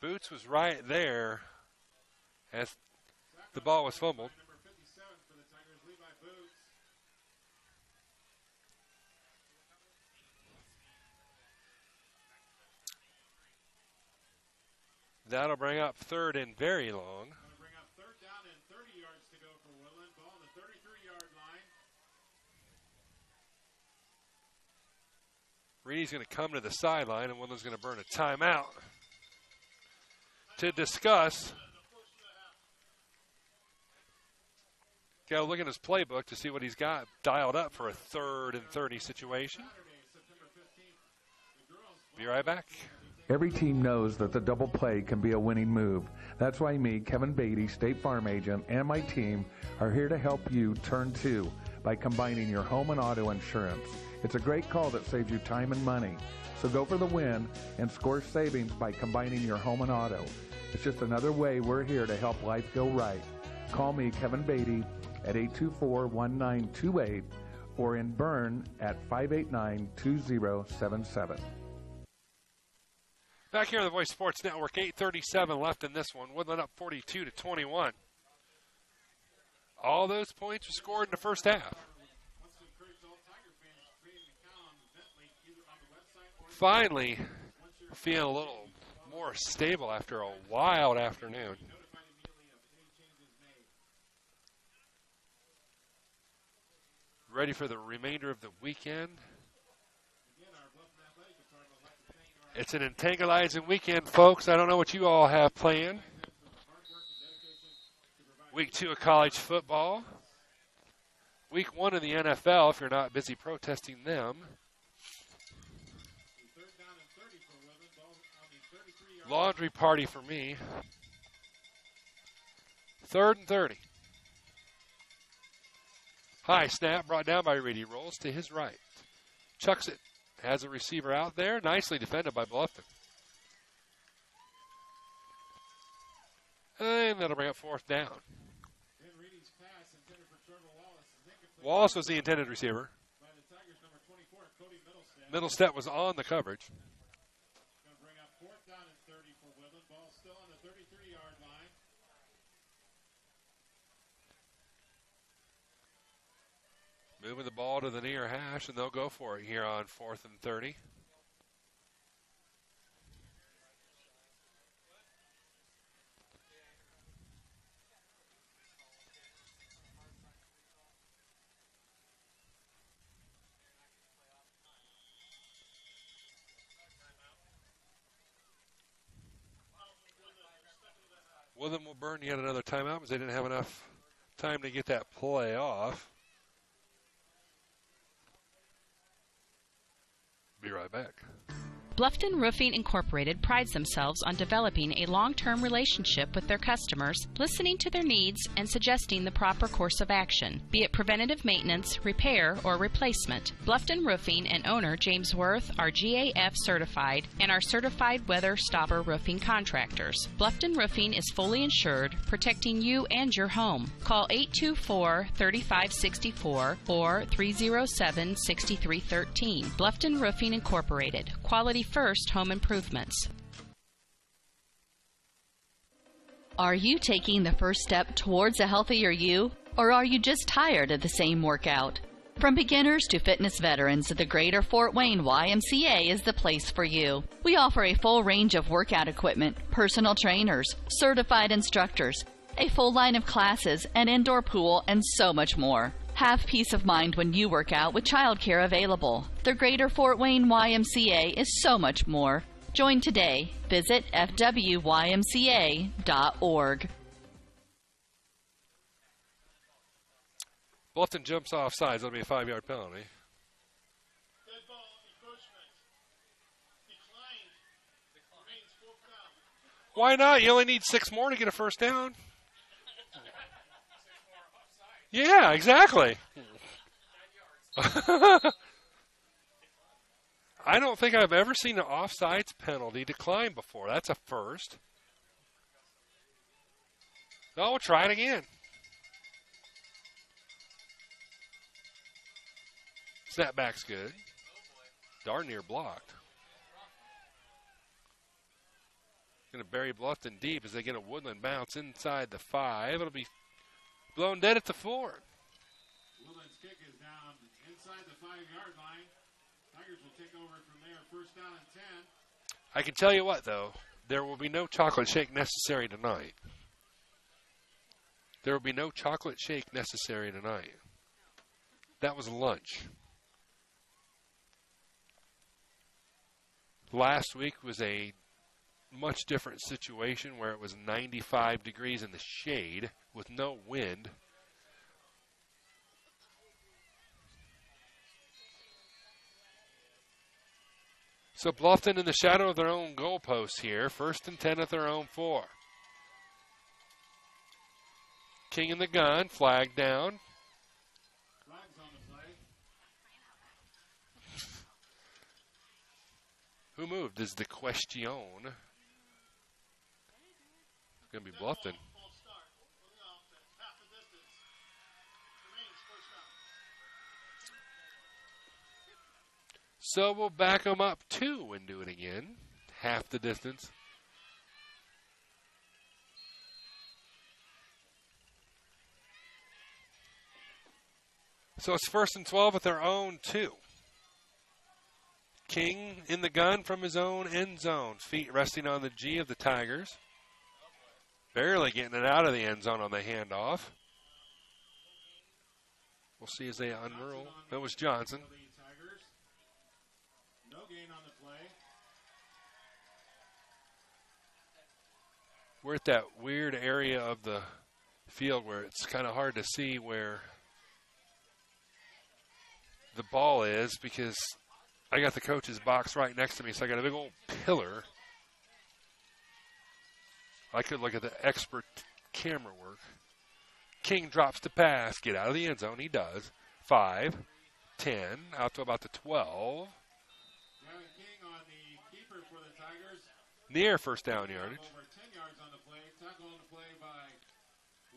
Boots was right there as the ball was fumbled. That'll bring up third and very long. Bring up third down and 30 yards to go for Woodland. Ball on the 33-yard line. Reedy's going to come to the sideline, and Woodland's going to burn a timeout to discuss. Got to look at his playbook to see what he's got dialed up for a 3rd and 30 situation. Be right back. Every team knows that the double play can be a winning move. That's why me, Kevin Beatty, State Farm Agent, and my team are here to help you turn 2 by combining your home and auto insurance. It's a great call that saves you time and money. So go for the win and score savings by combining your home and auto. It's just another way we're here to help life go right. Call me, Kevin Beatty, at 824-1928 or in Bern at 589-2077. Back here on the Voice Sports Network, 8:37 left in this one. Woodland up 42-21. All those points were scored in the first half. Finally, feeling a little more stable after a wild afternoon. Ready for the remainder of the weekend. It's an entangleizing weekend, folks. I don't know what you all have planned. Week 2 of college football. Week 1 of the NFL, if you're not busy protesting them. Laundry party for me. 3rd and 30. High snap brought down by Reedy. Rolls to his right. Chucks it. Has a receiver out there. Nicely defended by Bluffton. And that'll bring up 4th down. Wallace was the intended receiver. Middlestead was on the coverage. Going to bring up 4th down and 30 for Woodland. Ball still on the 33-yard line. Moving the ball to the near hash, and they'll go for it here on 4th and 30. Woodland will burn yet another timeout because they didn't have enough time to get that play off. Be right back. Bluffton Roofing Incorporated prides themselves on developing a long-term relationship with their customers, listening to their needs and suggesting the proper course of action, be it preventative maintenance, repair, or replacement. Bluffton Roofing and owner James Worth are GAF certified and are certified weather stopper roofing contractors. Bluffton Roofing is fully insured, protecting you and your home. Call 824-3564 or 307-6313. Bluffton Roofing Incorporated. Quality first home improvements. Are you taking the first step towards a healthier you, or are you just tired of the same workout? From beginners to fitness veterans, the Greater Fort Wayne YMCA is the place for you. We offer a full range of workout equipment, personal trainers, certified instructors, a full line of classes, an indoor pool, and so much more. Have peace of mind when you work out with childcare available. The Greater Fort Wayne YMCA is so much more. Join today. Visit fwymca.org. Bluffton jumps off sides. That'll be a 5-yard penalty. Why not? You only need 6 more to get a first down. Yeah, exactly. I don't think I've ever seen an offsides penalty decline before. That's a first. Oh, we'll try it again. Snapback's good. Darn near blocked. Going to bury Bluffton deep as they get a Woodland bounce inside the 5. It'll be blown dead at the 4. Woodland's kick is down inside the 5-yard line. Tigers will take over from there. First down and 10. I can tell you what, though. There will be no chocolate shake necessary tonight. There will be no chocolate shake necessary tonight. That was lunch. Last week was a much different situation where it was 95 degrees in the shade with no wind. So Bluffton in the shadow of their own goalposts here. First and 10 at their own 4. King in the gun, flag down. Flags on the play. Who moved is the question. It's going to be Bluffton. So we'll back them up 2 and do it again. Half the distance. So it's first and 12 at their own 2. King in the gun from his own end zone. Feet resting on the G of the Tigers. Barely getting it out of the end zone on the handoff. We'll see as they unroll. That was Johnson. No gain on the play. We're at that weird area of the field where it's kind of hard to see where the ball is because I got the coach's box right next to me, so I got a big old pillar. I could look at the expert camera work. King drops the pass. Get out of the end zone. He does. 5, 10, out to about the 12. King on the keeper for the Tigers. Near first down yardage. Over 10 yards on the play. Tackle on the play by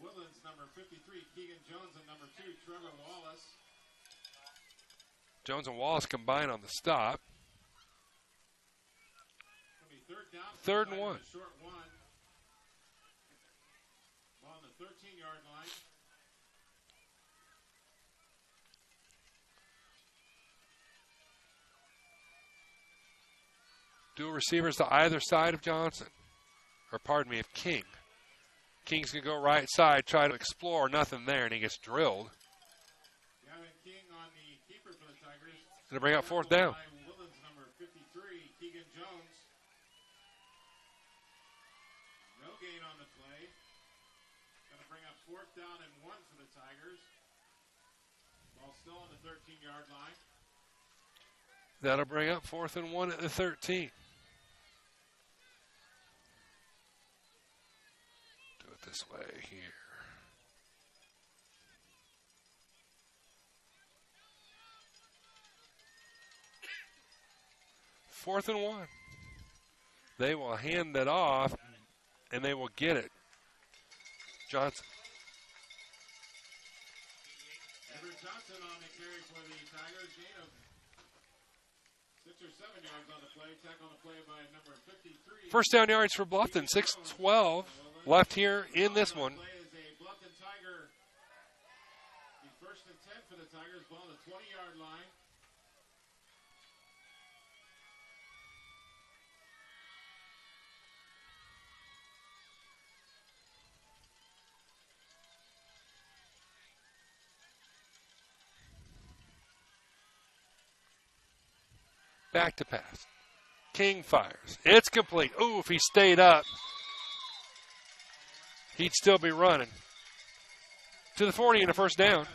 Woodland's number 53, Keegan Jones, and number 2, Trevor Wallace. Jones and Wallace combine on the stop. Third and 1. Short 1. Ball on the 13-yard line. Dual receivers to either side of Johnson. Or pardon me, of King. King's going to go right side, try to explore. Nothing there, and he gets drilled. King on the keeper for the Tigers. Going to bring up fourth down. Woodland's number 53, Keegan Jones. No gain on the play. Going to bring up fourth down and 1 for the Tigers. Ball still on the 13-yard line. That'll bring up 4th and 1 at the 13. Do it this way here. Fourth and 1. They will hand it off, and they will get it. Johnson. Everett Johnson on the carry for the Tigers. Gain of 6 or 7 yards on the play. Tackle on the play by number 53. First down yards for Bluffton. 6:12 left here in this one. Play is a Bluffton Tiger. The 1st and 10 for the Tigers. Ball on the 20-yard line. Back to pass. King fires. It's complete. Ooh, if he stayed up, he'd still be running. To the 40 and a first down.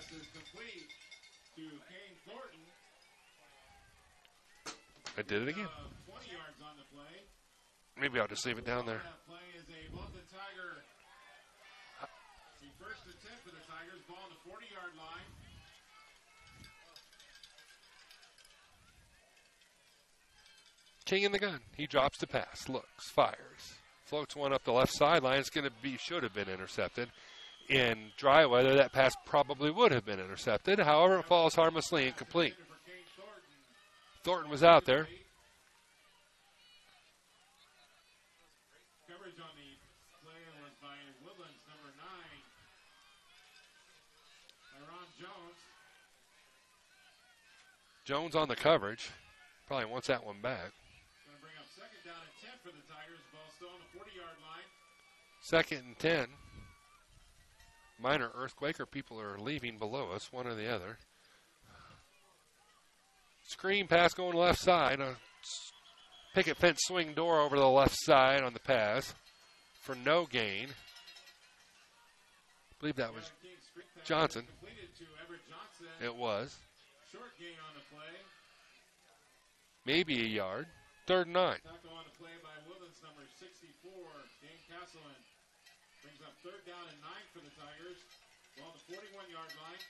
I did it again. 20 yards on the play. Maybe I'll just leave it down there. That play is a Bluffton Tiger. The 1st and 10 for the Tigers. Ball on the 40-yard line. King in the gun. He drops the pass. Looks. Fires. Floats one up the left sideline. It's going to be, should have been intercepted. In dry weather, that pass probably would have been intercepted. However, it falls harmlessly incomplete. Thornton was out there. Coverage on the play was by Woodland's number 9, Ron Jones. Jones on the coverage. Probably wants that one back. Going to bring up 2nd down and 10 for the Tigers. Ball still on the 40-yard line. 2nd and 10. Minor earthquake or people are leaving below us, one or the other. Screen pass going left side. A picket fence swing door over to the left side on the pass for no gain. I believe that was Johnson. It was. Short gain on the play. Maybe a yard. 3rd and 9. Tackle on the play by Woodland's number 64, Dane Castleman. Brings up 3rd down and 9 for the Tigers. Ball on the 41-yard line.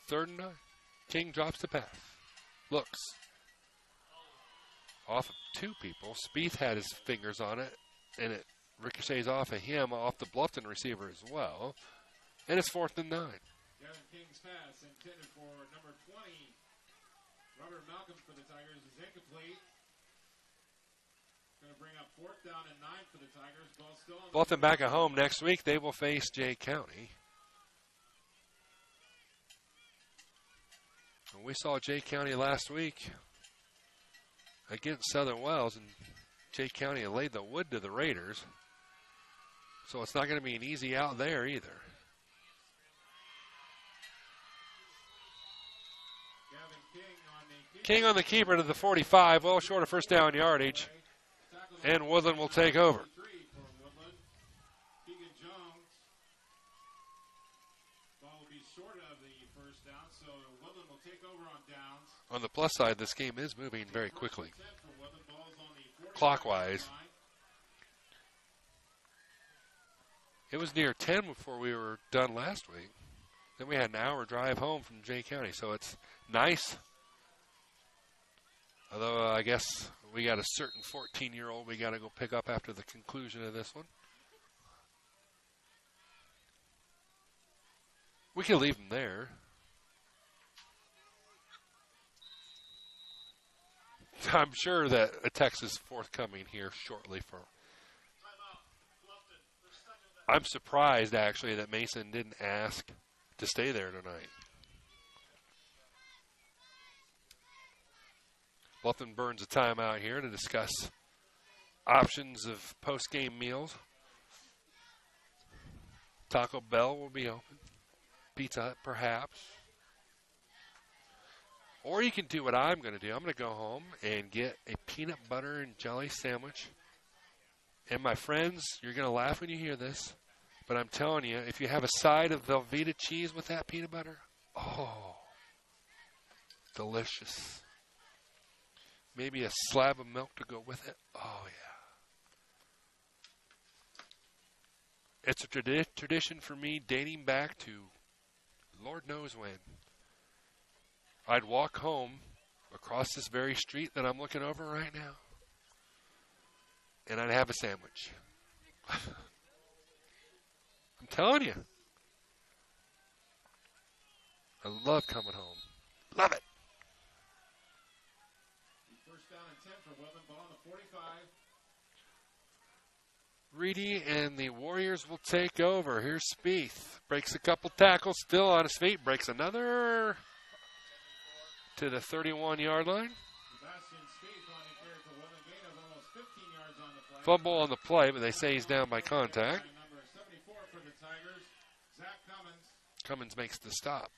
Third and 9. King drops the pass. Looks. Off of 2 people. Spieth had his fingers on it, and it ricochets off of him, off the Bluffton receiver as well. And it's 4th and 9. Gavin King's pass intended for number 20. Robert Malcolm for the Tigers is incomplete. Going to bring up 4th down and 9 for the Tigers. Ball still on the Bluffton back at home next week. They will face Jay County. And we saw Jay County last week against Southern Wells, and Jay County laid the wood to the Raiders. So it's not going to be an easy out there either. King on the keeper to the 45, well short of first down yardage. And Woodland will take over. On the plus side, this game is moving very quickly. Clockwise. It was near 10 before we were done last week. Then we had an hour drive home from Jay County, so it's nice. Although I guess we got a certain 14-year-old we got to go pick up after the conclusion of this one. We can leave them there. I'm sure that a text is forthcoming here shortly. I'm surprised, actually, that Mason didn't ask to stay there tonight. Bluffton burns a timeout here to discuss options of post-game meals. Taco Bell will be open. Pizza Hut, perhaps. Or you can do what I'm going to do. I'm going to go home and get a peanut butter and jelly sandwich. And my friends, you're going to laugh when you hear this. But I'm telling you, if you have a side of Velveeta cheese with that peanut butter, oh, delicious. Maybe a slab of milk to go with it. Oh, yeah. It's a tradition for me dating back to Lord knows when. I'd walk home across this very street that I'm looking over right now, and I'd have a sandwich. I'm telling you. I love coming home. Love it. First down and 10 for Woodland. Ball on the 45. Reedy and the Warriors will take over. Here's Spieth. Breaks a couple tackles, still on his feet. Breaks another to the 31-yard line. Fumble on the play, but they say he's down by contact. Number 74 for the Tigers, Zach Cummins. Cummins makes the stop.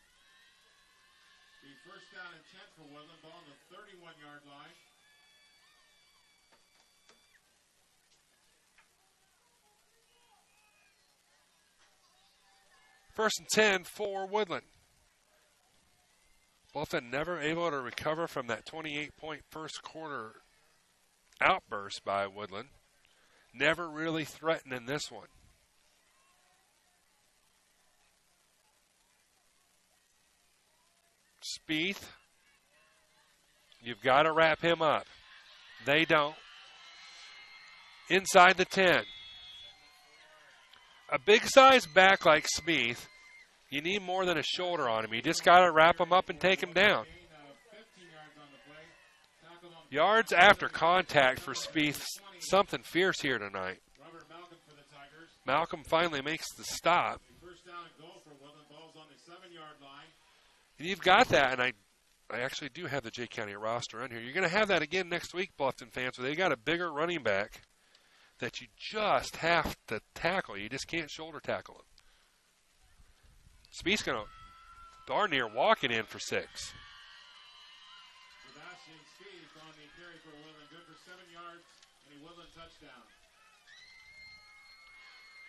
The first down and 10 for Woodland. Ball on the 31-yard line. First and 10 for Woodland. Bluffton never able to recover from that 28-point first quarter outburst by Woodland. Never really threatened in this one. Spieth, you've got to wrap him up. They don't. Inside the 10. A big-sized back like Spieth, you need more than a shoulder on him. You just got to wrap him up and take him down. Yards after contact for Spieth, something fierce here tonight. Malcolm finally makes the stop. And you've got that, and I actually do have the Jay County roster on here. You're going to have that again next week, Bluffton fans, where they got a bigger running back that you just have to tackle. You just can't shoulder tackle him. Spieth's going to darn near walk it in for 6. Sebastian Spieth on the carry for Woodland, good for 7 yards, and a Woodland touchdown.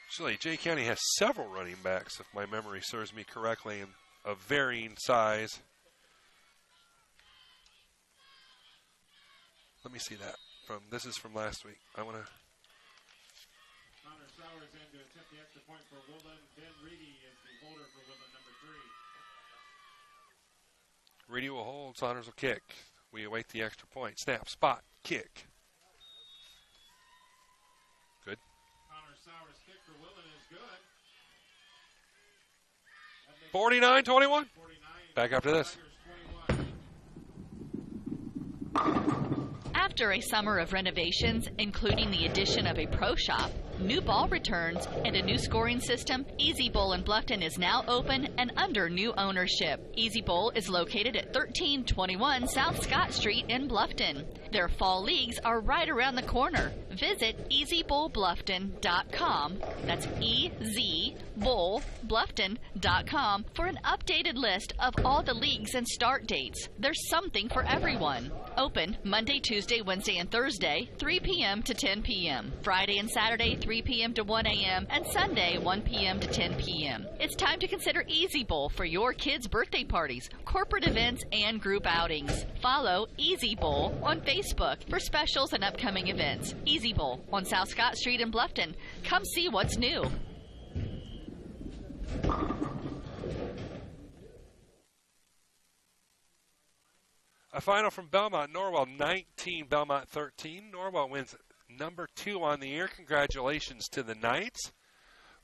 Actually, Jay County has several running backs, if my memory serves me correctly, and of varying size. Let me see that. This is from last week. I want to. Connor Sowers in to attempt the extra point for Woodland. Ben Reedy is the holder for Woodland, number 3. Reedy will hold. Saunders will kick. We await the extra point. Snap, spot, kick. Good. Connor Sowers' kick for Woodland is good. 49-21. Back after this. After a summer of renovations, including the addition of a pro shop, new ball returns, and a new scoring system, Easy Bowl in Bluffton is now open and under new ownership. Easy Bowl is located at 1321 South Scott Street in Bluffton. Their fall leagues are right around the corner. Visit easybowlbluffton.com. That's EZBowlBluffton.com for an updated list of all the leagues and start dates. There's something for everyone. Open Monday, Tuesday, Wednesday, and Thursday, 3 p.m. to 10 p.m. Friday and Saturday, 3 p.m. to 1 a.m. and Sunday, 1 p.m. to 10 p.m. It's time to consider Easy Bowl for your kids' birthday parties, corporate events, and group outings. Follow Easy Bowl on Facebook for specials and upcoming events. Easy Bowl on South Scott Street in Bluffton. Come see what's new. A final from Belmont. Norwell 19, Belmont 13. Norwell wins number 2 on the year. Congratulations to the Knights.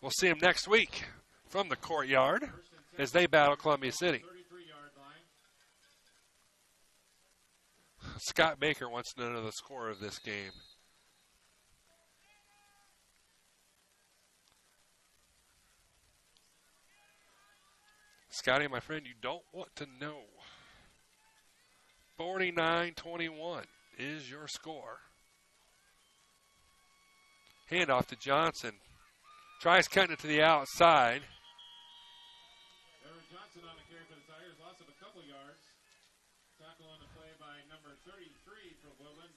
We'll see them next week from the courtyard as they battle Columbia City. Scott Baker wants to know the score of this game. Scotty, my friend, you don't want to know. 49-21 is your score. Handoff to Johnson. Tries cutting it to the outside. Aaron Johnson on the carry for the Tigers. Loss of a couple yards. Tackle on the play by number 33 for Woodland,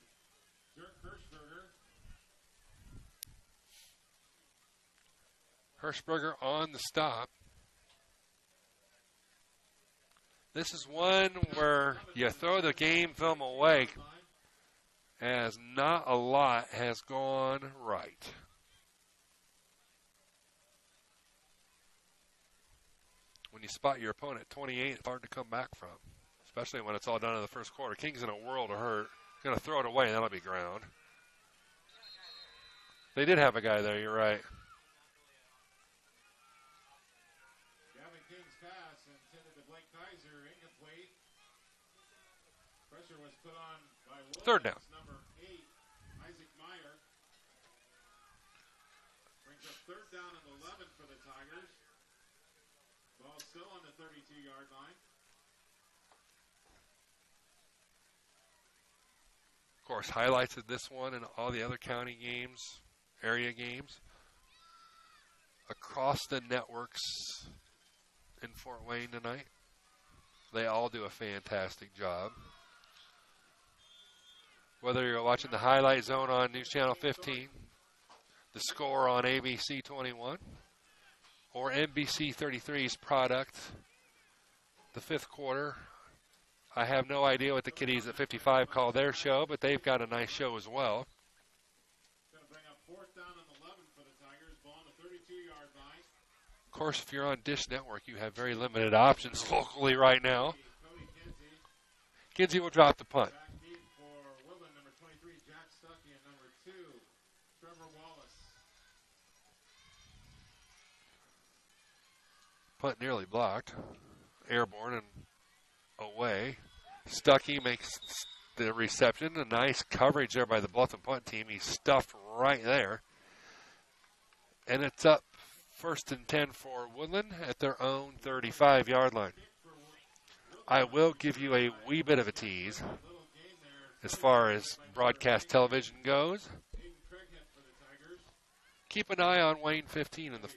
Dirk Hirschberger. Hirschberger on the stop. This is one where you throw the game film away as not a lot has gone right. When you spot your opponent at 28, it's hard to come back from, especially when it's all done in the first quarter. King's in a world of hurt. Going to throw it away, and that'll be ground. They did have a guy there, you're right. Gavin King's pass intended to Blake Kaiser, incomplete. Pressure was put on by Woodland. Third down. Number 8, Isaac Meyer. Brings up third down and 11 for the Tigers. Ball still on the 32-yard line. Of course, highlights of this one and all the other county games, area games, across the networks in Fort Wayne tonight. They all do a fantastic job. Whether you're watching the highlight zone on News Channel 15, the score on ABC 21, or NBC 33's product, the fifth quarter. I have no idea what the kiddies at 55 call their show, but they've got a nice show as well. Going to bring up fourth down and 11 for the Tigers. Ball on the 32-yard line. Of course, if you're on Dish Network, you have very limited options locally right now. Kinsey will drop the punt. Back deep for Woodland, number 23, Jack Stuckey, and number 2, Trevor Wallace. Punt nearly blocked. Airborne and away. Stuckey makes the reception. A nice coverage there by the Bluffton punt team. He's stuffed right there. And it's up 1st and 10 for Woodland at their own 35-yard line. I will give you a wee bit of a tease as far as broadcast television goes. Keep an eye on Wayne 15 in the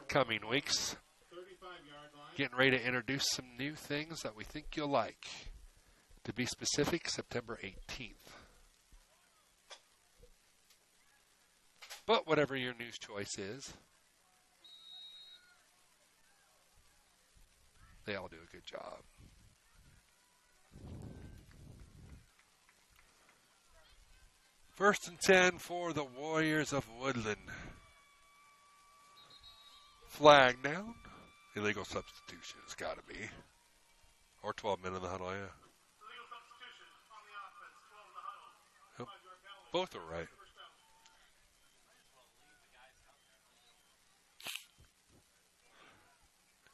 coming weeks. Getting ready to introduce some new things that we think you'll like. To be specific, September 18th. But whatever your news choice is, they all do a good job. First and 10 for the Warriors of Woodland. Flag down. Illegal substitution. It's got to be. Or 12 men in the huddle, yeah. Yep. Both are right.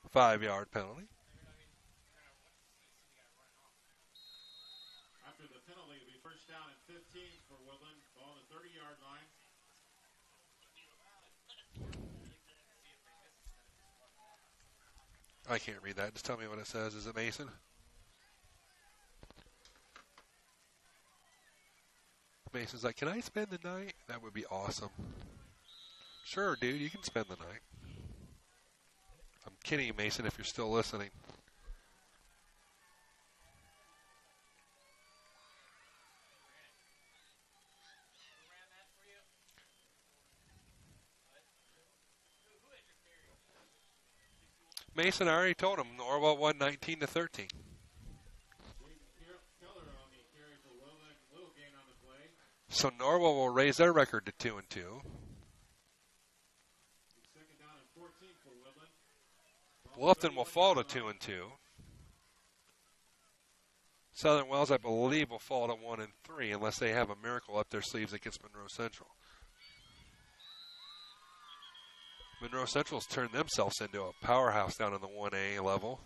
Five-yard penalty. After the penalty, it'll be first down and 15 for Woodland. Ball on the 30-yard line. I can't read that. Just tell me what it says. Is it Mason? Mason's like, can I spend the night? That would be awesome. Sure, dude, you can spend the night. I'm kidding you, Mason, if you're still listening. Mason, I already told him Norwell won 19-13. So Norwell will raise their record to 2-2. Bluffton will fall to 2-2. Southern Wells, I believe, will fall to 1-3 unless they have a miracle up their sleeves against Monroe Central. Monroe Central's turned themselves into a powerhouse down in the 1A level.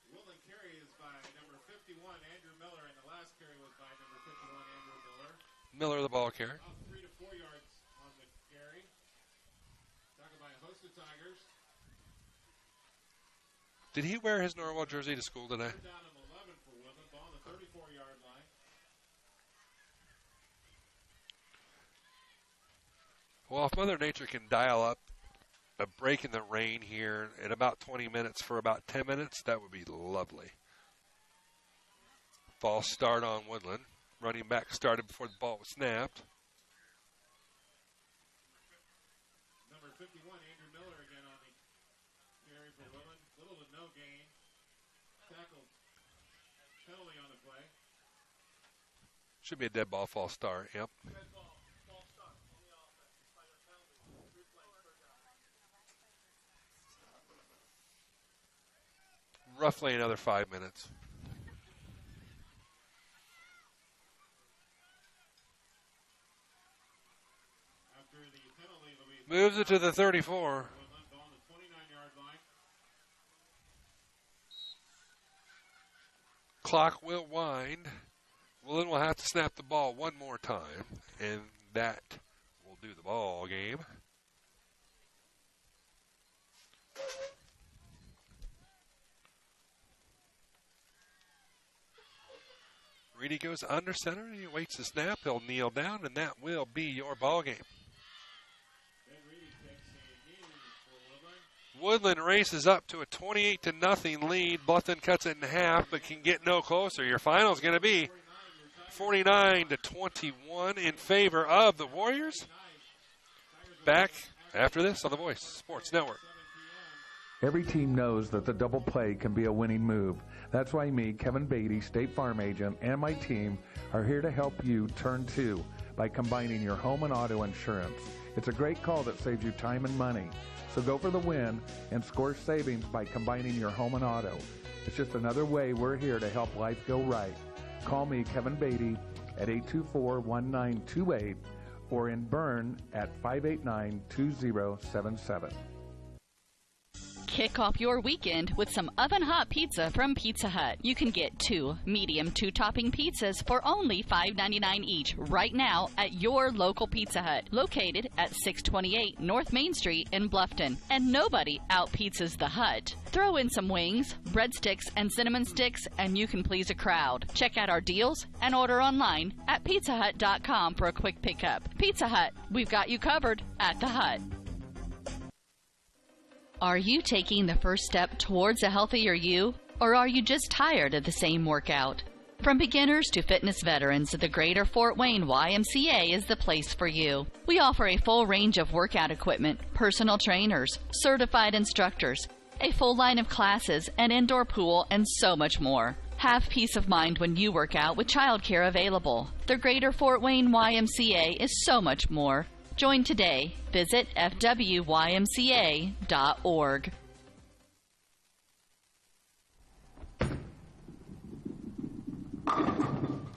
Woodland carry is by number 51, Andrew Miller, and the last carry was by number 51, Andrew Miller. Miller, the ball carrier. About 3 to 4 yards on the carry. Talking by a host of Tigers. Did he wear his Norwell jersey to school today? Third down and 11 for Woodland. Ball on the 34-yard line. Well, if Mother Nature can dial up a break in the rain here in about 20 minutes for about 10 minutes, that would be lovely. False start on Woodland. Running back started before the ball was snapped. 51, Andrew Miller again on the carry for Woodland. Little to no gain. Tackled. Penalty on the play. Should be a dead ball, false start. Yep. Roughly another 5 minutes. Moves it to the 34. Clock will wind. Woodland will have to snap the ball one more time, and that will do the ball game. Reedy goes under center, and he waits the snap. He'll kneel down, and that will be your ball game. Woodland races up to a 28-0 lead. Bluffton cuts it in half, but can get no closer. Your final is going to be 49-21 in favor of the Warriors. Back after this on the Voice Sports Network. Every team knows that the double play can be a winning move. That's why me, Kevin Beatty, State Farm Agent, and my team are here to help you turn two by combining your home and auto insurance. It's a great call that saves you time and money. So go for the win and score savings by combining your home and auto. It's just another way we're here to help life go right. Call me, Kevin Beatty, at 824-1928 or in Bern at 589-2077. Kick off your weekend with some oven-hot pizza from Pizza Hut. You can get 2 medium 2-topping pizzas for only $5.99 each right now at your local Pizza Hut, located at 628 North Main Street in Bluffton. And nobody out-pizzas the Hut. Throw in some wings, breadsticks, and cinnamon sticks, and you can please a crowd. Check out our deals and order online at pizzahut.com for a quick pickup. Pizza Hut, we've got you covered at the Hut. Are you taking the first step towards a healthier you, or are you just tired of the same workout? From beginners to fitness veterans, the Greater Fort Wayne YMCA is the place for you. We offer a full range of workout equipment, personal trainers, certified instructors, a full line of classes, an indoor pool, and so much more. Have peace of mind when you work out with childcare available. The Greater Fort Wayne YMCA is so much more. Join today. Visit fwymca.org.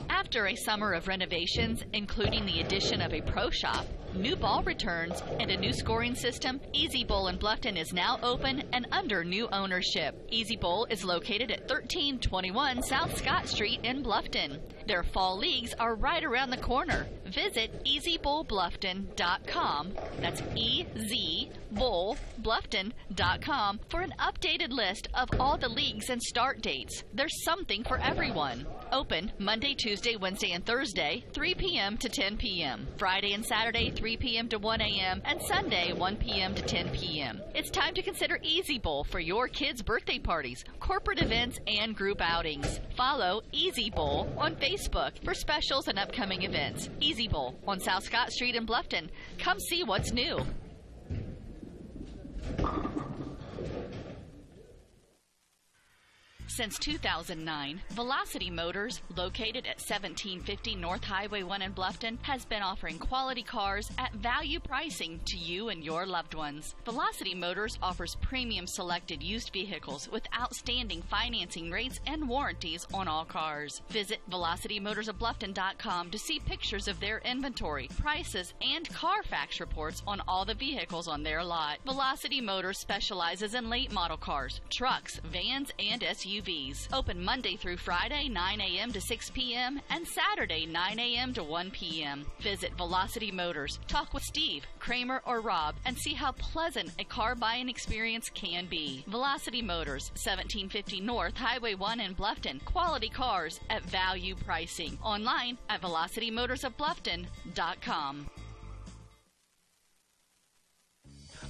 After a summer of renovations, including the addition of a pro shop, new ball returns, and a new scoring system, Easy Bowl in Bluffton is now open and under new ownership. Easy Bowl is located at 1321 South Scott Street in Bluffton. Their fall leagues are right around the corner. Visit easybowlbluffton.com. That's easybowlbluffton.com for an updated list of all the leagues and start dates. There's something for everyone. Open Monday, Tuesday, Wednesday, and Thursday, 3 p.m. to 10 p.m. Friday and Saturday, 3 p.m. to 1 a.m. and Sunday, 1 p.m. to 10 p.m. It's time to consider Easy Bowl for your kids' birthday parties, corporate events, and group outings. Follow Easy Bowl on Facebook for specials and upcoming events. Easy Bowl on South Scott Street in Bluffton. Come see what's new. Since 2009, Velocity Motors, located at 1750 North Highway 1 in Bluffton, has been offering quality cars at value pricing to you and your loved ones. Velocity Motors offers premium selected used vehicles with outstanding financing rates and warranties on all cars. Visit VelocityMotorsOfBluffton.com to see pictures of their inventory, prices, and Carfax reports on all the vehicles on their lot. Velocity Motors specializes in late model cars, trucks, vans, and SUVs. Open Monday through Friday, 9 a.m. to 6 p.m. and Saturday, 9 a.m. to 1 p.m. Visit Velocity Motors, talk with Steve, Kramer, or Rob, and see how pleasant a car buying experience can be. Velocity Motors, 1750 North Highway 1 in Bluffton. Quality cars at value pricing. Online at VelocityMotorsOfBluffton.com.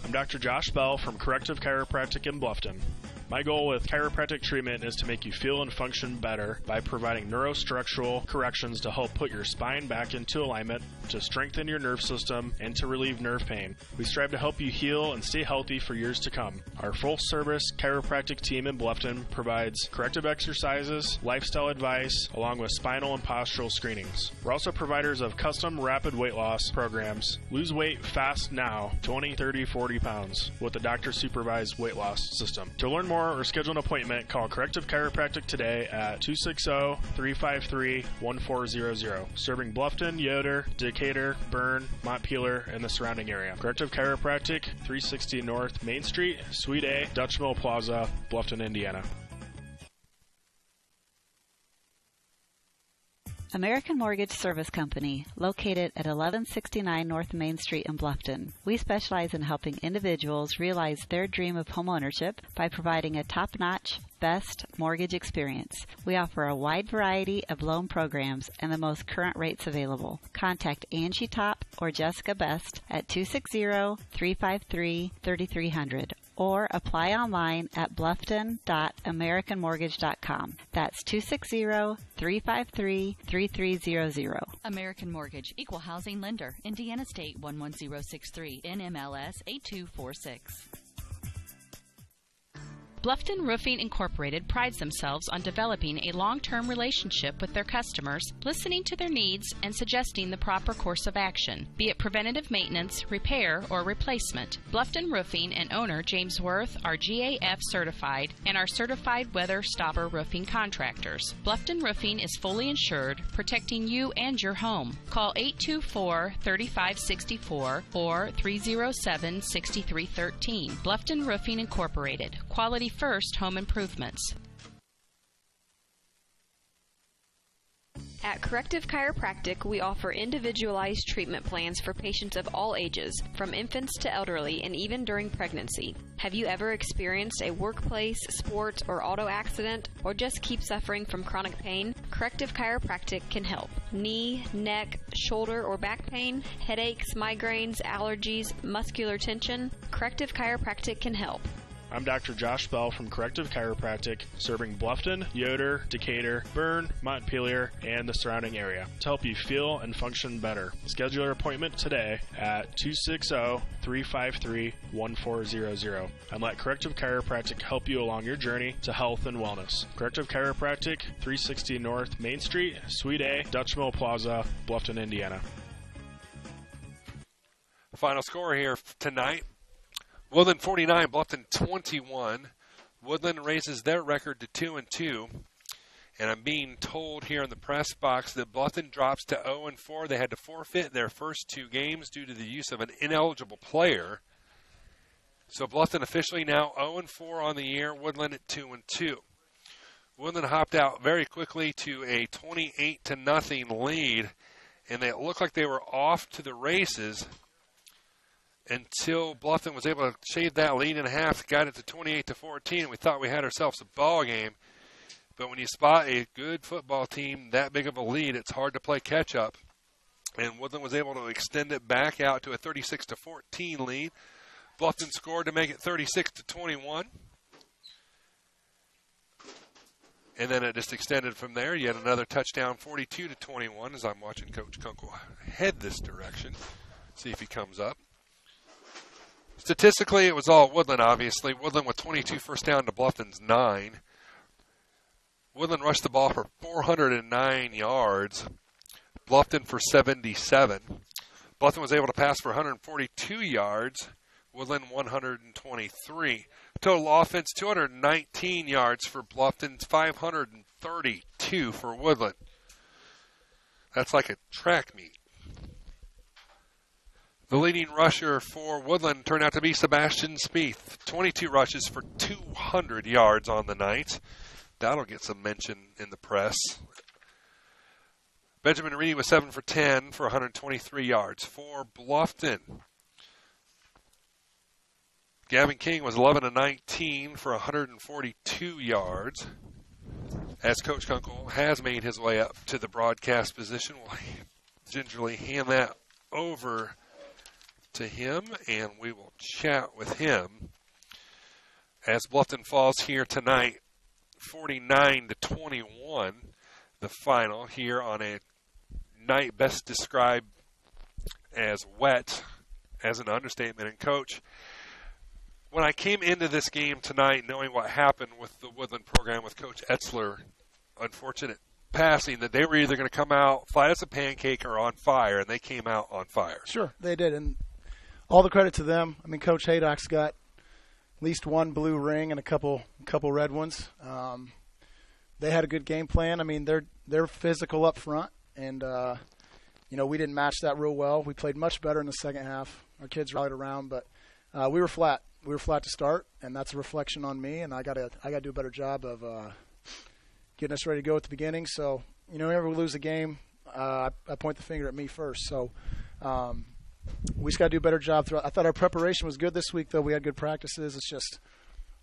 I'm Dr. Josh Bell from Corrective Chiropractic in Bluffton. My goal with chiropractic treatment is to make you feel and function better by providing neurostructural corrections to help put your spine back into alignment, to strengthen your nerve system, and to relieve nerve pain. We strive to help you heal and stay healthy for years to come. Our full-service chiropractic team in Bluffton provides corrective exercises, lifestyle advice, along with spinal and postural screenings. We're also providers of custom rapid weight loss programs. Lose weight fast now, 20, 30, 40 pounds, with a doctor-supervised weight loss system. To learn more or schedule an appointment, call Corrective Chiropractic today at 260-353-1400. Serving Bluffton, Yoder, Decatur, Bern, Montpelier, and the surrounding area. Corrective Chiropractic, 360 North Main Street, Suite A, Dutch Mill Plaza, Bluffton, Indiana. American Mortgage Service Company, located at 1169 North Main Street in Bluffton. We specialize in helping individuals realize their dream of homeownership by providing a top-notch, best mortgage experience. We offer a wide variety of loan programs and the most current rates available. Contact Angie Top or Jessica Best at 260-353-3300. Or apply online at bluffton.americanmortgage.com. That's 260-353-3300. American Mortgage, Equal Housing Lender, Indiana State 11063, NMLS 8246. Bluffton Roofing Incorporated prides themselves on developing a long-term relationship with their customers, listening to their needs and suggesting the proper course of action, be it preventative maintenance, repair, or replacement. Bluffton Roofing and owner James Worth are GAF certified and are certified weather stopper roofing contractors. Bluffton Roofing is fully insured, protecting you and your home. Call 824-3564 or 307-6313. Bluffton Roofing Incorporated. Quality first home improvements. At Corrective Chiropractic, we offer individualized treatment plans for patients of all ages, from infants to elderly, and even during pregnancy. Have you ever experienced a workplace, sport, or auto accident, or just keep suffering from chronic pain? Corrective Chiropractic can help. Knee, neck, shoulder, or back pain, headaches, migraines, allergies, muscular tension? Corrective Chiropractic can help. I'm Dr. Josh Bell from Corrective Chiropractic, serving Bluffton, Yoder, Decatur, Bern, Montpelier, and the surrounding area to help you feel and function better. Schedule your appointment today at 260-353-1400 and let Corrective Chiropractic help you along your journey to health and wellness. Corrective Chiropractic, 360 North Main Street, Suite A, Dutch Mill Plaza, Bluffton, Indiana. Final score here tonight. Woodland 49, Bluffton 21. Woodland raises their record to 2-2. And I'm being told here in the press box that Bluffton drops to 0-4. They had to forfeit their first two games due to the use of an ineligible player. So Bluffton officially now 0-4 on the year. Woodland at 2-2. Woodland hopped out very quickly to a 28-0 lead. And it looked like they were off to the races until Bluffton was able to shave that lead in half, got it to 28-14, and we thought we had ourselves a ball game. But when you spot a good football team that big of a lead, it's hard to play catch-up. And Woodland was able to extend it back out to a 36-14 lead. Bluffton scored to make it 36-21. And then it just extended from there. Yet another touchdown, 42-21, as I'm watching Coach Kunkel head this direction. See if he comes up. Statistically, it was all Woodland, obviously. Woodland with 22 first down to Bluffton's 9. Woodland rushed the ball for 409 yards. Bluffton for 77. Bluffton was able to pass for 142 yards. Woodland 123. Total offense, 219 yards for Bluffton, 532 for Woodland. That's like a track meet. The leading rusher for Woodland turned out to be Sebastian Spieth. 22 rushes for 200 yards on the night. That'll get some mention in the press. Benjamin Reedy was 7 for 10 for 123 yards. For Bluffton, Gavin King was 11 of 19 for 142 yards. As Coach Kunkel has made his way up to the broadcast position, we'll gingerly hand that over to him, and we will chat with him. as Bluffton falls here tonight, 49-21, the final here on a night best described as wet, as an understatement. And Coach, when I came into this game tonight knowing what happened with the Woodland program with Coach Etzler, unfortunate passing, that they were either going to come out flat as a pancake or on fire, and they came out on fire. Sure, they did, and all the credit to them. I mean, Coach Haydock's got at least one blue ring and a couple red ones. They had a good game plan. I mean, they're physical up front, and we didn't match that real well. We played much better in the second half. Our kids rallied around, but we were flat. We were flat to start, and that's a reflection on me. And I got to do a better job of getting us ready to go at the beginning. So, whenever we lose a game, I point the finger at me first. So we just got to do a better job throughout. I thought our preparation was good this week, though. We had good practices. It's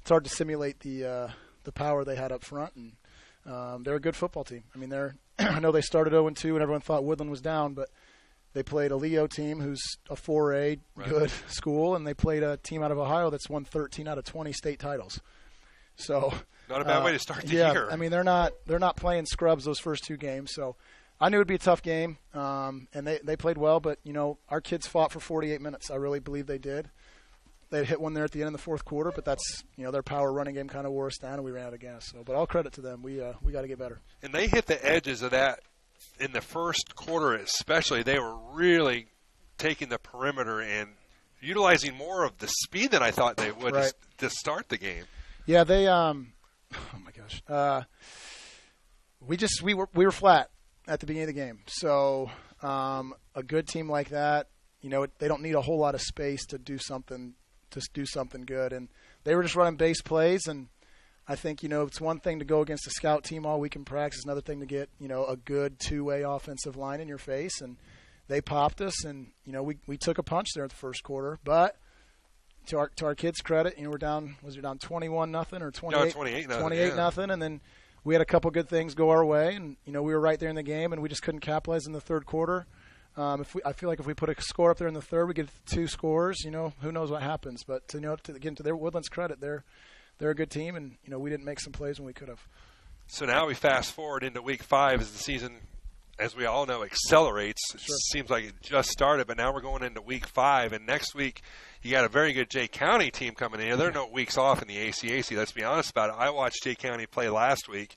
hard to simulate the power they had up front, and they're a good football team. I mean, I know they started 0-2, and everyone thought Woodland was down, but they played a Leo team who's a 4A good school, and they played a team out of Ohio that's won 13 out of 20 state titles. So not a bad way to start the year. I mean, they're not playing scrubs those first two games, so I knew it'd be a tough game, and they played well. But our kids fought for 48 minutes. I really believe they did. They hit one there at the end of the fourth quarter, but that's their power running game kind of wore us down, and we ran out of gas. So, but all credit to them. We got to get better. And they hit the edges of that in the first quarter, especially. They were really taking the perimeter and utilizing more of the speed than I thought they would to start the game. Yeah, they. Oh my gosh. We were flat at the beginning of the game. So a good team like that, they don't need a whole lot of space to do something good. And they were just running base plays. And I think it's one thing to go against a scout team all week in practice. It's another thing to get a good two-way offensive line in your face. And they popped us. And we took a punch there in the first quarter, but. To our kids' credit, we're down. Was it down 21-0 or 28? 28-0, and then we had a couple good things go our way, and we were right there in the game, and we just couldn't capitalize in the third quarter. I feel like if we put a score up there in the third, we get 2 scores. Who knows what happens? But to get into their Woodland's credit, they're a good team, and we didn't make some plays when we could have. So now we fast forward into week 5 as the season, as we all know, accelerates. Sure. It seems like it just started, but now we're going into week 5, and next week. You got a very good Jay County team coming in. There are no weeks off in the ACAC. Let's be honest about it. I watched Jay County play last week,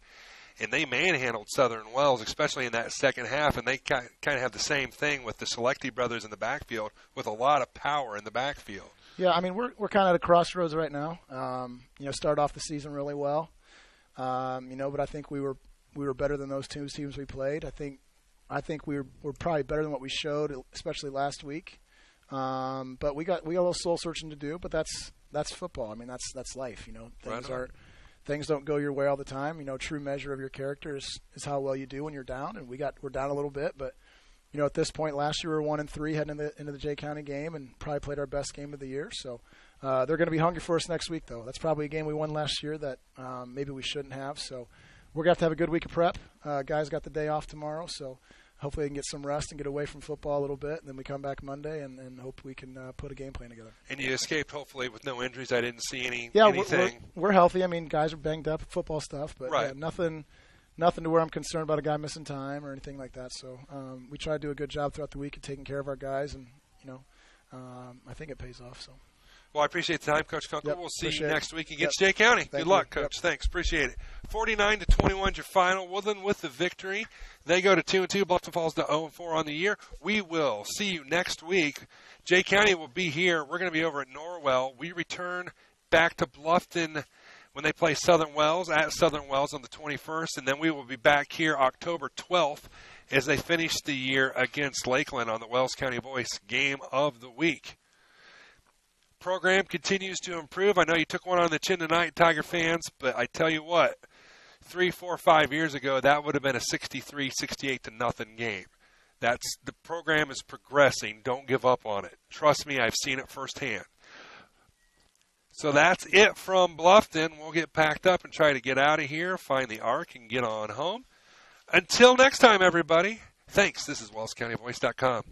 and they manhandled Southern Wells, especially in that second half, and they kind of have the same thing with the Selecti brothers in the backfield with a lot of power in the backfield. Yeah, I mean, we're kind of at a crossroads right now. Started off the season really well, but I think we were better than those two teams we played. I think we were probably better than what we showed, especially last week. But we got a little soul searching to do, but that's football. I mean, that's life. Things don't go your way all the time. True measure of your character is how well you do when you're down, and we're down a little bit. But at this point last year we were 1-3 heading into the Jay County game, and probably played our best game of the year. So they're going to be hungry for us next week, though. That's probably a game we won last year that maybe we shouldn't have. So we're going to have a good week of prep. Guys got the day off tomorrow, so. Hopefully we can get some rest and get away from football a little bit, and then we come back Monday and hope we can put a game plan together. And you escaped, hopefully, with no injuries. I didn't see anything. We're healthy. I mean, guys are banged up, football stuff, but nothing to where I'm concerned about a guy missing time or anything like that. So we try to do a good job throughout the week of taking care of our guys, and I think it pays off. So. Well, I appreciate the time, Coach Kunkel. We'll see you next week against Jay County. Good luck, Coach. Thanks. Appreciate it. 49-21 your final. Woodland with the victory. They go to 2-2. Bluffton falls to 0-4 on the year. We will see you next week. Jay County will be here. We're going to be over at Norwell. We return back to Bluffton when they play Southern Wells at Southern Wells on the 21st, and then we will be back here October 12th as they finish the year against Lakeland on the Wells County Voice Game of the Week. Program continues to improve. I know you took one on the chin tonight, Tiger fans, but I tell you what, 3, 4, 5 years ago, that would have been a 63-68 to nothing game. The program is progressing. Don't give up on it. Trust me, I've seen it firsthand. So that's it from Bluffton. We'll get packed up and try to get out of here, find the Ark, and get on home. Until next time, everybody, thanks. This is WellsCountyVoice.com.